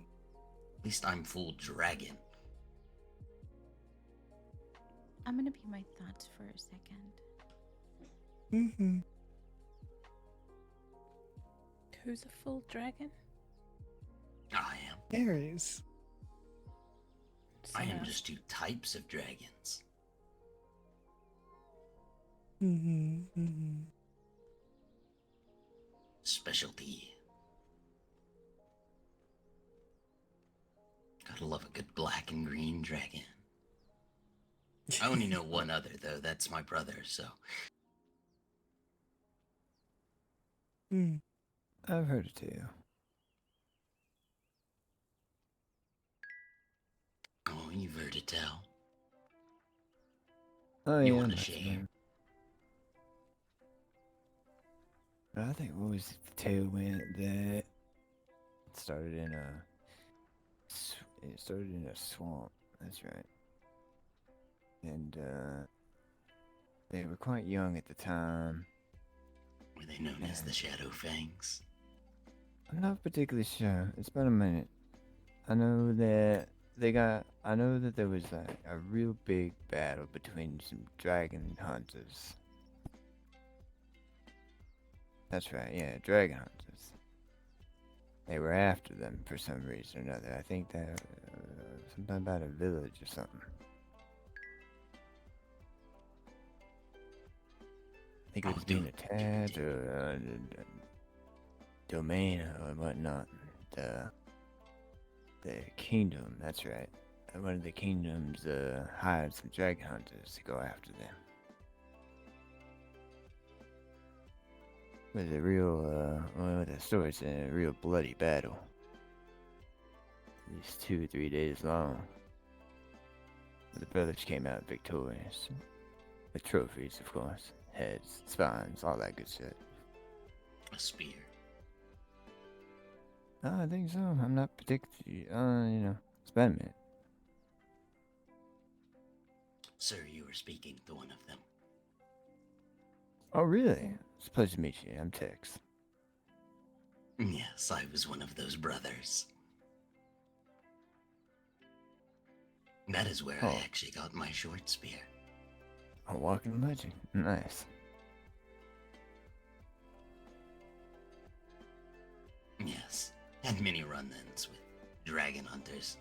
At least I'm full dragon. I'm gonna be my thoughts for a second. Mm-hmm. Who's a full dragon? I am. Aries. I am just 2 types of dragons. Mm-hmm. Mm-hmm. Specialty. Gotta love a good black and green dragon. I only know one other, though. That's my brother, so. Hmm. I've heard a tale. Oh, you've heard it tell. Oh You yeah, want to much share? more. But I think what was the tale went that it started in a swamp. That's right. And they were quite young at the time. Were they known as the Shadow Fangs? I'm not particularly sure. It's been a minute. I know that there was like a real big battle between some dragon hunters. That's right, yeah, dragon hunters. They were after them for some reason or another. I think that something about a village or something. I think it was being attacked or domain or whatnot. The kingdom, that's right. One of the kingdoms hired some dragon hunters to go after them. It was a real, well, the story's a real bloody battle. At least 2 or 3 days long. But the brothers came out victorious. With trophies, of course. Heads, spines, all that good shit. A spear. Oh, I think so. I'm not particularly, it's been a minute. Sir, you were speaking to one of them. Oh, really? It's a pleasure to meet you. I'm Tex. Yes, I was one of those brothers. That is where I actually got my short spear. A walking legend. Nice. Yes, had many run-ins with dragon hunters.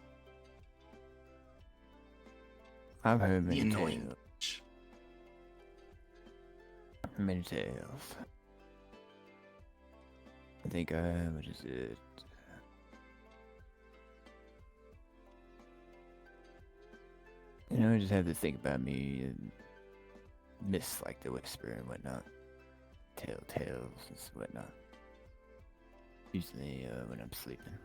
I've heard many The annoying tales. Many tales. I think what is it? You know, I just have to think about me and miss like the whisper and whatnot. Tell tales and whatnot. Usually when I'm sleeping.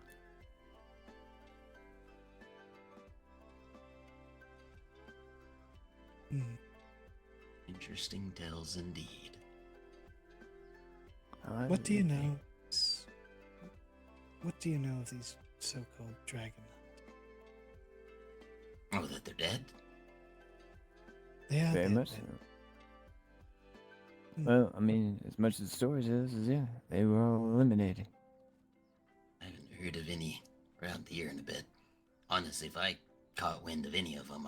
Interesting tales indeed. What do you know? What do you know of these so-called dragon? Oh, that they're dead? They are Very dead, much so. Well, I mean, as much as the story says, is yeah, they were all eliminated. I haven't heard of any around here in a bit. Honestly, if I caught wind of any of them,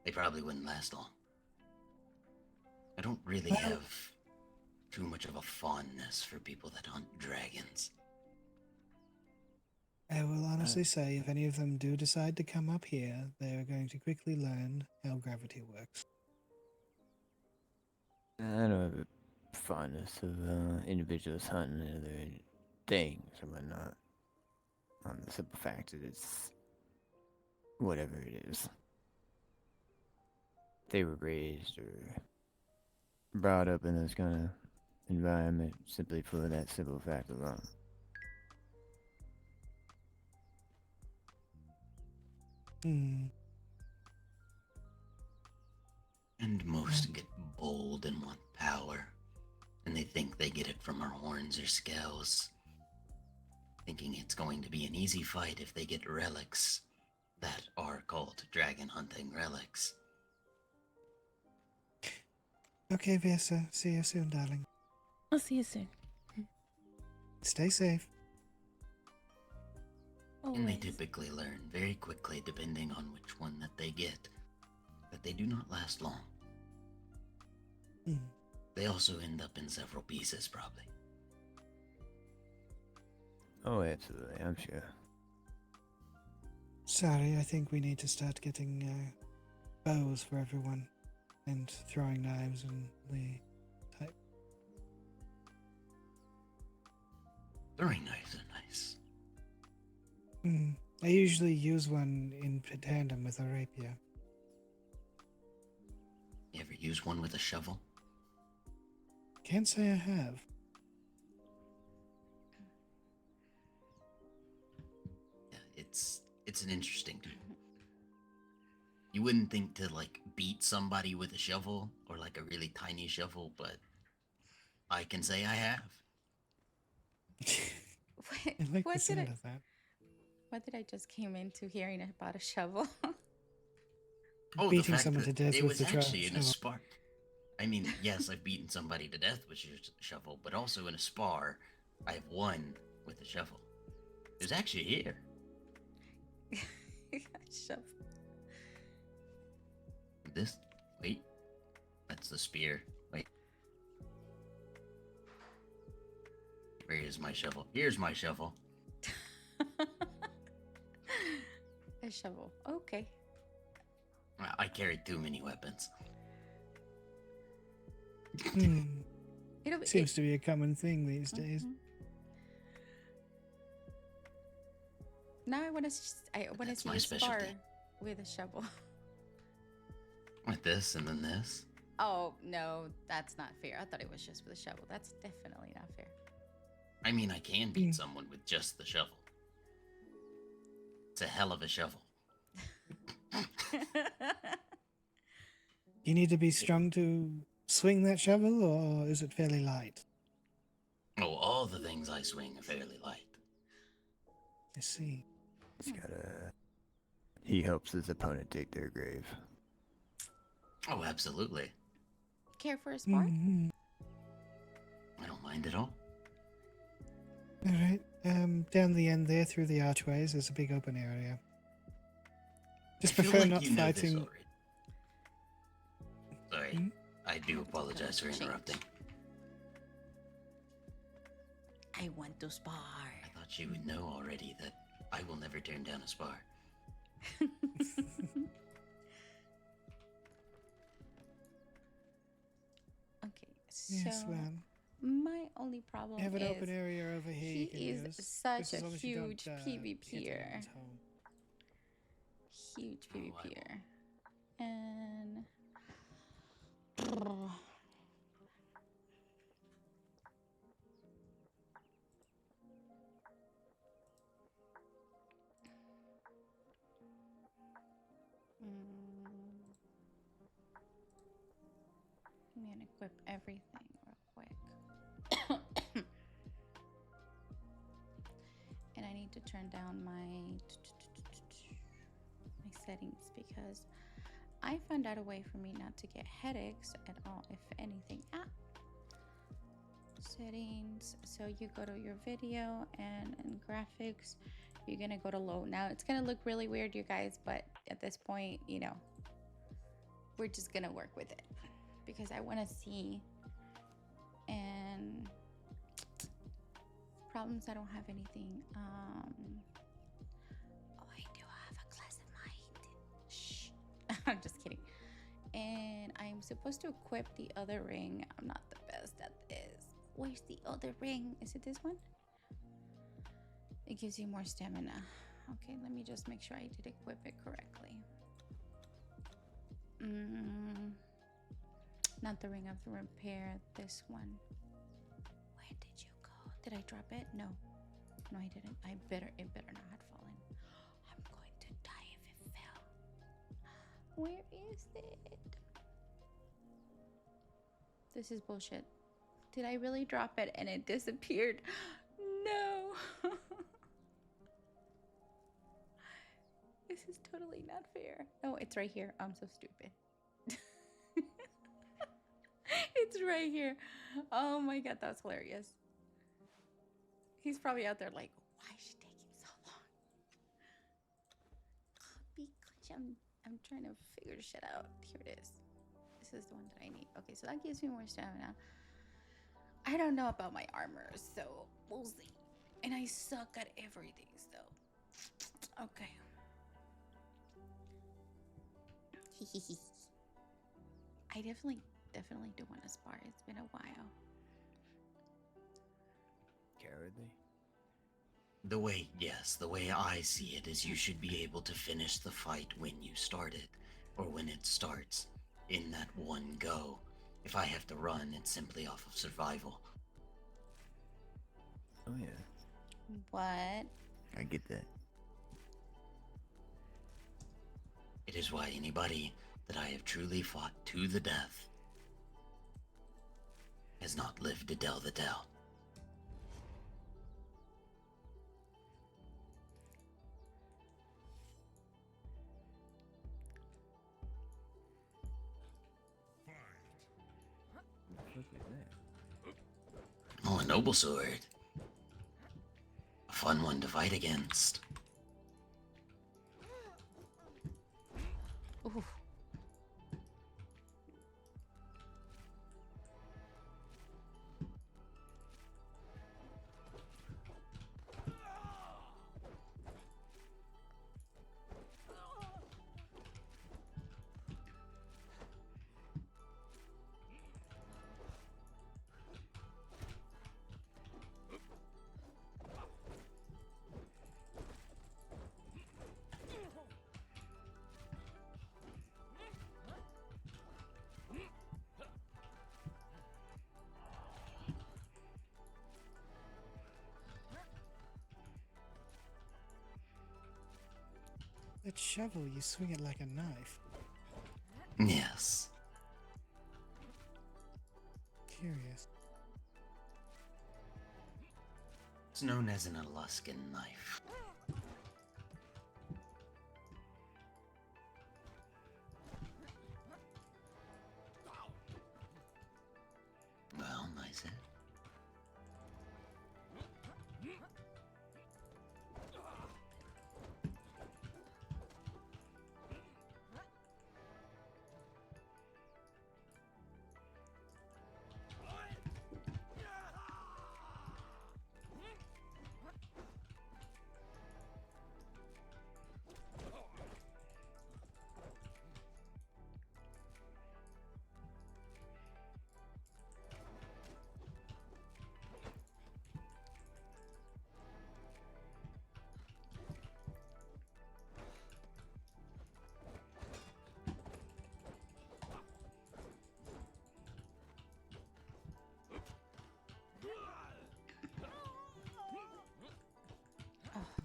they probably wouldn't last long. I don't really have too much of a fondness for people that hunt dragons. I will honestly say, if any of them do decide to come up here, they are going to quickly learn how gravity works. I don't have a fondness of individuals hunting other things or whatnot. On the simple fact that it's whatever it is. They were raised or brought up in this kind of environment simply for that simple fact alone. And most get bold and want power, and they think they get it from our horns or scales, thinking it's going to be an easy fight if they get relics. that are called dragon hunting relics. Okay, Vesa. See you soon, darling. I'll see you soon. Stay safe. And they Always. typically learn very quickly, depending on which one that they get, that they do not last long. Hmm. They also end up in several pieces, probably. Oh, absolutely, I'm sure. Sorry, I think we need to start getting bows for everyone and throwing knives and the type. Throwing knives are nice. I usually use one in tandem with a rapier. You ever use one with a shovel? Can't say I have. Yeah, it's an interesting tool. You wouldn't think to like beat somebody with a shovel or like a really tiny shovel, but I can say I have. What, I like the what did sound I, of that. what did I just came into hearing about a shovel? Oh, Beating the fact someone that to death it with was the actually in a shovel. spark. I mean, yes, I've beaten somebody to death with a shovel, but also in a spar, I've won with a shovel. It was actually here. Shovel. This, wait, that's the spear. Wait. Where is my shovel? Here's my shovel. A shovel. Okay. I carry too many weapons. Seems to be a common thing these days. Now I want to see my you spar specialty. with a shovel. With this and then this. Oh no, that's not fair. I thought it was just with a shovel. That's definitely not fair. I mean, I can beat someone with just the shovel. It's a hell of a shovel. You need to be strong to swing that shovel, or is it fairly light? Oh, all the things I swing are fairly light. I see. He helps his opponent dig their grave. Oh, absolutely. Care for a spar? I don't mind at all. Alright, down the end there through the archways, there's a big open area. Just I feel prefer like not you know this fighting. already. Sorry, I do apologize for interrupting. I want to spar. I thought you would know already that I will never turn down a spar. Okay, Yes, so well, my only problem you have an is open area over here you can he is use. such Just as a long as you don't, huge hit PvPer. anyone's home. Huge PvPer. And I'm gonna equip everything real quick. And I need to turn down my settings because I found out a way for me not to get headaches at all, if anything. Settings. So you go to your video and in graphics, you're gonna go to low. Now it's gonna look really weird, you guys, but at this point, you know, we're just gonna work with it because I want to see. And problems, I don't have anything. Oh, I do have a class of mind. Shh. I'm just kidding. And I'm supposed to equip the other ring. I'm not the best at this. Where's the other ring? Is it this one? It gives you more stamina. Okay, let me just make sure I did equip it correctly. Not the ring of the repair, this one. Where did you go? Did I drop it? No. No, I didn't. It better not have fallen. I'm going to die if it fell. Where is it? This is bullshit. Did I really drop it and it disappeared? No. This is totally not fair. Oh, it's right here. I'm so stupid. It's right here. Oh my god, that's hilarious. He's probably out there like, why is she taking so long? Because I'm trying to figure shit out. Here it is. This is the one that I need. Okay, so that gives me more stamina. I don't know about my armor, so we'll see. And I suck at everything, so. Okay. I definitely do want to spar. It's been a while. Cowardly? The way I see it is you should be able to finish the fight when you start it, or when it starts, in that one go. If I have to run, it's simply off of survival. Oh yeah. What? I get that. It is why anybody that I have truly fought to the death has not lived to tell the tale. Look at that. Oh, a noble sword. A fun one to fight against. Ooh. That shovel, you swing it like a knife. Yes. Curious. It's known as an Alaskan knife. Well, nice hit.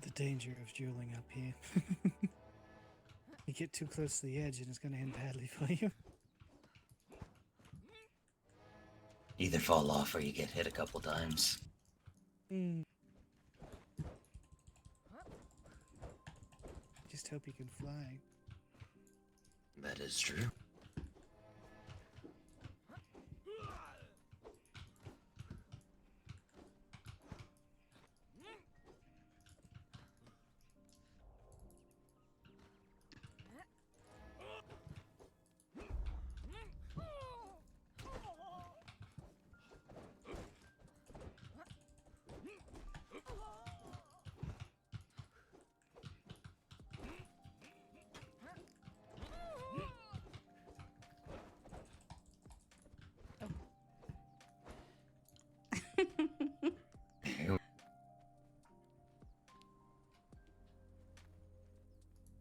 The danger of dueling up here. You get too close to the edge and it's going to end badly for you. Either fall off or you get hit a couple times. Just hope you can fly. That is true.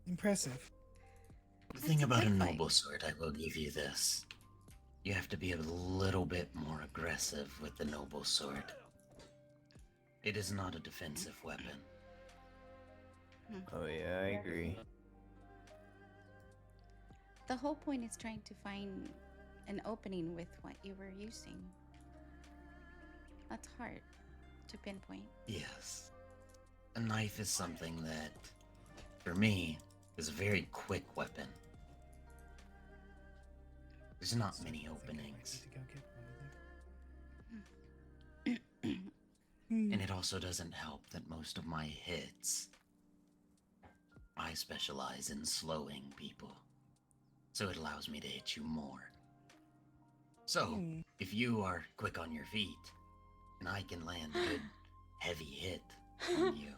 Impressive. The thing about a noble sword, I will give you this. You have to be a little bit more aggressive with the noble sword. It is not a defensive weapon. Oh yeah, I agree. The whole point is trying to find an opening with what you were using. That's hard to pinpoint. Yes. A knife is something that, for me, is a very quick weapon. There's not many openings. And it also doesn't help that most of my hits, I specialize in slowing people. So it allows me to hit you more. So, if you are quick on your feet, and I can land a good, heavy hit on you,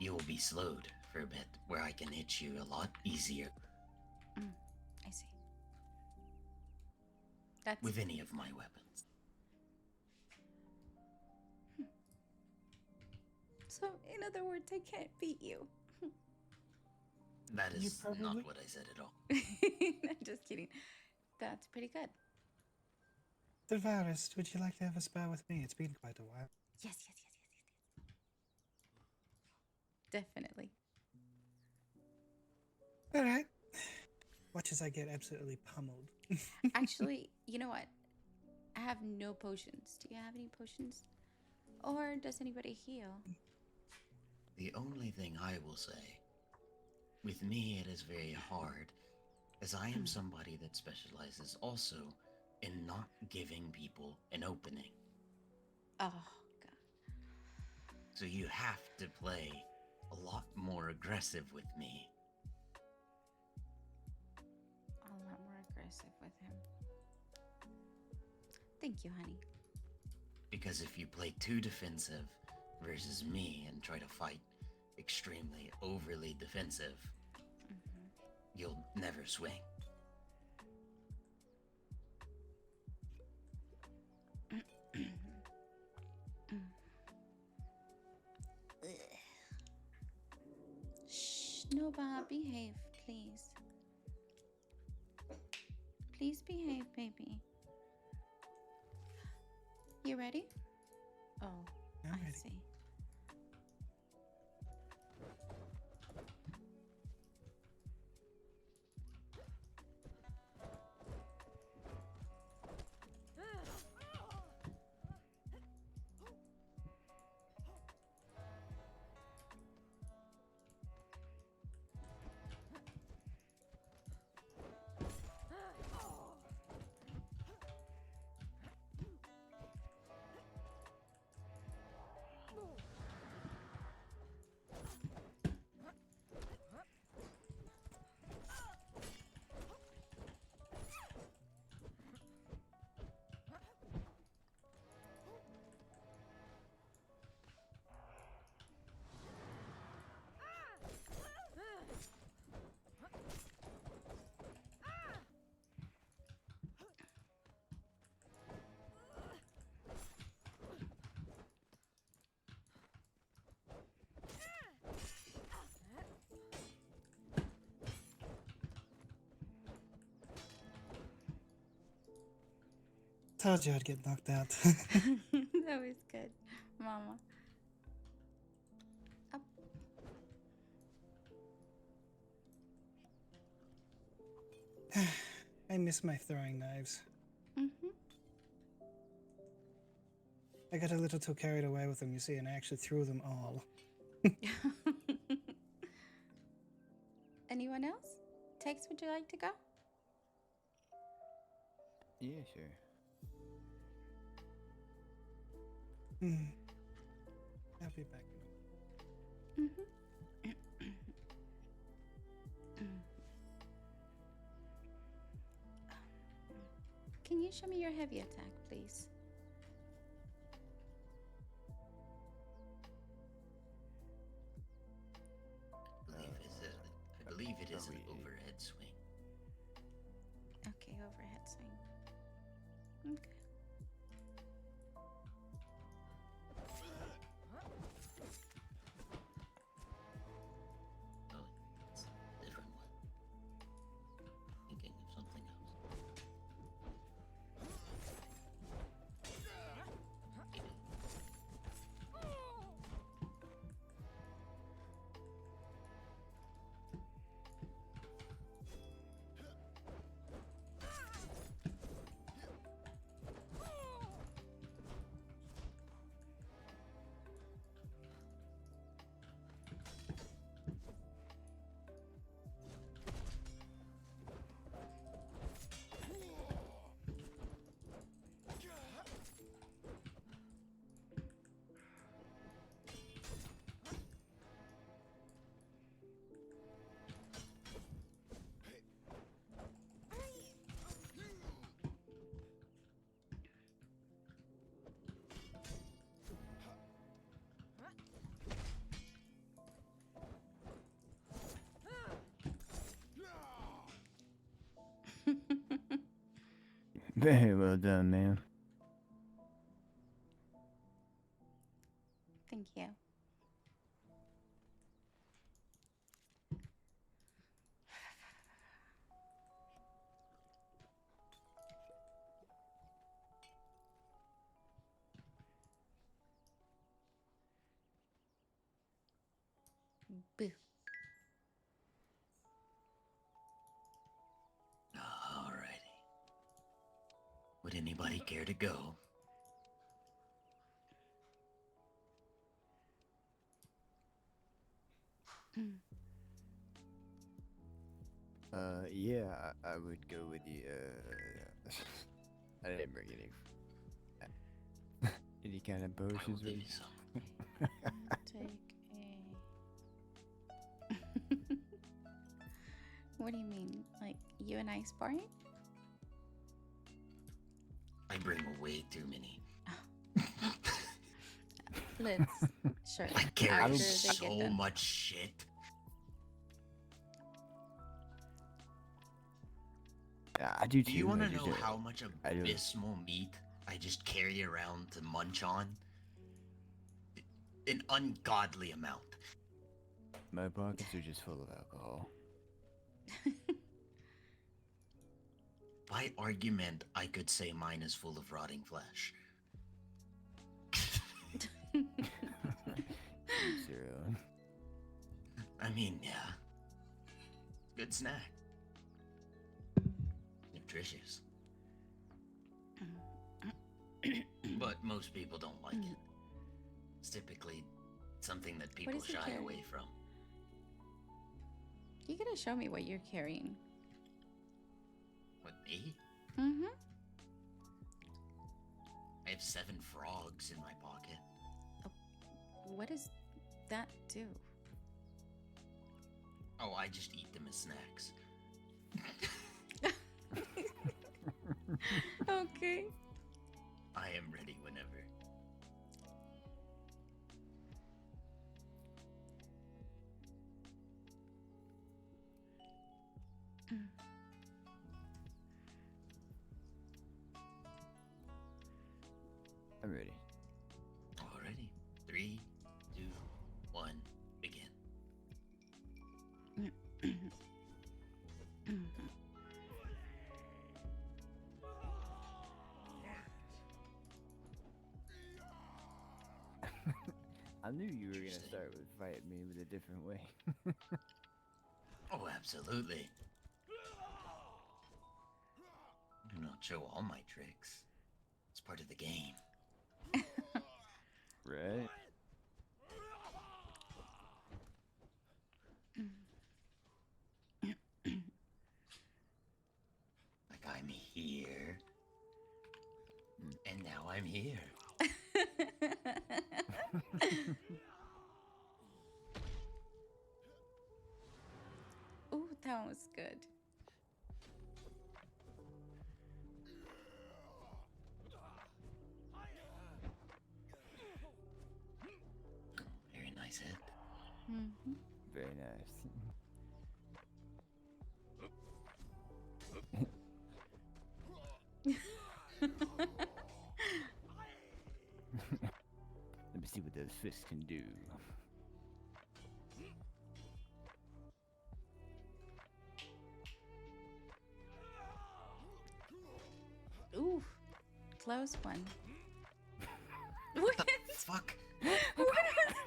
you will be slowed for a bit, where I can hit you a lot easier. I see. That's with any of my weapons. So, in other words, I can't beat you. That is not what I said at all. I'm just kidding. That's pretty good. Drīvarys, would you like to have a spar with me? It's been quite a while. Yes. Definitely. All right. Watch as I get absolutely pummeled. Actually, you know what? I have no potions. Do you have any potions? Or does anybody heal? The only thing I will say, with me it is very hard, as I am somebody that specializes also in not giving people an opening. Oh, God. So you have to play a lot more aggressive with me. A lot more aggressive with him. Thank you, honey. Because if you play too defensive versus me and try to fight extremely overly defensive, you'll never swing. Shh, Nova, behave, please. Please behave, baby. You ready? Oh, I'm I ready. see. Told you I'd get knocked out. That was good, Mama. Up. I miss my throwing knives. I got a little too carried away with them, you see, and I actually threw them all. Anyone else? Tex, would you like to go? Yeah, sure. I'll be back. Can you show me your heavy attack, please? I believe it is an overhead swing. Okay, overhead swing. Okay. Oh, it's a different one. Thinking of something else. Very well done, ma'am. Thank you. Boo. Alrighty. Would anybody care to go? Yeah, I would go with you. I didn't bring any kind of potions with you. Take a. What do you mean? Like you and I sparring? I bring way too many. Let's sure. I carry After they so get done. much shit. I do too. Do you want I to just know don't- how much I do. abysmal meat I just carry around to munch on? An ungodly amount. My pockets are just full of alcohol. By argument, I could say mine is full of rotting flesh. Zero. I mean, yeah. Good snack. Nutritious. But most people don't like it. It's typically something that people is he shy carrying? away from. You gotta show me what you're carrying. What, me? Mm-hmm. I have 7 frogs in my pocket. What does that do? Oh, I just eat them as snacks. Okay. I am ready whenever. I'm ready. Alrighty. 3, 2, 1, begin. I knew you were gonna start with fighting me with a different way. Oh, absolutely. Do not show all my tricks. It's part of the game. Right? Like I'm here. And now I'm here. Ooh, that was good. Very nice hit. Mm-hmm. Very nice. Let me see what those fists can do. Ooh, close one. What the fuck? What was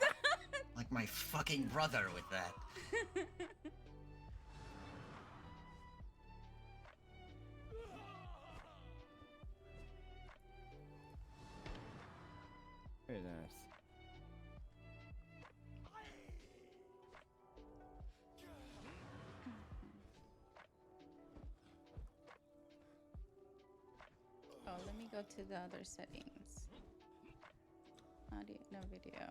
that? Like my fucking brother with that. Very nice. Oh, let me go to the other settings. Audio, no video.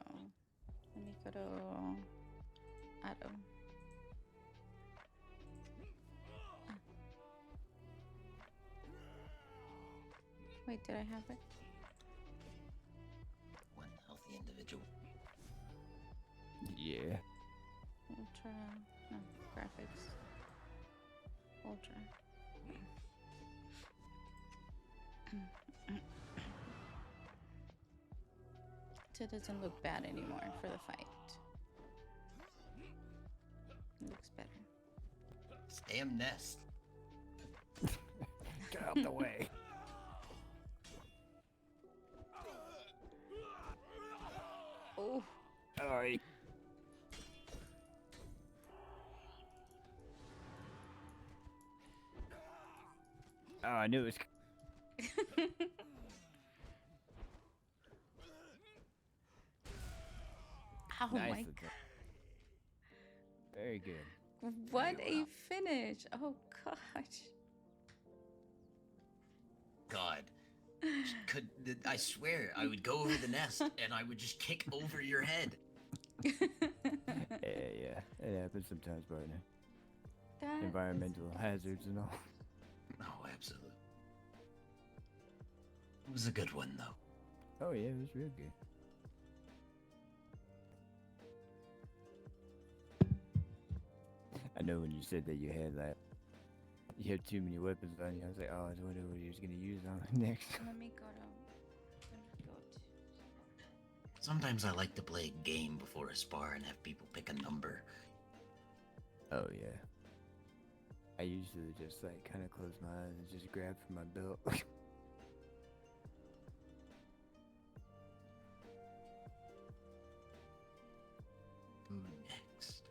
Let me go to Adam. Wait, did I have it? One healthy individual. Yeah. Ultra. No, graphics. Ultra. it doesn't look bad anymore for the fight. It looks better. This damn nest. Get out the way. Oh. Sorry. Oh, I knew it was. Oh Nice my little- Very good. god. What a finish. Oh gosh. God. I swear I would go over the nest and I would just kick over your head. Yeah, it happens sometimes, partner. That Environmental hazards and all. Oh, absolutely. It was a good one, though. Oh yeah, it was real good. I know when you said that you had too many weapons on you, I was like, oh, I was wondering what he was gonna use on next. Let me go to. Sometimes I like to play a game before a spar and have people pick a number. Oh yeah. I usually just kind of close my eyes and just grab for my belt. Who next?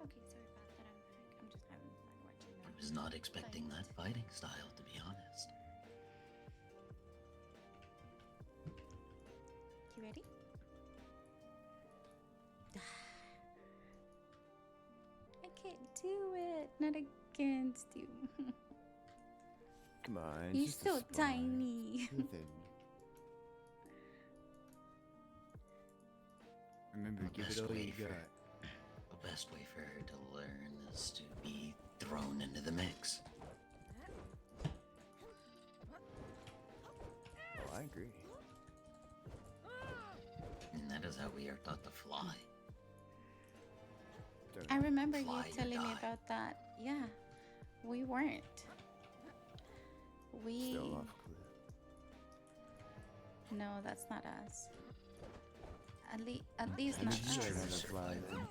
Okay, sorry about that. I'm back. I'm just having fun watching I was not expecting that fighting style, to be honest. You ready? I can't do it. Not against you. Come on. You're just a so spar. tiny. Nothing. Remember, give it all you got. The best way for her to learn is to be thrown into the mix. Oh, I agree. And that is how we are taught to fly. I remember you Fly or telling me die. about that. Yeah, we weren't. We. Still off cliff. No, that's not us. At least not You learn how us. to fly then.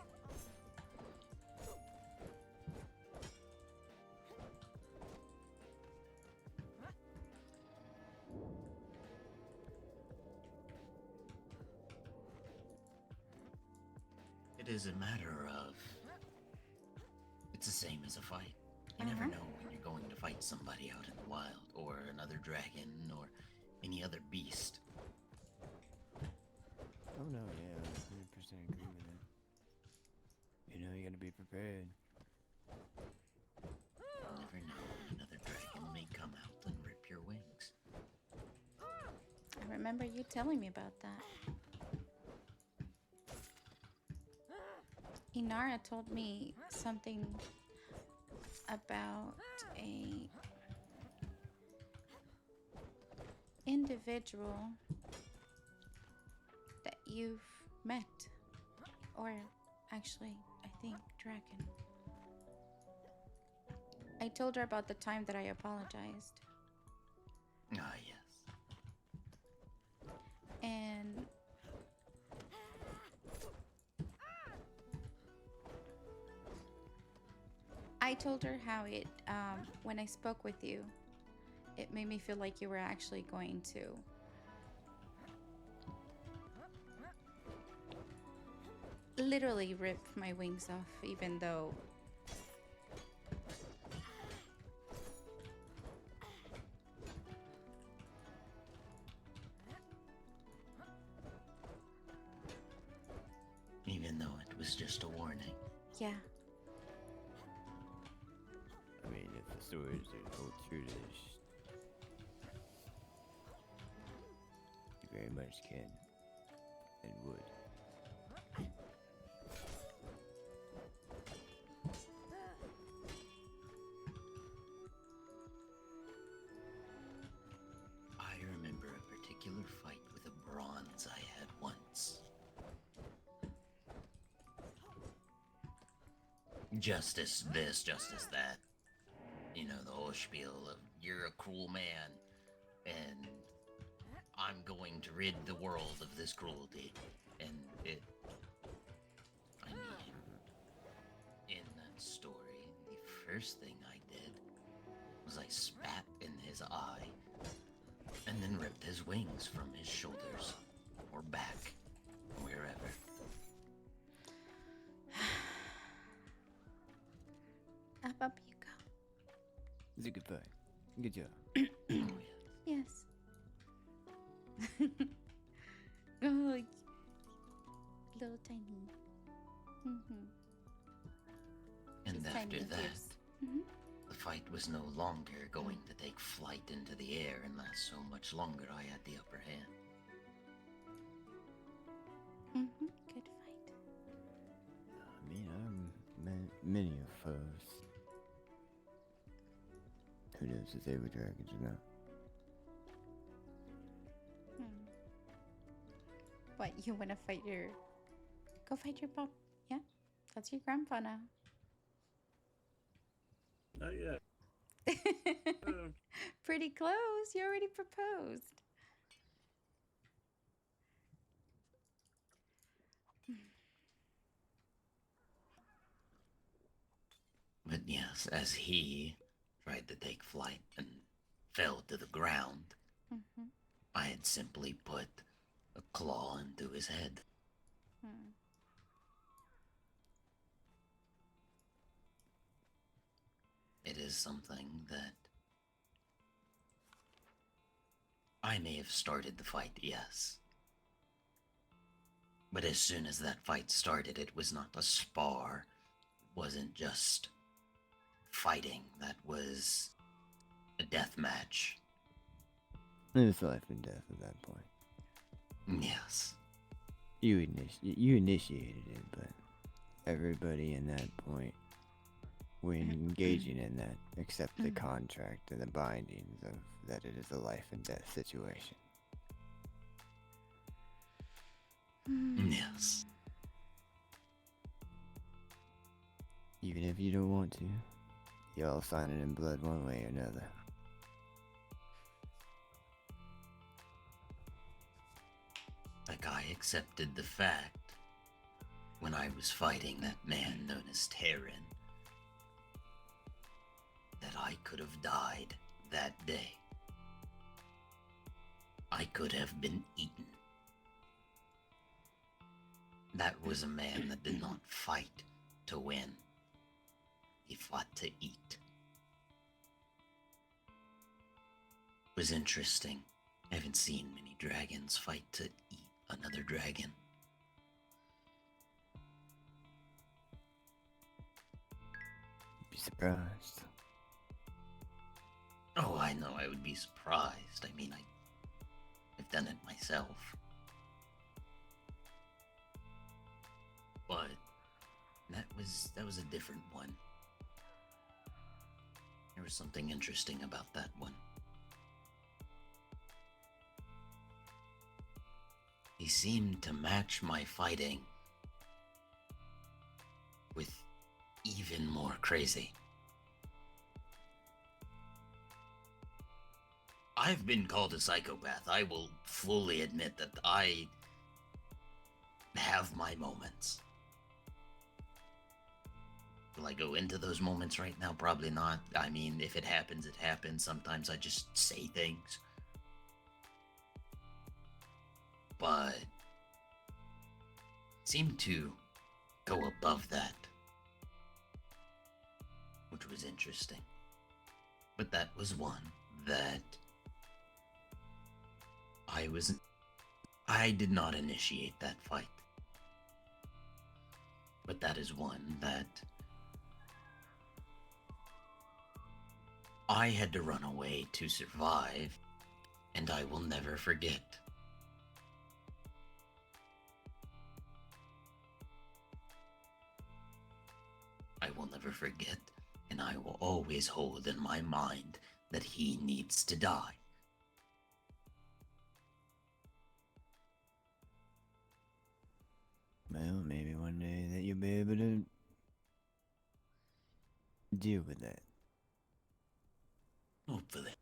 It is a matter of... It's the same as a fight. You never know when you're going to fight somebody out in the wild, or another dragon, or any other beast. Oh no, yeah, I 100% agree with that. You know, you gotta be prepared. You never know when another dragon may come out and rip your wings. I remember you telling me about that. Inara told me something about a individual that you've met, or actually, I think dragon. I told her about the time that I apologized, Ah, yes. and I told her how it, when I spoke with you, it made me feel like you were actually going to literally rip my wings off, even though Even though it was just a warning. yeah. I mean, if the stories hold true to this, you very much can and would. I remember a particular fight with a bronze I had once. justice this, justice that. You know, the whole spiel of you're a cruel man, and I'm going to rid the world of this cruelty. And I mean, in that story, the first thing I did was I spat in his eye and then ripped his wings from his shoulders or back, wherever. Up you go. It's a good fight. Good job. Yes. Oh, little tiny. Mm-hmm. And He's after tiny and that, fierce. Mhm. the fight was no longer going to take flight into the air and last so much longer. I had the upper hand. Mm-hmm. Good fight. I mean, I've met many of foes. Who knows if they were dragons or not? What, you want to fight your... Go fight your pop. Yeah? That's your grandpa now. Not yet. Pretty close. You already proposed. But yes, as he tried to take flight and fell to the ground, Mm-hmm. I had simply put a claw into his head. It is something that I may have started the fight, yes. But as soon as that fight started, it was not a spar. It wasn't just fighting. That was a death match. It was life and death at that point. Yes. You initiated it, but everybody in that point, when engaging in that, accept the contract and the bindings of that it is a life and death situation. Yes. Even if you don't want to, you all sign it in blood one way or another. Like I accepted the fact when I was fighting that man known as Terran that I could have died that day. I could have been eaten. That was a man that did not fight to win. He fought to eat. It was interesting. I haven't seen many dragons fight to eat another dragon. Be surprised. Oh, I know I would be surprised. I mean, I've done it myself. But that was a different one. There was something interesting about that one. He seemed to match my fighting with even more crazy. I've been called a psychopath. I will fully admit that I have my moments. Will I go into those moments right now? Probably not. I mean, if it happens, it happens. Sometimes I just say things. But seemed to go above that, which was interesting. But that was one that I did not initiate that fight. But that is one that I had to run away to survive, and I will never forget. I will never forget, and I will always hold in my mind that he needs to die. Well, maybe one day that you'll be able to deal with that. Hopefully.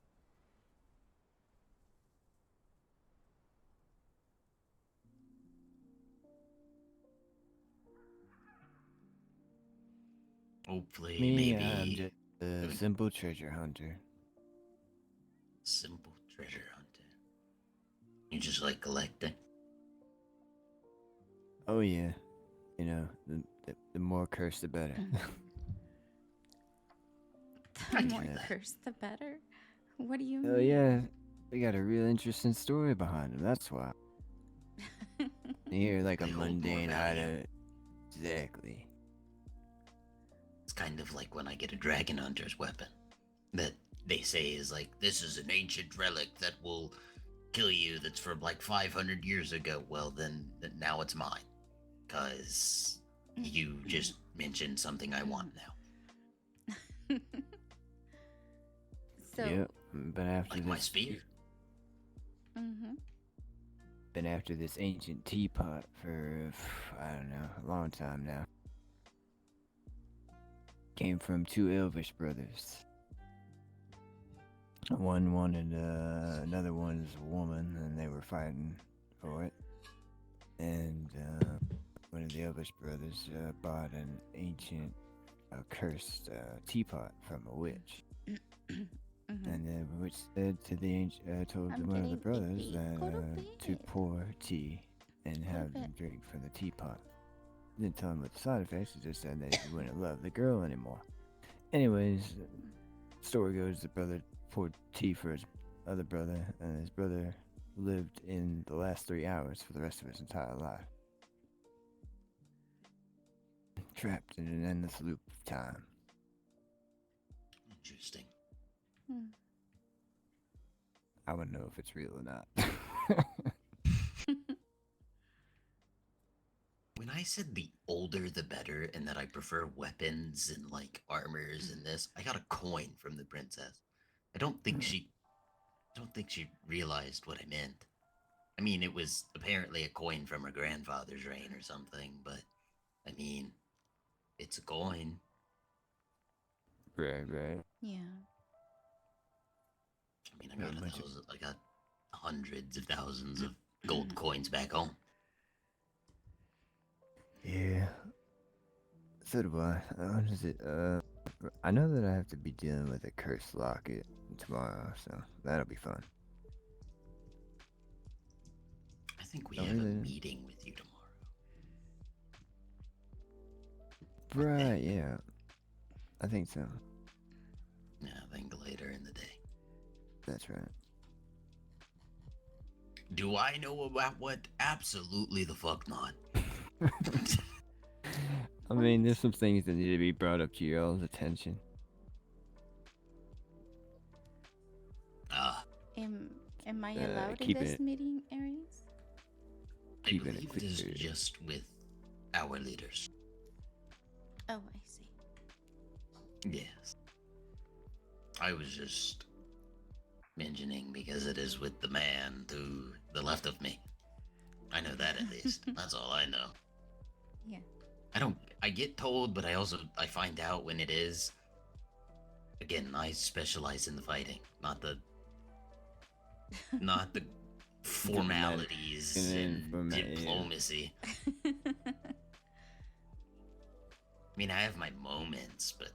Hopefully, Me, I'm maybe just a simple treasure hunter. simple treasure hunter. You just like collecting. Oh yeah, you know, the more cursed, the better. The more Yeah. cursed, the better. What do you Oh mean? yeah, they got a real interesting story behind them. That's why. You hear like a They hold more mundane value. item. Exactly. It's kind of like when I get a dragon hunter's weapon that they say is like, this is an ancient relic that will kill you that's from like 500 years ago. Well, then now it's mine. Because you just mentioned something I want now. So. Yep. But after Like this, my spear. Mm-hmm. been after this ancient teapot for I don't know, a long time now. Came from two elvish brothers. One wanted another one's a woman, and they were fighting for it. And one of the elvish brothers bought an ancient, cursed teapot from a witch. And the witch said to the told I'm one of the getting brothers icky. that Go to to bed. pour tea and have them drink from the teapot. Didn't tell him what the side effects. It just said that he wouldn't love the girl anymore. Anyways, story goes the brother poured tea for his other brother, and his brother lived in the last 3 hours for the rest of his entire life. Trapped in an endless loop of time. Interesting. I wouldn't know if it's real or not. When I said the older the better and that I prefer weapons and like armors and this, I got a coin from the princess. I don't think she realized what I meant. I mean, it was apparently a coin from her grandfather's reign or something, but I mean, it's a coin. Right. Yeah. I mean, I got hundreds of thousands of gold coins back home. Yeah. So do I. What is it? I know that I have to be dealing with a cursed locket tomorrow, so that'll be fun. I think we Oh, have a really? meeting with you tomorrow. Right, yeah. I think so. Yeah, I think later in the day. That's right. Do I know about what? Absolutely the fuck not. I mean, there's some things that need to be brought up to your all's attention. Am I allowed in keep this it- meeting areas? I Keeping it believe quick. it is just with our leaders. Oh, I see. Yes. I was just mentioning because it is with the man to the left of me. I know that at least. That's all I know. Yeah. I get told, but I find out when it is. Again, I specialize in the fighting, not the formalities and diplomacy. I mean, I have my moments, but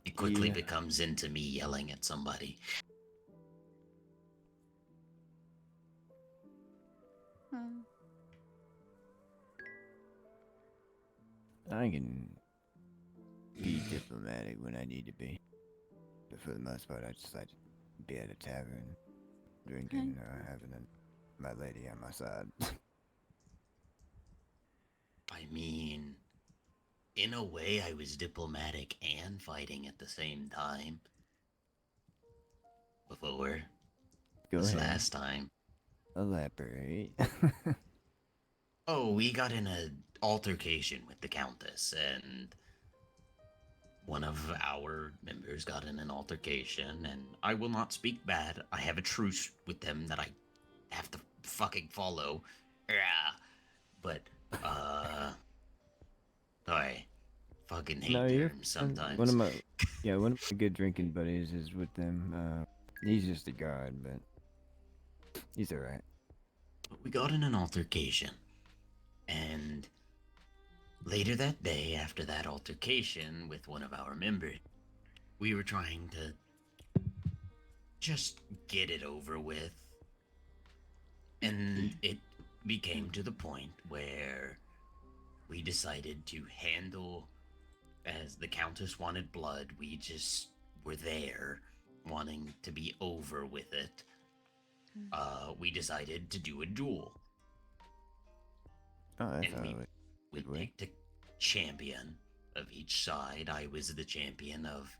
it quickly becomes into me yelling at somebody. I can be diplomatic when I need to be. But for the most part, I just like to be at a tavern, drinking, having my lady on my side. I mean, in a way, I was diplomatic and fighting at the same time. Before. Go this ahead. last time. Elaborate. Oh, we got in an altercation with the Countess, and one of our members got in an altercation, and I will not speak bad. I have a truce with them that I have to fucking follow. Yeah. But, sorry. fucking hate No, you're terms fine. sometimes. One of my good drinking buddies is with them. He's just a guard, but he's alright. We got in an altercation, and later that day, after that altercation with one of our members, we were trying to just get it over with, and it became to the point where we decided to handle, as the Countess wanted blood, we just were there wanting to be over with it. We decided to do a duel. Oh, that's And always we good way. picked a champion of each side. I was the champion of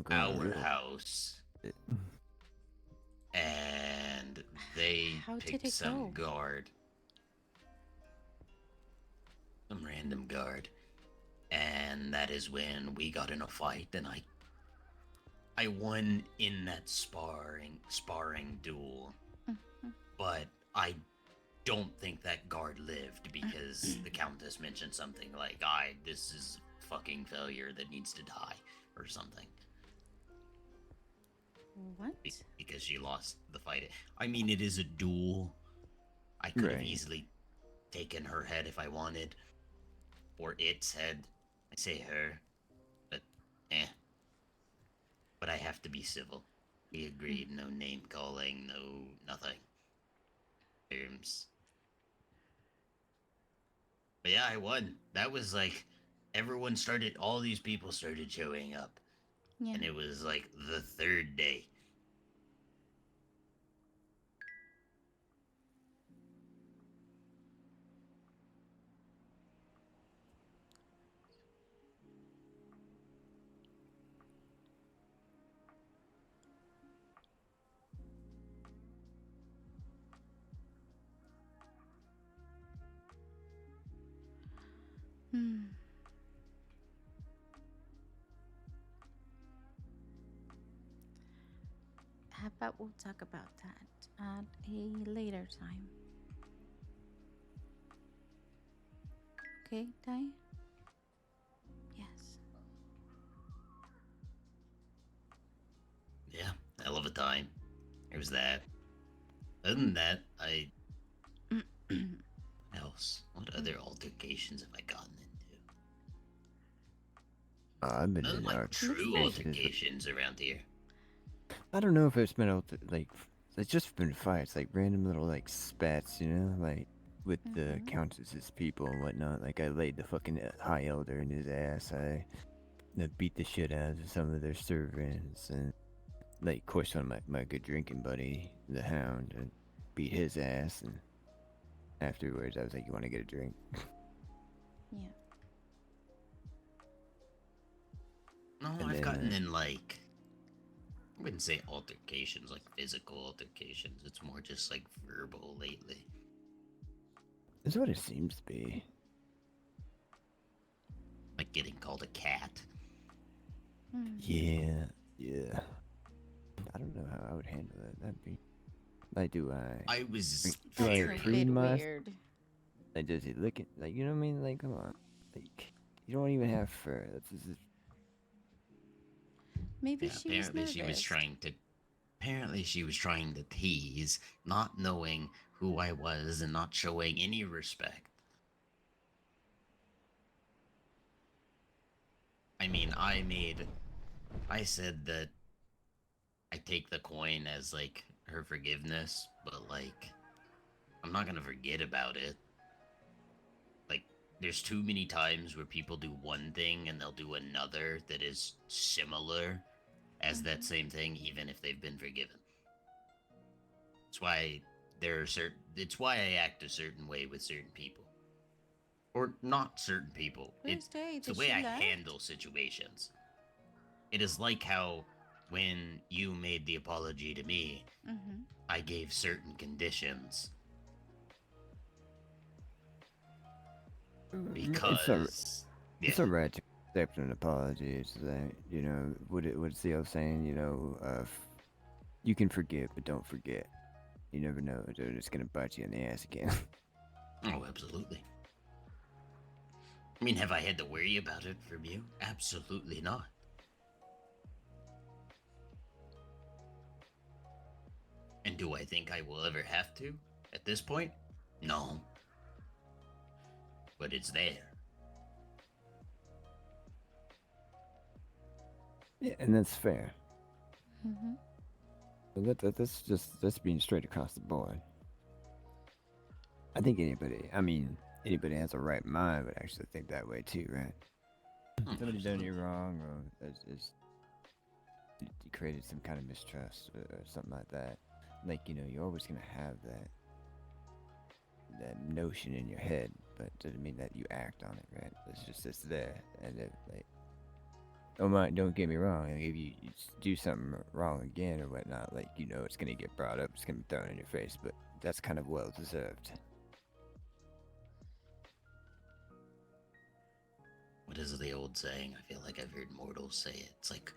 our house. And they How did picked it some go? guard. Some random guard. And that is when we got in a fight, and I won in that sparring duel. But I don't think that guard lived because the Countess mentioned something like, this is a fucking failure that needs to die, or something. What? Because she lost the fight. I mean, it is a duel. I could have Right. easily taken her head if I wanted. Or its head. I say her. But, But I have to be civil. We agreed, no name calling, no nothing. Terms. But yeah, I won. That was like, all these people started showing up. Yeah. And it was like the third day. How about we'll talk about that at a later time? Okay, Dai? Yes. Yeah, hell of a time. It was that. Other than that, else? What other altercations have I gotten into? I've been None of in my true altercations. altercations around here. I don't know if it's been it's just been fights, like random little like spats, you know, like with the Countess's people and whatnot. Like I laid the fucking High Elder in his ass. I beat the shit out of some of their servants, and like, of course, one of my good drinking buddy, the Hound, and beat his ass. And afterwards, I was like, "You want to get a drink?" Yeah. No, And I've then, gotten in like, I wouldn't say altercations, like physical altercations. It's more just like verbal lately. That's what it seems to be. Like getting called a cat. Yeah. I don't know how I would handle that. That'd be. Like, do I very preen my? Weird. Like, does he lick it? Like, you know what I mean? Like, come on. Like, you don't even have fur. That's just. Maybe Yeah, she was apparently nervous. she was trying to tease, not knowing who I was and not showing any respect. I mean, I said that I take the coin as like her forgiveness, but like I'm not gonna forget about it. Like, there's too many times where people do one thing and they'll do another that is similar as that same thing, even if they've been forgiven. That's why it's why I act a certain way with certain people. Or not certain people. It's the way I handle situations. It is like how when you made the apology to me, I gave certain conditions. Because It's alright to accept an apology. It's that, you know, what's the old saying, you know, you can forgive, but don't forget. You never know, they're just gonna bite you in the ass again. Oh, absolutely. I mean, have I had to worry about it from you? Absolutely not. And do I think I will ever have to at this point? No. But it's there. Yeah, and that's fair. Mm-hmm. But that's being straight across the board. I think anybody has a right mind would actually think that way too, right? Somebody done you wrong, or you created some kind of mistrust or something like that. Like, you're always gonna have that notion in your head, but it doesn't mean that you act on it, right? It's there, and don't get me wrong. If you do something wrong again or whatnot, it's gonna get brought up, it's gonna be thrown in your face, but that's kind of well deserved. What is the old saying? I feel like I've heard mortals say it. It's like,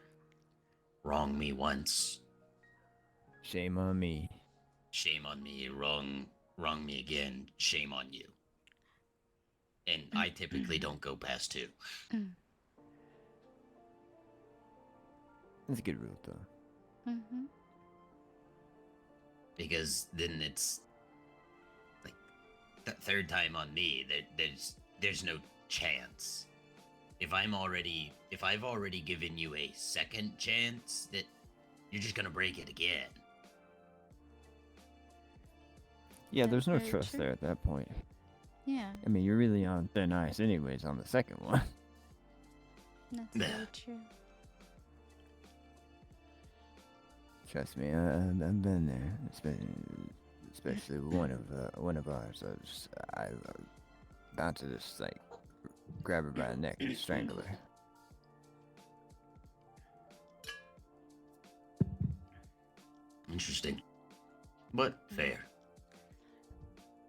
wrong me once. Shame on me. Shame on me. Wrong me again. Shame on you. And I typically don't go past 2. That's a good rule, though. Mm-hmm. Because then it's like the third time on me. There's no chance. If I've already given you a second chance, that you're just gonna break it again. Yeah, there's no very trust true. there at that point. Yeah, I mean, you're really on thin ice anyways on the second one. that's very true. Trust me, I've been there. Especially one of ours. I about to just grab her by the neck and strangle her. Interesting, but fair.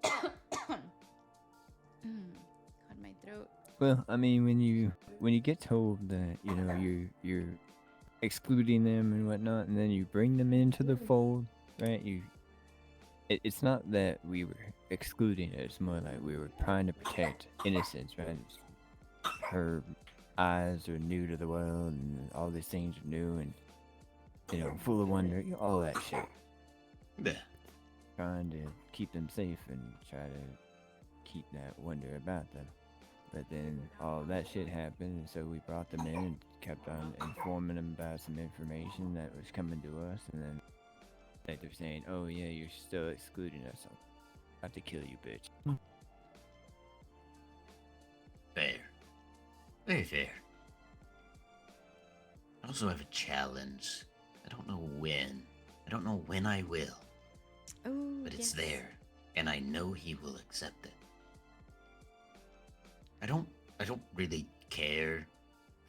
Caught my throat. Well, I mean, when you get told that you're excluding them and whatnot, and then you bring them into the fold, right? It's not that we were excluding it; it's more like we were trying to protect innocence, right? Her eyes are new to the world, and all these things are new, and full of wonder, all that shit. Yeah. Trying to keep them safe and try to keep that wonder about them. But then all that shit happened, and so we brought them in and kept on informing them about some information that was coming to us, and then they're saying, "Oh yeah, you're still excluding us. I'm about to kill you, bitch." Fair. Very fair. I also have a challenge. I don't know when. I don't know when I will. Oh, but it's yes. there, and I know he will accept it. I don't really care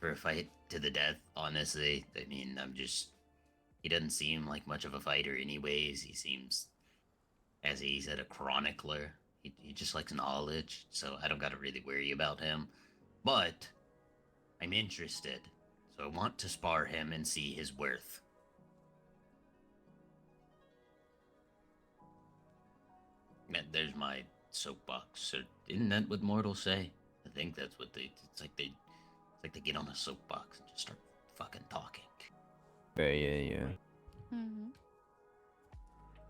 for a fight to the death, honestly. I mean, he doesn't seem like much of a fighter anyways. He seems, as he said, a chronicler. He just likes knowledge, so I don't gotta really worry about him. But I'm interested, so I want to spar him and see his worth. And there's my soapbox. So isn't that what mortals say? I think that's what it's like they get on a soapbox and just start fucking talking. Yeah. Mm-hmm.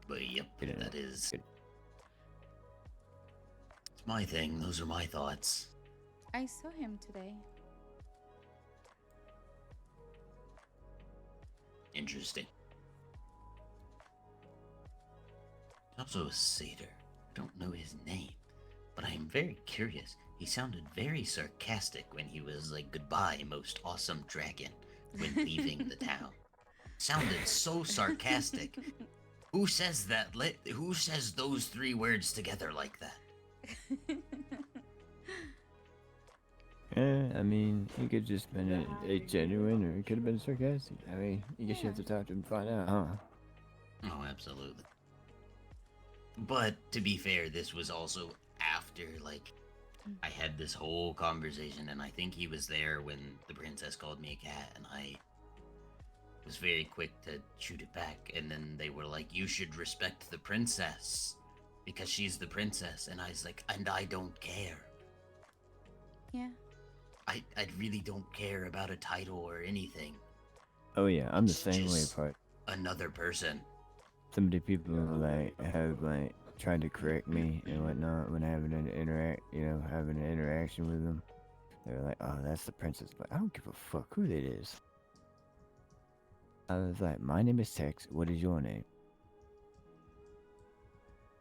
But yep, that is. It's my thing. Those are my thoughts. I saw him today. Interesting. Also a satyr. I don't know his name, but I am very curious. He sounded very sarcastic when he was like, "Goodbye, most awesome dragon," when leaving the town. Sounded so sarcastic. Who says that? Who says those 3 words together like that? I mean, he could just been a genuine, or he could have been sarcastic. I mean, I guess you have to talk to him and find out, huh? Oh, absolutely. But to be fair, this was also after, I had this whole conversation, and I think he was there when the princess called me a cat, and I was very quick to shoot it back, and then they were like, "You should respect the princess, because she's the princess," and I was like, "And I don't care." Yeah. I really don't care about a title or anything. Oh yeah, I'm the It's same way, just part. another person. Some of the people like have like tried to correct me and whatnot when having an having an interaction with them. They're like, "Oh, that's the princess," but I don't give a fuck who that is. I was like, "My name is Tex. What is your name?"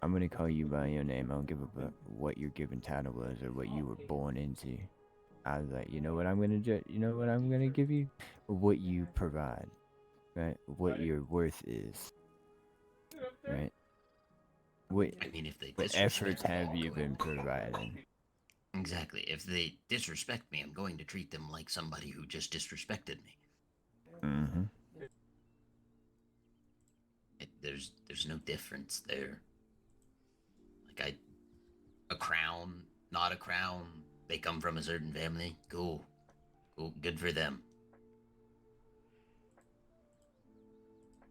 I'm gonna call you by your name. I don't give a fuck what your given title was or what you were born into. I was like, you know what I'm gonna do? You know what I'm gonna give you? What you provide, right? What your worth is, right? What I mean, if they what efforts disrespect me, have I'm you going been providing? Exactly. If they disrespect me, I'm going to treat them like somebody who just disrespected me. Mm-hmm. There's no difference there. Like a crown, not a crown. They come from a certain family. Cool, good for them.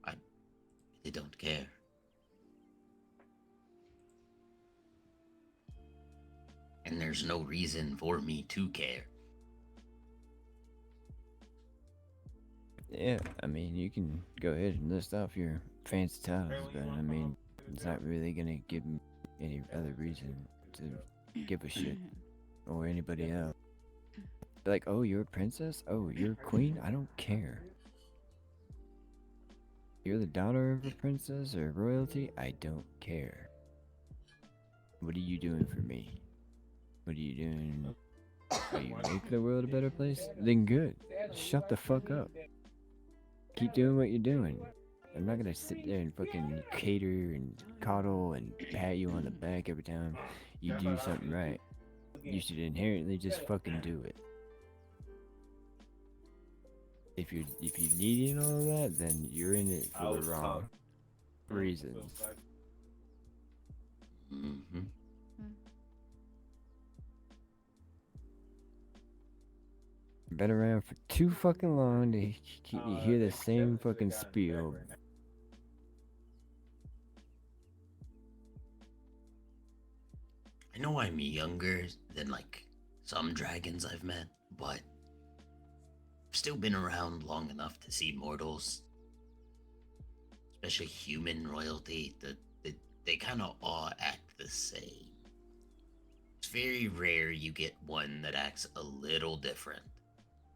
I really don't care. And there's no reason for me to care. Yeah, I mean, you can go ahead and list off your fancy titles, but I mean, it's not really gonna give me any other reason to give a shit or anybody else. Like, oh, you're a princess? Oh, you're a queen? I don't care. You're the daughter of a princess or royalty? I don't care. What are you doing for me? What are you doing? Are you making the world a better place? Then good. Shut the fuck up. Keep doing what you're doing. I'm not gonna sit there and fucking cater and coddle and pat you on the back every time you do something right. You should inherently just fucking do it. If you needing all of that, then you're in it for the wrong reasons. Mm-hmm. Been around for too fucking long to you hear the same fucking spiel. I know I'm younger than like some dragons I've met, but I've still been around long enough to see mortals, especially human royalty, that they kind of all act the same. It's very rare you get one that acts a little different.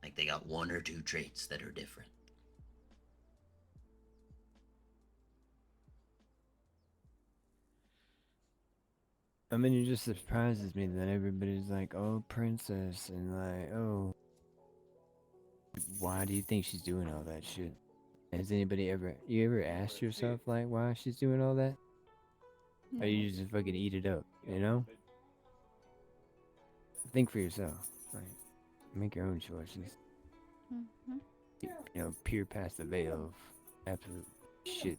Like they got one or two traits that are different. I mean, it just surprises me that everybody's like, oh, princess, and like, oh, why do you think she's doing all that shit? Has anybody you ever asked yourself, like, why she's doing all that? Or you just fucking eat it up, you know? Think for yourself. Like, make your own choices. Mm-hmm. You know, peer past the veil of absolute shit.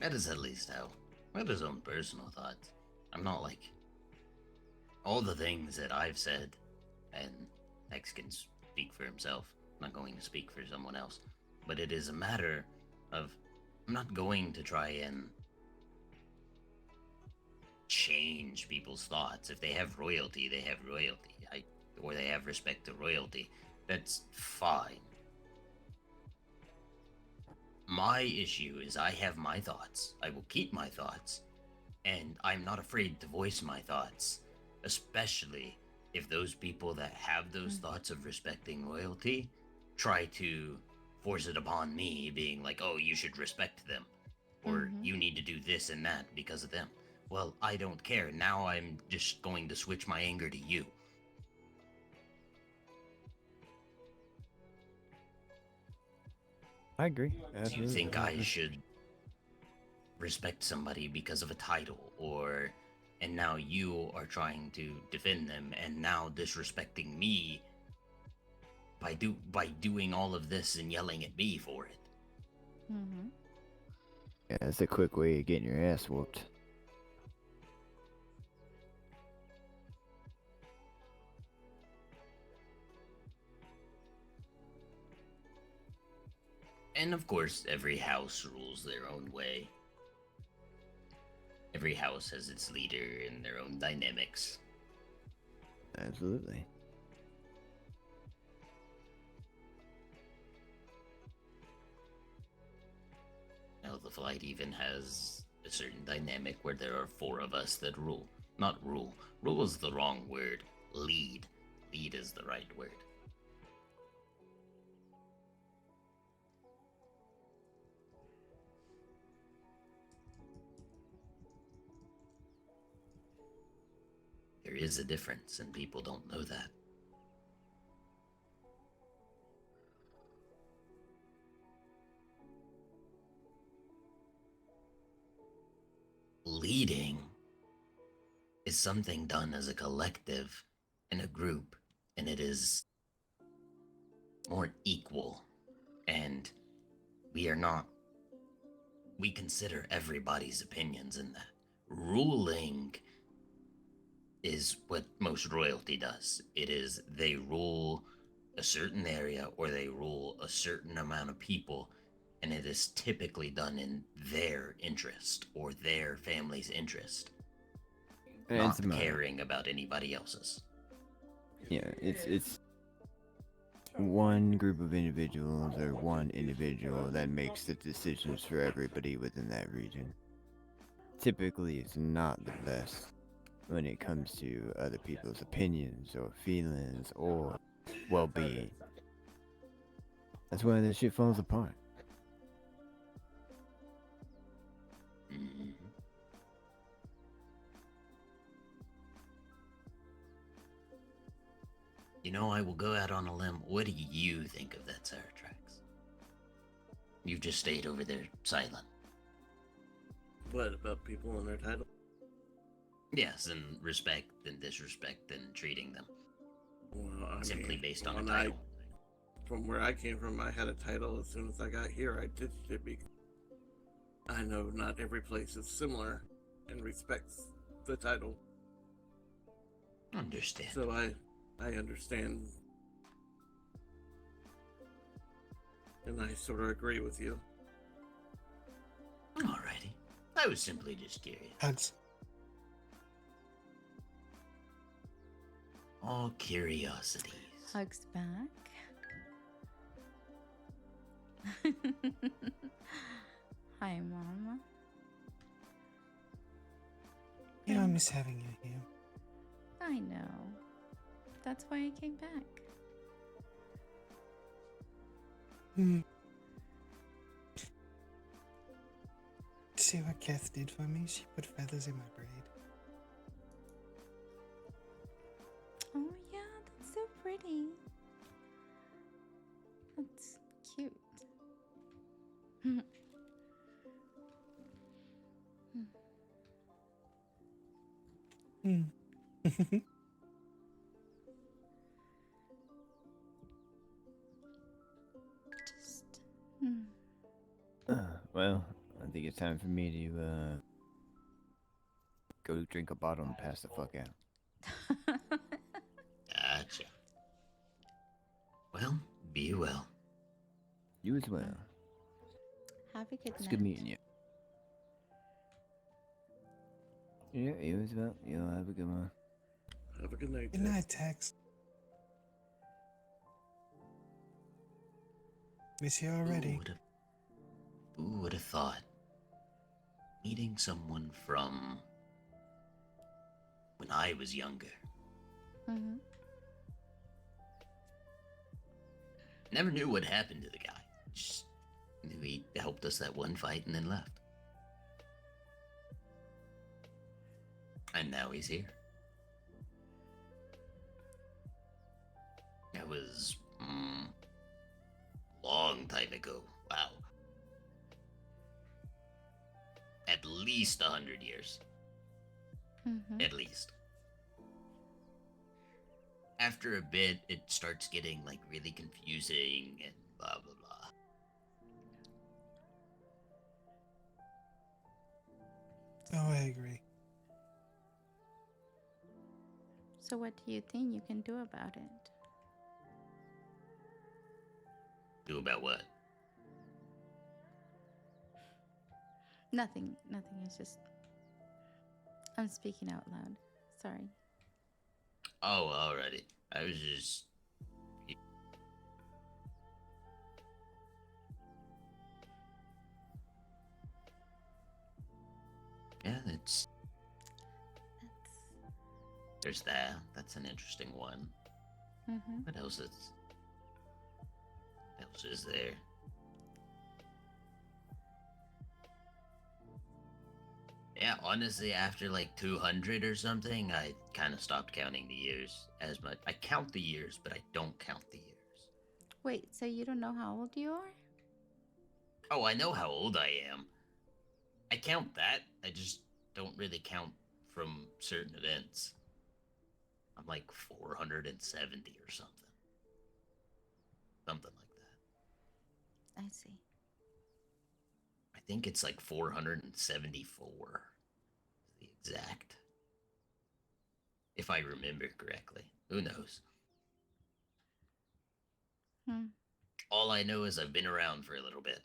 That is at least how. That is own personal thoughts. I'm not like all the things that I've said, and X can speak for himself. I'm not going to speak for someone else. But it is a matter of I'm not going to try and change people's thoughts. If they have royalty, they have royalty. Or they have respect to royalty. That's fine. My issue is I have my thoughts. I will keep my thoughts. And I'm not afraid to voice my thoughts. Especially if those people that have those thoughts of respecting royalty try to force it upon me, being like, oh, you should respect them. Or you need to do this and that because of them. Well, I don't care. Now I'm just going to switch my anger to you. I agree. Do you think I should respect somebody because of a title, and now you are trying to defend them and now disrespecting me by doing all of this and yelling at me for it? Mm-hmm. Yeah, that's a quick way of getting your ass whooped. And of course, every house rules their own way. Every house has its leader and their own dynamics. Absolutely. Now, the flight even has a certain dynamic where there are 4 of us that rule. Not rule. Rule is the wrong word. Lead. Lead is the right word. There is a difference, and people don't know that. Leading is something done as a collective, in a group, and it is more equal. And we consider everybody's opinions in that. Ruling is what most royalty does. It is they rule a certain area or they rule a certain amount of people, and it is typically done in their interest or their family's interest, not caring about anybody else's. Yeah, it's one group of individuals or one individual that makes the decisions for everybody within that region. Typically, it's not the best when it comes to other people's opinions or feelings or well-being. That's why this shit falls apart. Mm-hmm. You know, I will go out on a limb. What do you think of that, Saratrax? You've just stayed over there silent. What about people and their title? Yes, and respect and disrespect and treating them. Well, Simply based on a when title. From where I came from, I had a title. As soon as I got here, I ditched it because I know not every place is similar and respects the title. Understand. So I understand. And I sort of agree with you. Alrighty. I was simply just curious. Hugs. All curiosities. Hugs back. Hi, Mama. Yeah, I miss having you here. I know. That's why I came back. See what Kath did for me? She put feathers in my braid. Oh yeah, that's so pretty. That's cute. Just. Well, I think it's time for me to go drink a bottle and pass the fuck out. Gotcha. Well, be well. You as well. Have a good It's night. good meeting you. Yeah, you as well. You'll have a good one. Have a good night. Good night, Tex. Miss you already. Who would have thought? Meeting someone from when I was younger. Mm-hmm. Never knew what happened to the guy. Just knew he helped us that one fight and then left. And now he's here. That was long time ago. Wow. At least 100 years. Mm-hmm. At least. After a bit, it starts getting like really confusing and blah blah blah. Oh, I agree. So what do you think you can do about it? Do about what? Nothing. Nothing. It's just I'm speaking out loud. Sorry. Oh, alrighty. I was just. Yeah, it's. There's that. That's an interesting one. Mm-hmm. What else is? What else is there? Yeah, honestly, after like 200 or something, I kind of stopped counting the years as much. I count the years, but I don't count the years. Wait, so you don't know how old you are? Oh, I know how old I am. I count that. I just don't really count from certain events. I'm like 470 or something. Something like that. I see. I think it's like 474. The exact. If I remember correctly. Who knows? Hmm. All I know is I've been around for a little bit.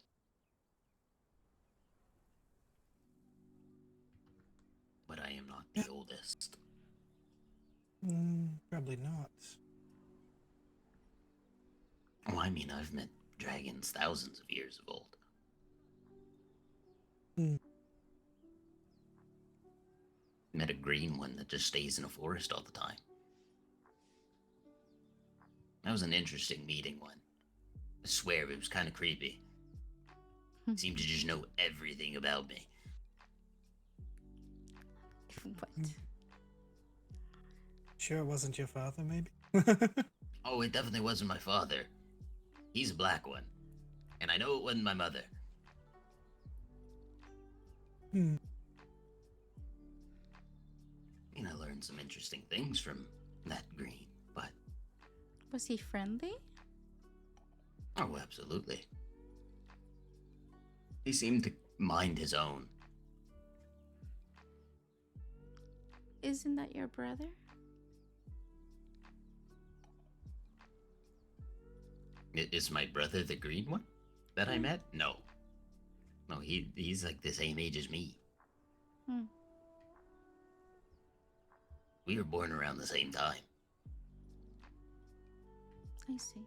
But I am not the oldest. Probably not. Oh, I mean, I've met dragons thousands of years of old. Met a green one that just stays in a forest all the time. That was an interesting meeting one. I swear, it was kind of creepy. Seemed to just know everything about me. What? Sure it wasn't your father, maybe? Oh, it definitely wasn't my father. He's a black one. And I know it wasn't my mother. I mean, I learned some interesting things from that green, but... Was he friendly? Oh, absolutely. He seemed to mind his own. Isn't that your brother? Is my brother the green one that I met? No. No, he's like the same age as me. We were born around the same time. I see.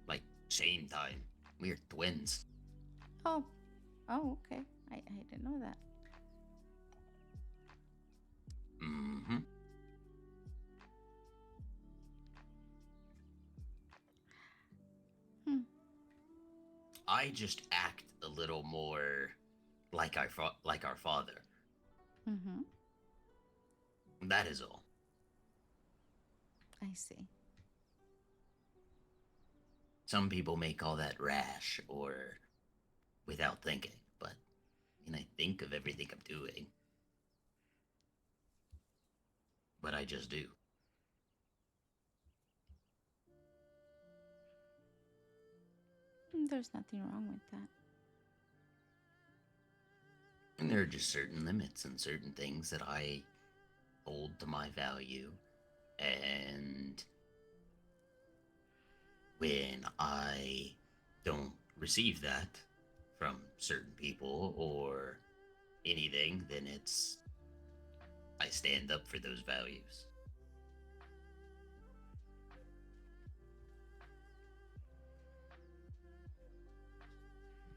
Like, same time. We're twins. Oh. Oh, okay. I didn't know that. Mm-hmm. I just act a little more like our father. Mm-hmm. That is all. I see. Some people may call that rash or without thinking, but I mean, I think of everything I'm doing. But I just do. There's nothing wrong with that. And there are just certain limits and certain things that I hold to my value. And when I don't receive that from certain people or anything, then I stand up for those values.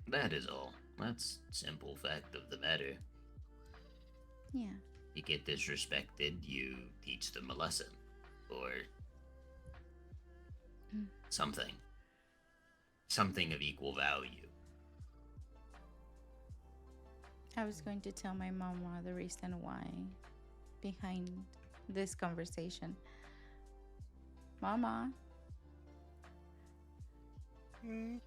That is all. That's simple fact of the matter. Yeah. You get disrespected, you teach them a lesson. Or something. Something of equal value. I was going to tell my mama the reason why behind this conversation. Mama. I'm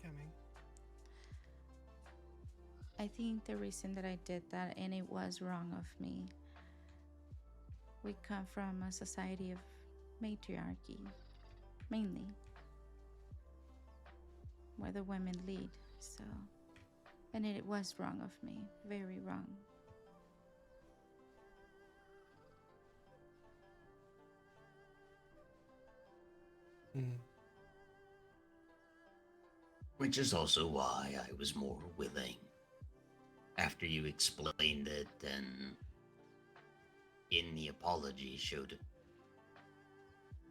coming. I think the reason that I did that, and it was wrong of me, we come from a society of matriarchy, mainly, where the women lead, so, and it was wrong of me, very wrong. Which is also why I was more willing after you explained it and in the apology showed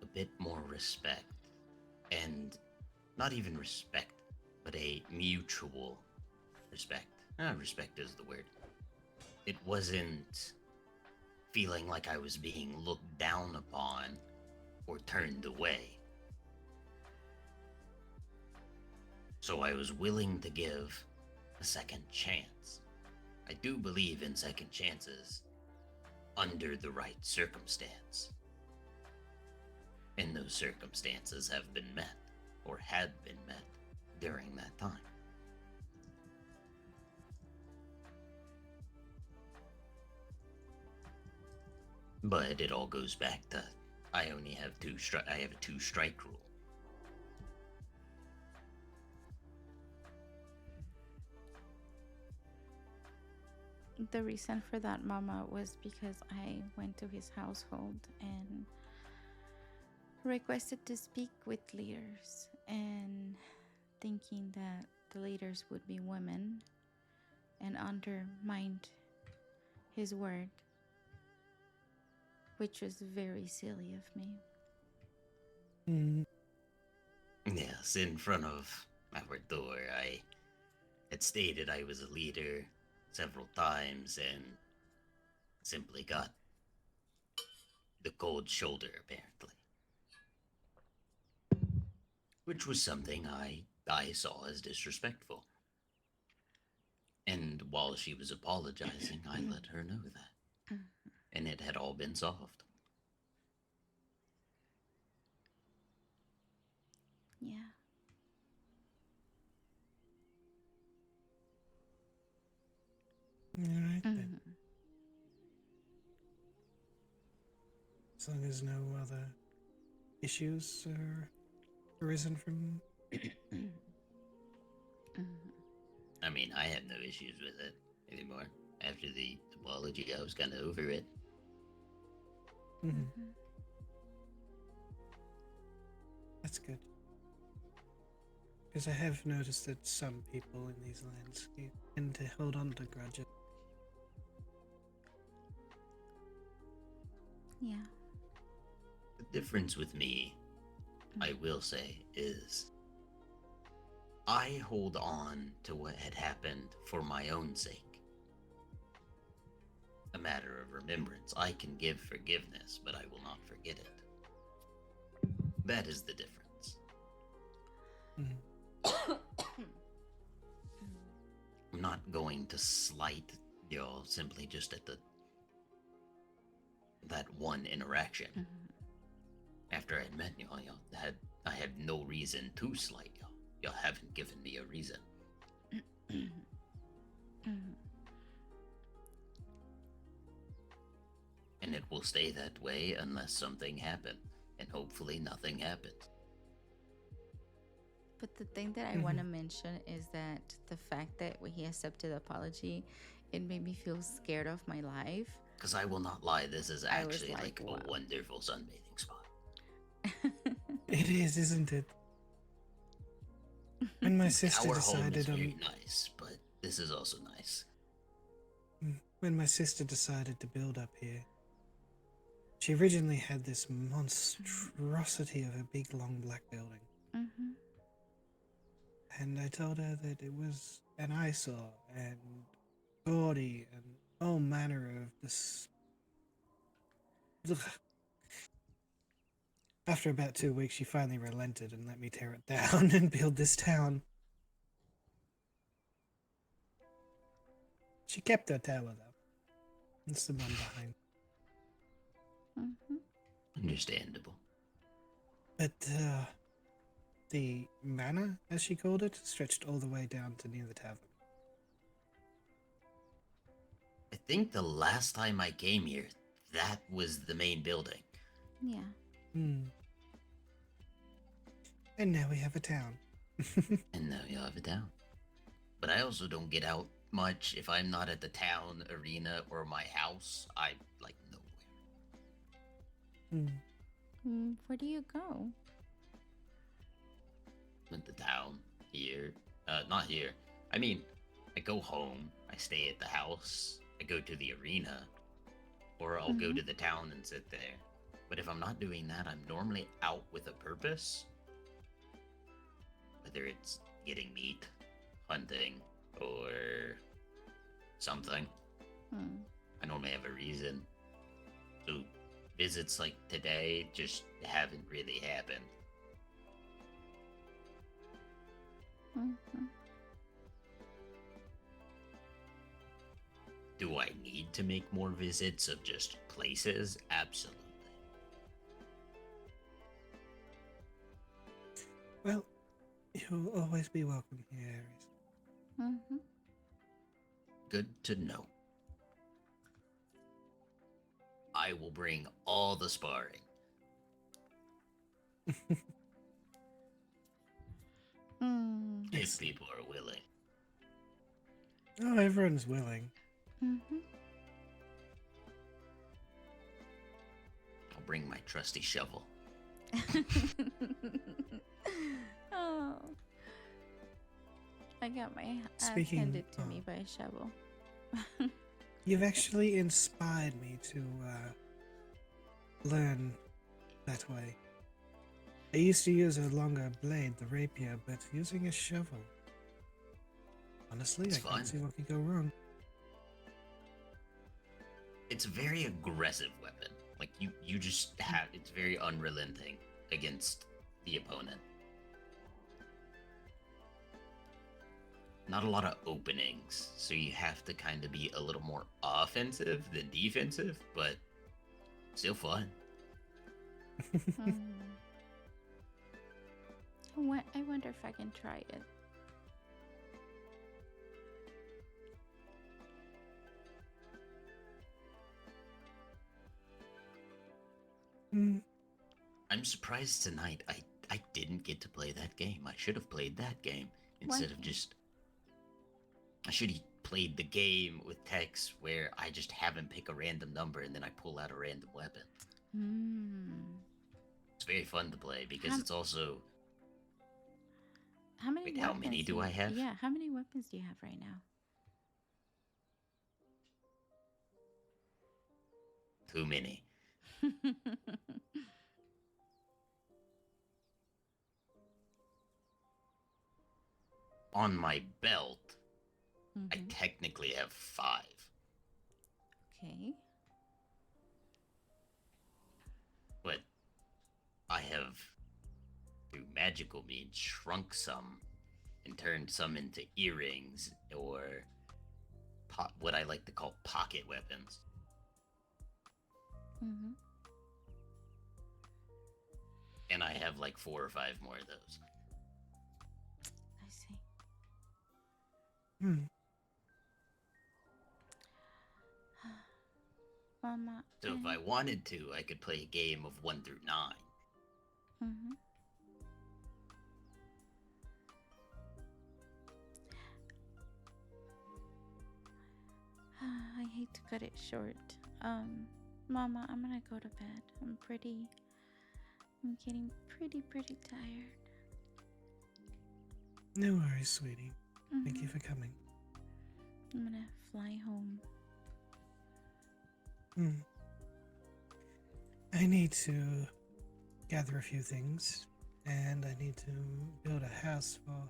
a bit more respect, and not even respect, but a mutual respect. Respect is the word. It wasn't feeling like I was being looked down upon or turned away. So I was willing to give a second chance. I do believe in second chances under the right circumstance. And those circumstances have been met, or had been met, during that time. But it all goes back to I only have I have a 2-strike rule. The reason for that, Mama, was because I went to his household and requested to speak with leaders, and thinking that the leaders would be women, and undermined his word, which was very silly of me. Yes, in front of our door, I had stated I was a leader several times and simply got the cold shoulder, apparently. Which was something I saw as disrespectful. And while she was apologizing, I let her know that. And it had all been solved. Yeah. Alright then. As long as no other issues are arisen from. I mean, I have no issues with it anymore. After the apology, I was kind of over it. That's good. Because I have noticed that some people in these lands tend to hold on to grudges. Yeah. The difference with me, I will say, is I hold on to what had happened for my own sake. A matter of remembrance. I can give forgiveness, but I will not forget it. That is the difference. I'm not going to slight y'all simply just at that one interaction. After I met y'all, I had no reason to slight y'all. Y'all haven't given me a reason. And it will stay that way unless something happens. And hopefully nothing happens. But the thing that I want to mention is that the fact that when he accepted the apology, it made me feel scared of my life. Because I will not lie, this is I was actually like wow. a wonderful sunbathing spot. It is, isn't it? When my sister Our home is decided on. very nice, but this is also nice. When my sister decided to build up here, she originally had this monstrosity of a big, long black building. And I told her that it was an eyesore and gaudy and all manner of this. Ugh. After about 2 weeks, she finally relented and let me tear it down and build this town. She kept her tower, though. It's the one behind. Understandable. But, the manor, as she called it, stretched all the way down to near the tavern. I think the last time I came here, that was the main building. Yeah. And now we have a town. And now you have a town. But I also don't get out much. If I'm not at the town, arena, or my house, I'm like nowhere. Where do you go? At the town, here. Not here. I mean, I go home, I stay at the house, I go to the arena, or I'll go to the town and sit there. But if I'm not doing that, I'm normally out with a purpose. Whether it's getting meat, hunting, or something. I normally have a reason. So visits like today just haven't really happened. Do I need to make more visits of just places? Absolutely. Well, you'll always be welcome here, Aries. Good to know. I will bring all the sparring. If people are willing. Oh, everyone's willing. I'll bring my trusty shovel. Oh. I got my ass Speaking handed to me of- by a shovel. You've actually inspired me to learn that way. I used to use a longer blade, the rapier, but using a shovel. Honestly, It's I fun. can't see what could go wrong. It's a very aggressive weapon. Like you just have it's very unrelenting against the opponent. Not a lot of openings, so you have to kind of be a little more offensive than defensive, but still fun. I wonder if I can try it. I'm surprised tonight I didn't get to play that game. I should have played that game instead of just... I should have played the game with text where I just have him pick a random number and then I pull out a random weapon. It's very fun to play because it's also... How many Wait, how many weapons do I have? Yeah, how many weapons do you have right now? Too many. On my belt, I technically have 5. Okay. But I have, through magical means, shrunk some and turned some into earrings or what I like to call pocket weapons. And I have like 4 or 5 more of those. I see. Mama. So if I wanted to, I could play a game of 1 through 9. I hate to cut it short. Mama, I'm gonna go to bed. I'm getting pretty tired. No worries, sweetie. Thank you for coming. I'm gonna fly home. I need to gather a few things, and I need to build a house for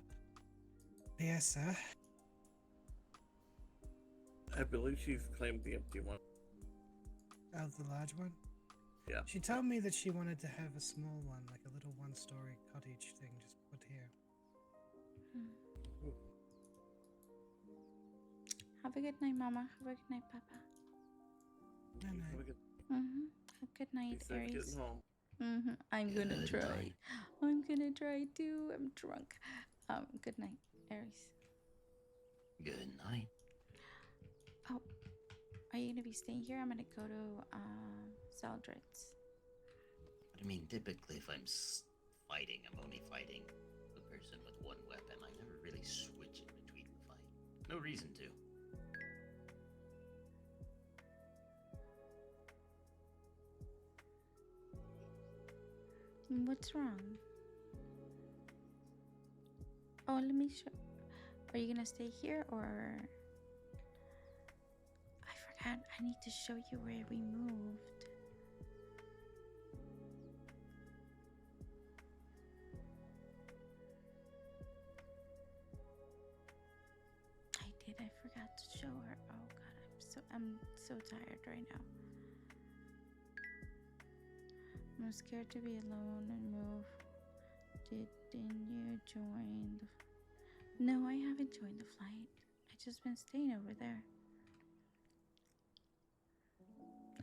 Liesa. I believe she's claimed the empty one. Oh, the large one? Yeah. She told me that she wanted to have a small one, like a little one-story cottage thing just put here. Have a good night, Mama. Have a good night, Papa. Good night. Good night, Safe Aries. getting home. I'm gonna Good try. night. I'm gonna try too. I'm drunk. Good night, Aries. Good night. Oh, are you gonna be staying here? I'm gonna go to Saldred's. But I mean, typically if I'm fighting, I'm only fighting the person with one weapon. I never really switch in between the fight. No reason to. What's wrong? Oh, let me show. Are you gonna stay here or? I forgot. I need to show you where we moved. I did. I forgot to show her. Oh God, I'm so tired right now. I'm scared to be alone and move. Didn't you join the... No, I haven't joined the flight. I just been staying over there.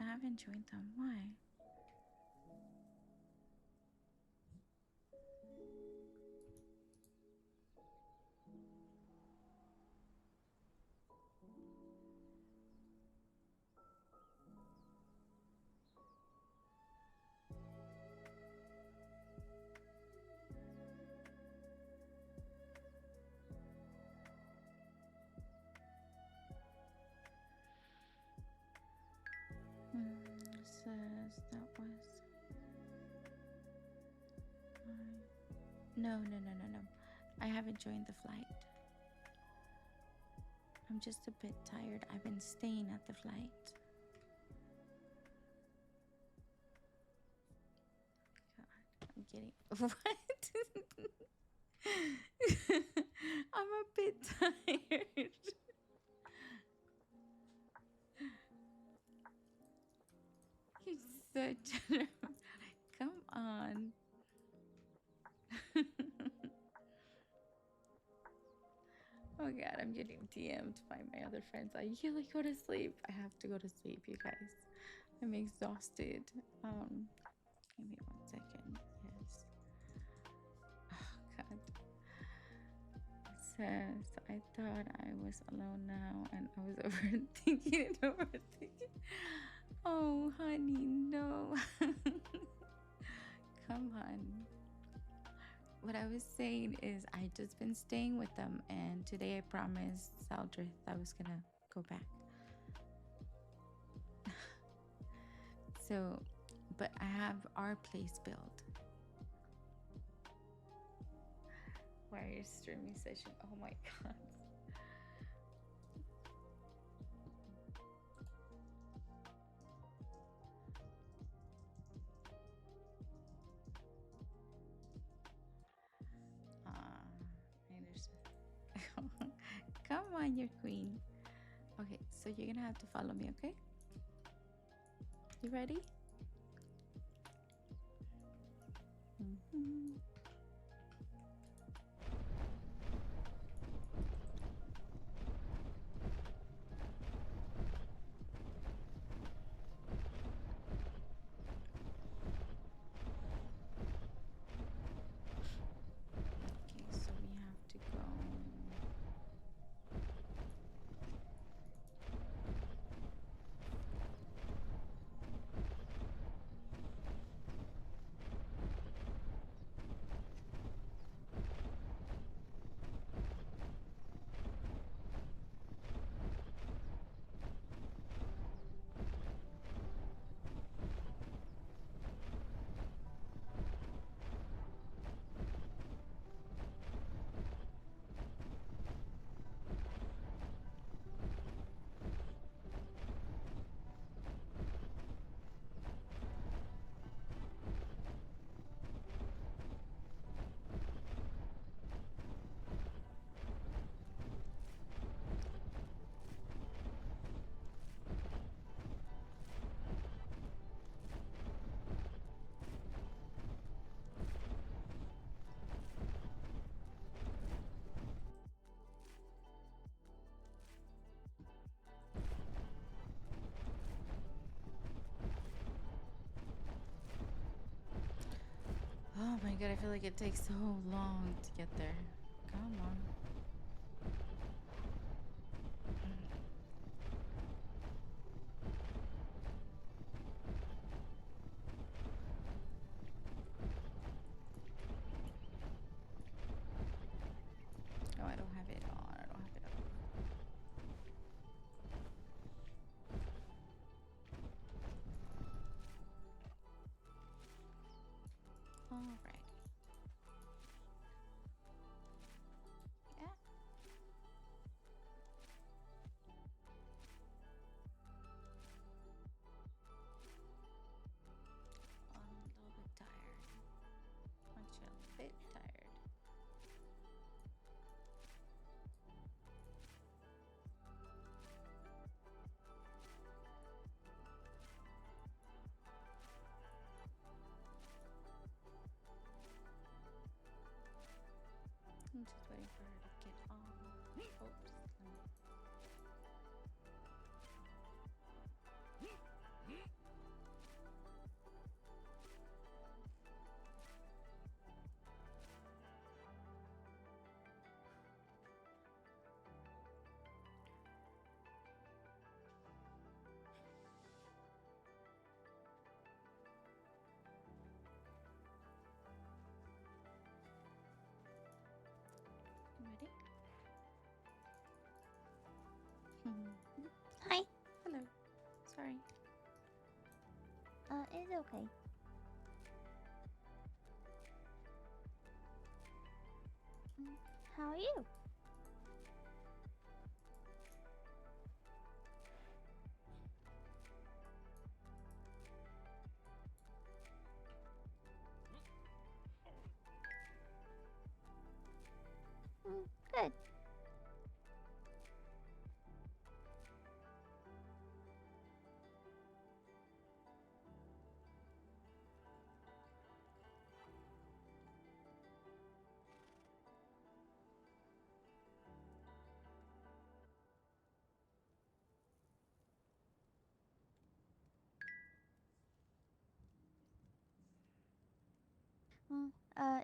I haven't joined them. Why? Says that was no. I haven't joined the flight. I'm just a bit tired. I've been staying at the flight. God, I'm getting what? I'm a bit tired. You're so generous. Come on. Oh God, I'm getting DM'd by my other friends. Like, you like go to sleep. I have to go to sleep, you guys. I'm exhausted. Give me 1 second. Yes. Oh God. It says I thought I was alone now, and I was overthinking and overthinking. Oh, honey, no. Come on. What I was saying is I just been staying with them, and today I promised Saldrith I was gonna go back. So, but I have our place built. Why are you streaming session? Oh my God. I understand. Come on, your queen. Okay, so you're gonna have to follow me, okay? You ready? Mm-hmm. Okay, so we have to go. Oh my God, I feel like it takes so long to get there. Come on. Oh, I don't have it on. I don't have it on. All right. It's okay. How are you? Good.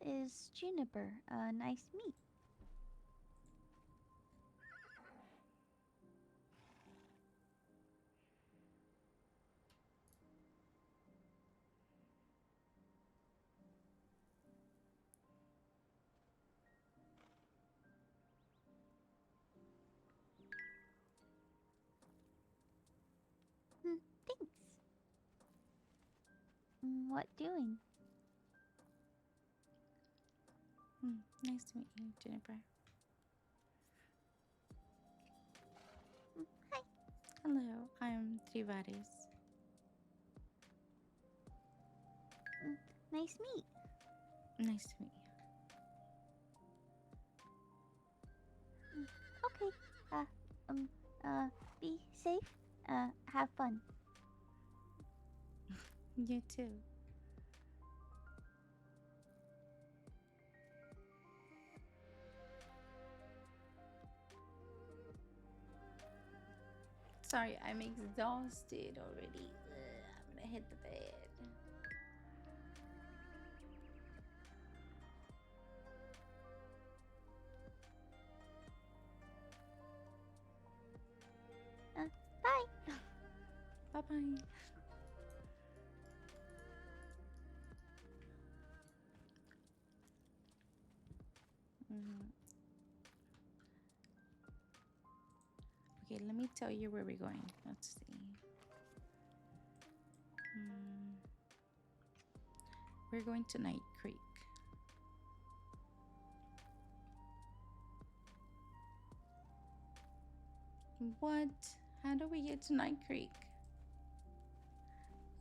Is Juniper. Nice to meet. Thanks. What doing? Nice to meet you, Juniper. Hi. Hello, I'm Drīvarys. Nice to meet. Nice to meet you. Okay. Be safe. Have fun. You too. Sorry, I'm exhausted already. I'm gonna hit the bed. Bye. Bye bye. Okay, let me tell you where we're going. Let's see. We're going to Night Creek. What? How do we get to Night Creek?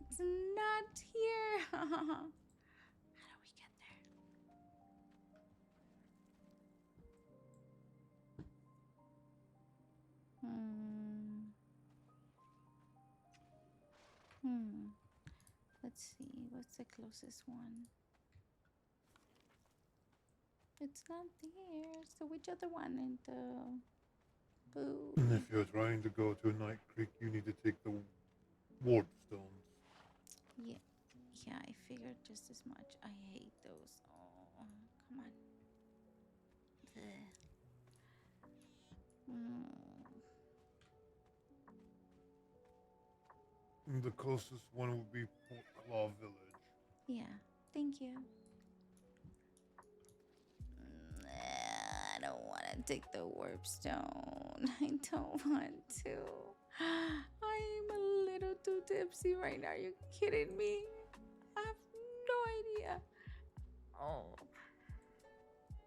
It's not here. How do we get there? Let's see. What's the closest one? It's not there. So which other one? And boo. If you're trying to go to Night Creek, you need to take the warp stones. Yeah, I figured just as much. I hate those. Oh, come on. The closest one would be Port Claw Village. Yeah, thank you. I don't want to take the warp stone. I don't want to. I'm a little too tipsy right now. Are you kidding me? I have no idea. Oh.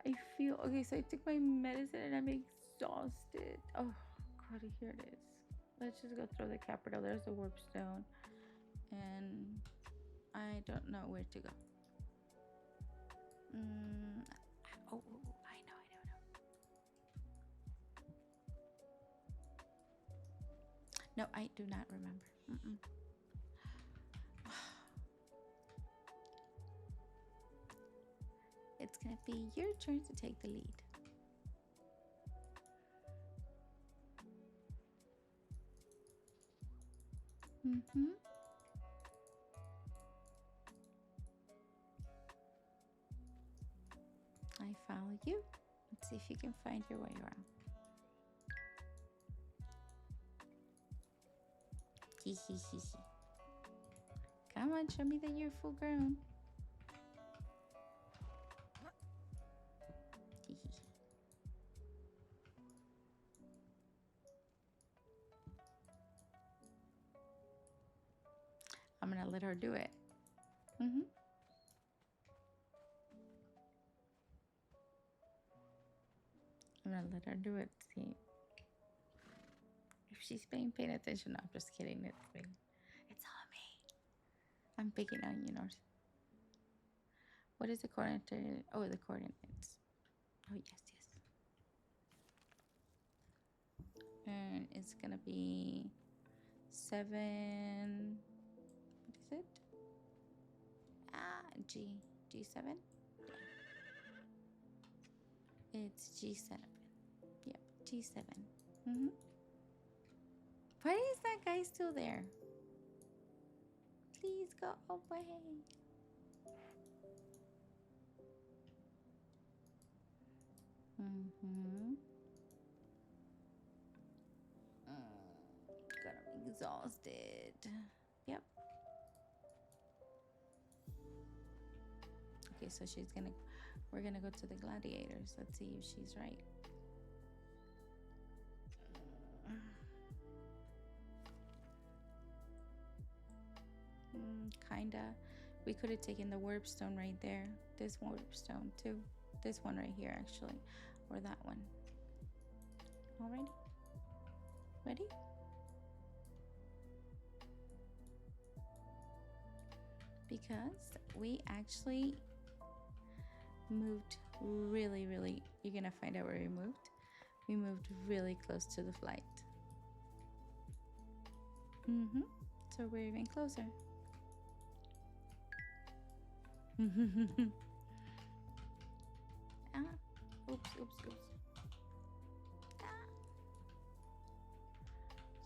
I feel okay, so I took my medicine and I'm exhausted. Oh god, here it is. Let's just go through the capital. There's the warp stone. And I don't know where to go. Oh, I know. No, I do not remember. It's gonna be your turn to take the lead. I follow you. Let's see if you can find your way around. Come on, show me that you're full grown. I'm gonna let her do it. Mm-hmm. I'm gonna let her do it. See if she's paying attention. No, I'm just kidding. It's me. It's all me. I'm picking on you, North. What is the coordinate? Oh, the coordinates. Oh, yes, yes. And it's gonna be 7. What is it? G7. It's G7. Yep, G7. Mm-hmm. Why is that guy still there? Please go away. Mm-hmm. Gonna be exhausted. Yep. Okay, so we're gonna go to the gladiators. Let's see if she's right. Kinda. We could have taken the warp stone right there. This warp stone too. This one right here actually. Or that one. Alrighty. Ready? Because we actually moved really, you're gonna find out where we moved. We moved really close to the flight. Mm-hmm. So we're even closer. Oops.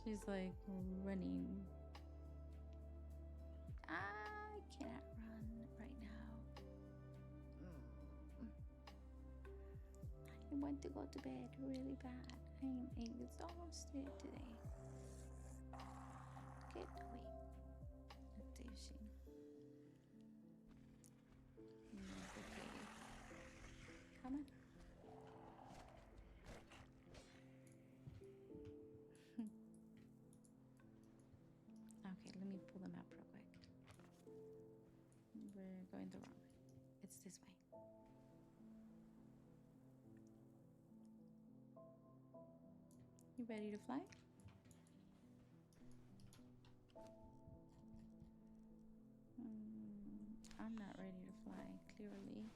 She's like running. I cannot run right now. I want to go to bed really bad. I am exhausted today. Get away. Let's see if she. Okay. Come on. Okay, let me pull the map real quick. We're going the wrong way. It's this way. You ready to fly? I'm not ready to fly, clearly.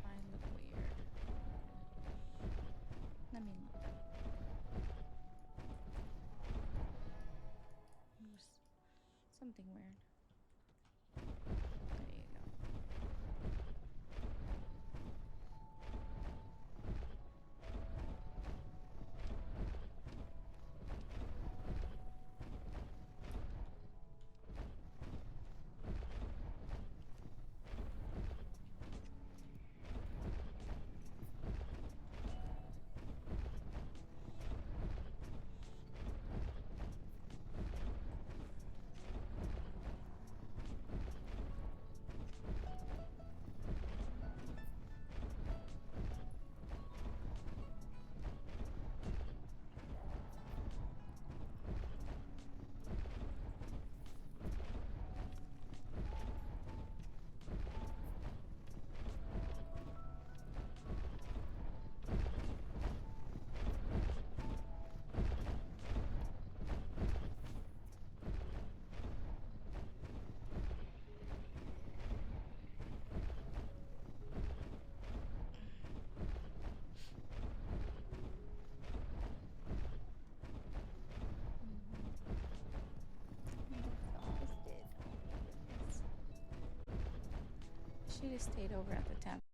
I look weird. Let me look. There's something weird. There you go. Should have stayed over at the temple.